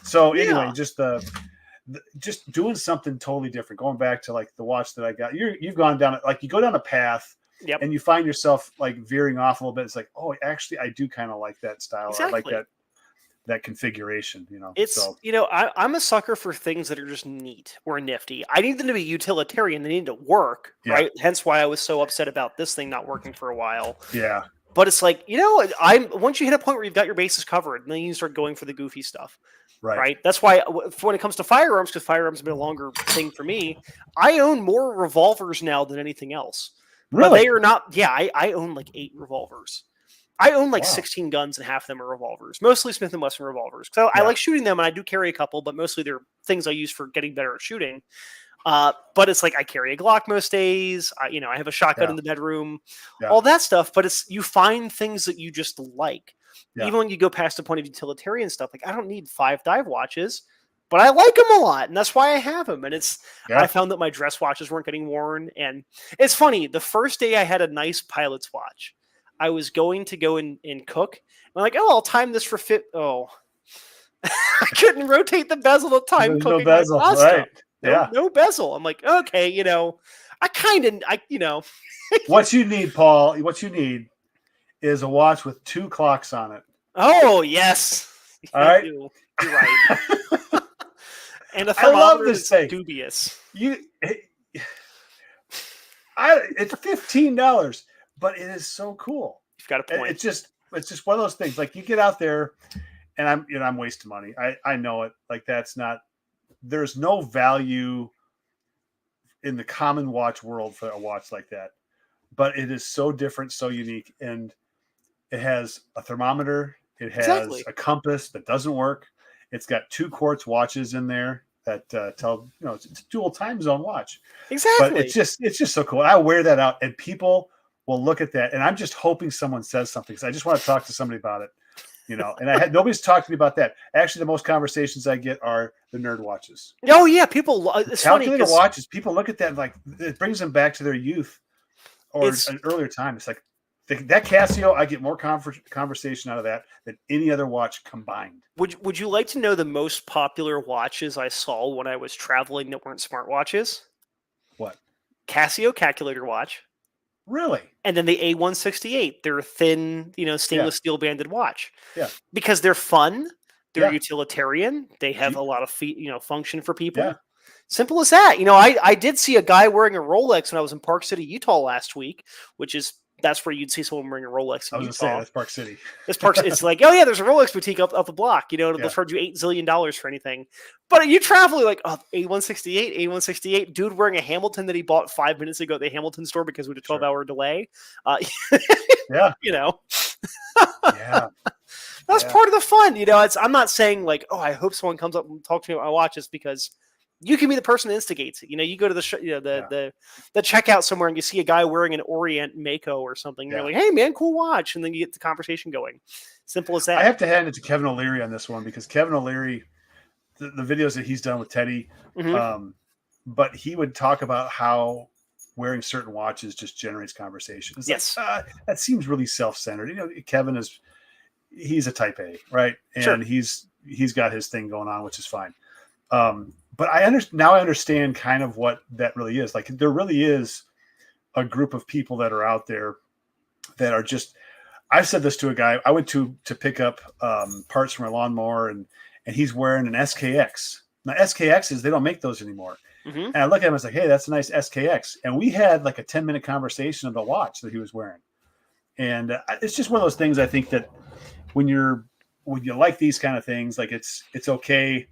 So anyway, just doing something totally different. Going back to like the watch that I got. You've gone down like you go down a path. Yep. And you find yourself like veering off a little bit. It's like, oh, actually, I do kind of like that style. Exactly. I like that configuration. I'm a sucker for things that are just neat or nifty. I need them to be utilitarian. They need to work, right? Hence why I was so upset about this thing not working for a while. Yeah. But it's like, once you hit a point where you've got your bases covered, and then you start going for the goofy stuff. Right. That's why when it comes to firearms, because firearms have been a longer thing for me, I own more revolvers now than anything else. Really? But they are not. Yeah, I own like 8 revolvers. I own like 16 guns, and half of them are revolvers, mostly Smith & Wesson revolvers. So I like shooting them, and I do carry a couple, but mostly they're things I use for getting better at shooting. But it's like I carry a Glock most days. I have a shotgun in the bedroom, all that stuff. But you find things that you just like, even when you go past the point of utilitarian stuff. Like I don't need 5 dive watches. But I like them a lot, and that's why I have them. And I found that my dress watches weren't getting worn. And it's funny, the first day I had a nice pilot's watch, I was going to go and cook. I'm like, I'll time this for fit. Oh, I couldn't rotate the bezel to time There's cooking. No bezel, right? No bezel. I'm like, okay, What you need, Paul, is a watch with 2 clocks on it. Oh, yes. All right. You're right. And a thermometer is dubious. It's $15, but it is so cool. You've got a point. It's just one of those things. Like you get out there, and I'm wasting money. I know it. Like there's no value in the common watch world for a watch like that, but it is so different, so unique, and it has a thermometer. It has a compass that doesn't work. It's got 2 quartz watches in there that tell, it's a dual time zone watch. Exactly. But it's just so cool. I wear that out, and people will look at that, and I'm just hoping someone says something because I just want to talk to somebody about it. And nobody's talked to me about that. Actually, the most conversations I get are the nerd watches. Oh yeah, people. It's calculator funny watches. People look at that and like it brings them back to their youth or an earlier time. It's like that Casio. I get more conversation out of that than any other watch combined. Would you like to know the most popular watches I saw when I was traveling that weren't smartwatches? What? Casio calculator watch. Really? And then the A168, they're thin, stainless steel banded watch. Yeah. Because they're fun, they're utilitarian, they have a lot of function for people. Yeah. Simple as that. I did see a guy wearing a Rolex when I was in Park City, Utah last week, that's where you'd see someone wearing a Rolex in Utah. I was going to say, that's Park City. It's like, oh yeah, there's a Rolex boutique up the block. They'll charge you $8 zillion for anything. But you travel, like, A168, dude wearing a Hamilton that he bought 5 minutes ago at the Hamilton store because we had a 12-hour delay. Yeah. Yeah. That's part of the fun. I'm not saying like, oh, I hope someone comes up and talks to me about my watches, because you can be the person that instigates it. You go to the checkout somewhere and you see a guy wearing an Orient Mako or something. You're like, hey man, cool watch. And then you get the conversation going. Simple as that. I have to hand it to Kevin O'Leary on this one, because Kevin O'Leary, the videos that he's done with Teddy, but he would talk about how wearing certain watches just generates conversation. It's yes. Like, that seems really self-centered. Kevin he's a type A, right? And he's got his thing going on, which is fine. But I understand kind of what that really is. Like, there really is a group of people that are out there that are just, I said this to a guy, I went to pick up parts from a lawnmower, and he's wearing an SKX. Now SKXs, they don't make those anymore. And I look at him, I was like, hey, that's a nice SKX. And we had like a 10-minute conversation of the watch that he was wearing. And it's just one of those things, I think, that when you like these kind of things, like it's okay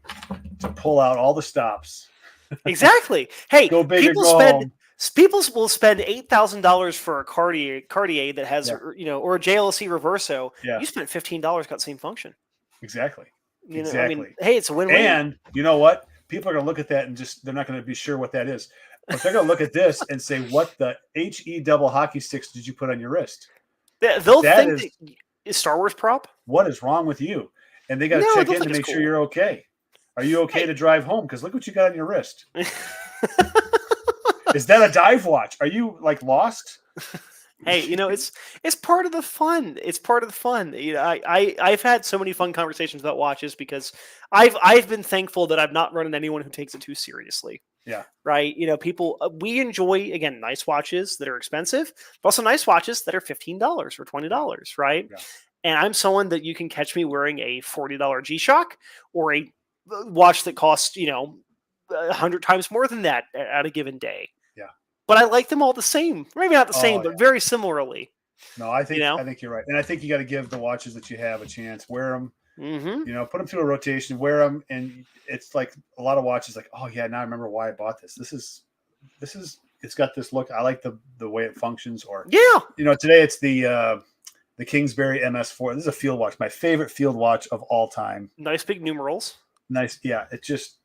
to pull out all the stops. Exactly. Hey, go big people or go home. People will spend $8,000 for a Cartier that has, or a JLC Reverso. Yeah. You spent $15, got the same function. Exactly. Hey, it's a win-win. And you know what? People are going to look at that and they're not going to be sure what that is. But they're going to look at this and say, what the HE double hockey sticks did you put on your wrist? They'll think is Star Wars prop? What is wrong with you? And they got to check in to make sure you're okay. Are you okay to drive home? Because look what you got on your wrist. Is that a dive watch? Are you like lost? Hey, it's part of the fun. It's part of the fun. I've had so many fun conversations about watches because I've been thankful that I've not run into anyone who takes it too seriously. Yeah. Right. People, we enjoy, again, nice watches that are expensive, but also nice watches that are $15 or $20. Right. Yeah. And I'm someone that you can catch me wearing a $40 G-Shock or a watch that costs, 100 times more than that at a given day. Yeah. But I like them all the same. Maybe not the same, but very similarly. No, I think you're right. And I think you got to give the watches that you have a chance. Wear them. Put them through a rotation, wear them, and it's like a lot of watches. Like, oh yeah, now I remember why I bought this. This is. It's got this look. I like the way it functions. Or today it's the Kingsbury MS4. This is a field watch, my favorite field watch of all time. Nice big numerals. Nice, yeah. It just,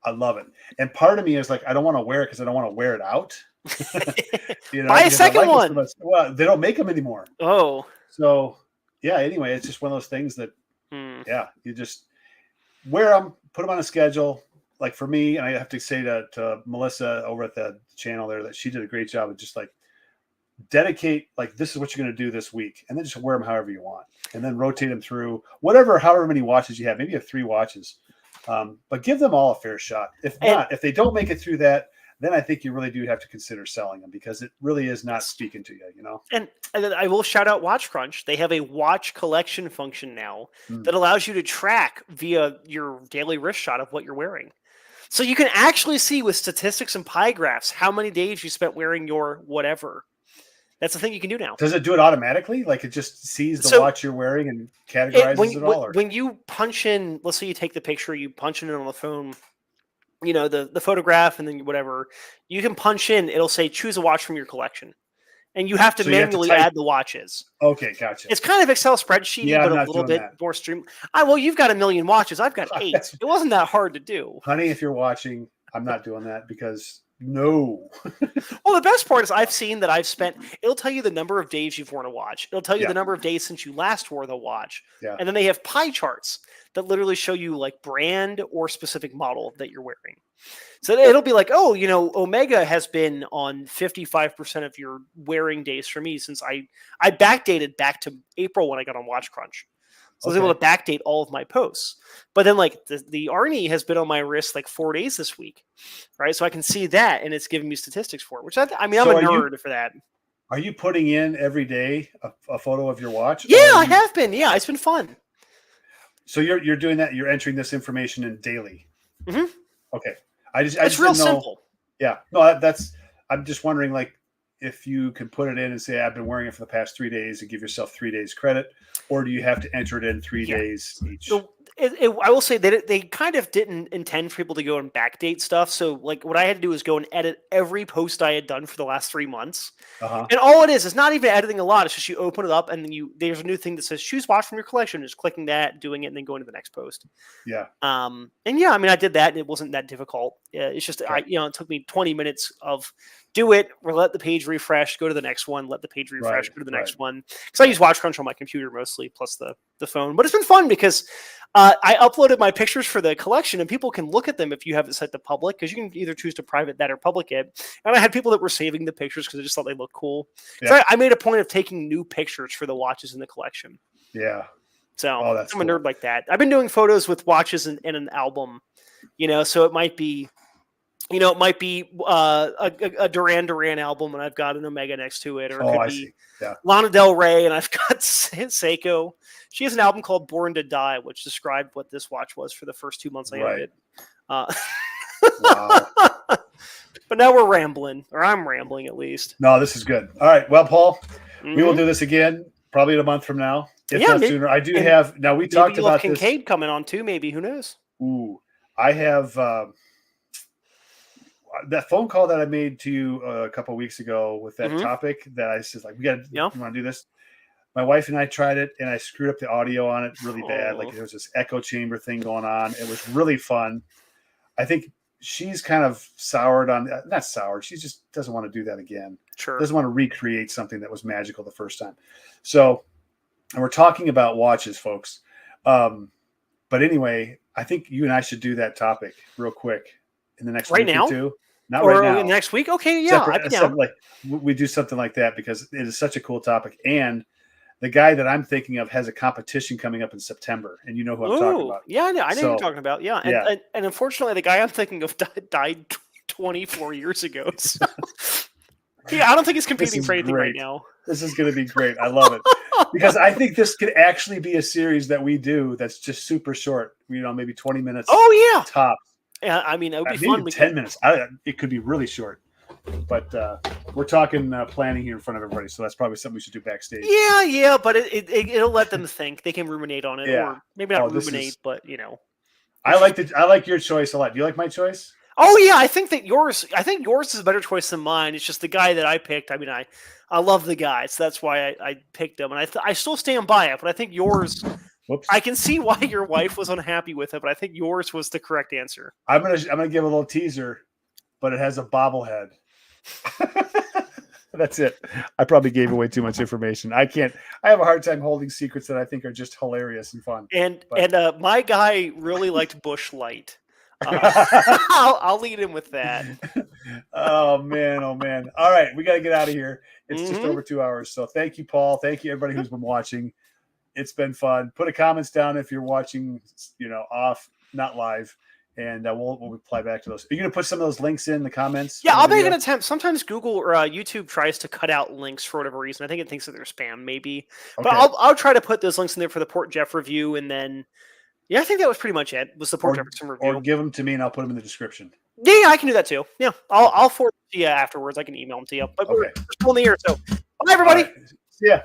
I love it. And part of me is like, I don't want to wear it because I don't want to wear it out. Buy a second one. So well, they don't make them anymore. Oh, so yeah. Anyway, it's just one of those things that. Yeah, you just wear them, put them on a schedule. Like for me, and I have to say to Melissa over at the channel there that she did a great job of just like dedicate, like this is what you're going to do this week, and then just wear them however you want, and then rotate them through however many watches you have. Maybe you have 3 watches, but give them all a fair shot. If they don't make it through that, then I think you really do have to consider selling them because it really is not speaking to you, And then I will shout out Watch Crunch. They have a watch collection function now that allows you to track via your daily wrist shot of what you're wearing. So you can actually see with statistics and pie graphs how many days you spent wearing your whatever. That's the thing you can do now. Does it do it automatically? Like it just sees the watch you're wearing and categorizes it all? Or? When you punch in, let's say you take the picture, you punch it in on the phone, the photograph, and then whatever, you can punch in, it'll say choose a watch from your collection. And you have to manually add the watches. Okay, gotcha. It's kind of Excel spreadsheet, but a little bit more stream. Well, you've got 1 million watches. I've got 8. It wasn't that hard to do. Honey, if you're watching, I'm not doing that because no. Well, the best part is I've seen that it'll tell you the number of days you've worn a watch. It'll tell you the number of days since you last wore the watch. Yeah. And then they have pie charts that literally show you like brand or specific model that you're wearing. So it'll be like, Omega has been on 55% of your wearing days for me since I backdated back to April when I got on Watch Crunch. So I was able to backdate all of my posts. But then like the Arnie has been on my wrist like 4 days this week, right? So I can see that and it's giving me statistics for it, which I'm a nerd for that. Are you putting in every day a photo of your watch? Yeah, I have been. Yeah, it's been fun. So you're doing that. You're entering this information in daily. Mm-hmm. Okay. It's real simple. Yeah. No, I'm just wondering, like, if you can put it in and say, I've been wearing it for the past 3 days and give yourself 3 days credit, or do you have to enter it in 3 days each? So I will say that they kind of didn't intend for people to go and backdate stuff. So like what I had to do was go and edit every post I had done for the last 3 months. Uh-huh. And all it is not even editing a lot. It's just you open it up and then there's a new thing that says choose watch from your collection. Just clicking that, doing it, and then going to the next post. Yeah. I did that and it wasn't that difficult. It's just, it took me 20 minutes of do it, let the page refresh, go to the next one, let the page refresh, go to the next one. Because I use Watch Crunch on my computer mostly, plus the phone. But it's been fun because I uploaded my pictures for the collection, and people can look at them if you have it set to public, because you can either choose to private that or public it. And I had people that were saving the pictures because I just thought they looked cool. Yeah. So I made a point of taking new pictures for the watches in the collection. Yeah. So I'm a nerd like that. I've been doing photos with watches in an album, so it might be... a Duran Duran album and I've got an Omega next to it, or it could be Lana Del Rey and I've got Seiko. She has an album called Born to Die, which described what this watch was for the first 2 months I owned it. Wow. But now we're rambling, or I'm rambling at least. No, this is good. All right. Well, Paul, we will do this again probably in a month from now, if not sooner. I do have, now we talked about Kincaid coming on too, maybe, who knows? Ooh, I have... that phone call that I made to you a couple of weeks ago with that topic that I said, like, you want to do this? My wife and I tried it and I screwed up the audio on it really bad. Like there was this echo chamber thing going on. It was really fun. I think she's kind of soured on that. Not soured. She just doesn't want to do that again. Sure. Doesn't want to recreate something that was magical the first time. So, and we're talking about watches, folks. But anyway, I think you and I should do that topic real quick. In the next week or two. Not right now. Next week? Okay, yeah. Like we do something like that because it is such a cool topic. And the guy that I'm thinking of has a competition coming up in September. And you know who I'm talking about. Yeah, I know. I know who you're talking about. Yeah. And unfortunately, the guy I'm thinking of died 24 years ago. So. Yeah, I don't think he's competing for anything right now. This is going to be great. I love it. Because I think this could actually be a series that we do that's just super short. Maybe 20 minutes. Oh, yeah. Tops. Yeah, I mean, it would be fun. 10 minutes. It could be really short. But we're talking planning here in front of everybody, so that's probably something we should do backstage. Yeah, but it'll let them think. They can ruminate on it, or maybe not ruminate, but I like your choice a lot. Do you like my choice? Oh yeah, I think yours is a better choice than mine. It's just the guy that I picked. I mean, I love the guy, so that's why I picked him, and I still stand by it. But I think yours. Whoops. I can see why your wife was unhappy with it, but I think yours was the correct answer. I'm gonna give a little teaser, but it has a bobblehead. That's it. I probably gave away too much information. I have a hard time holding secrets that I think are just hilarious and fun. And my guy really liked Bush Light. I'll lead him with that. Oh man. All right, we got to get out of here. It's just over 2 hours. So thank you, Paul. Thank you, everybody who's been watching. It's been fun. Put a comments down if you're watching, off, not live, and we'll reply back to those. Are you going to put some of those links in the comments? Yeah, I'll make an attempt. Sometimes Google or YouTube tries to cut out links for whatever reason. I think it thinks that they're spam, maybe. Okay. But I'll try to put those links in there for the Port Jeff review, and then Yeah, I think that was pretty much it. Was the Port Jefferson review? Or give them to me and I'll put them in the description. Yeah, I can do that too. Yeah, I'll forward it to you afterwards. I can email them to you. But we're still in the air, so bye, everybody. See ya.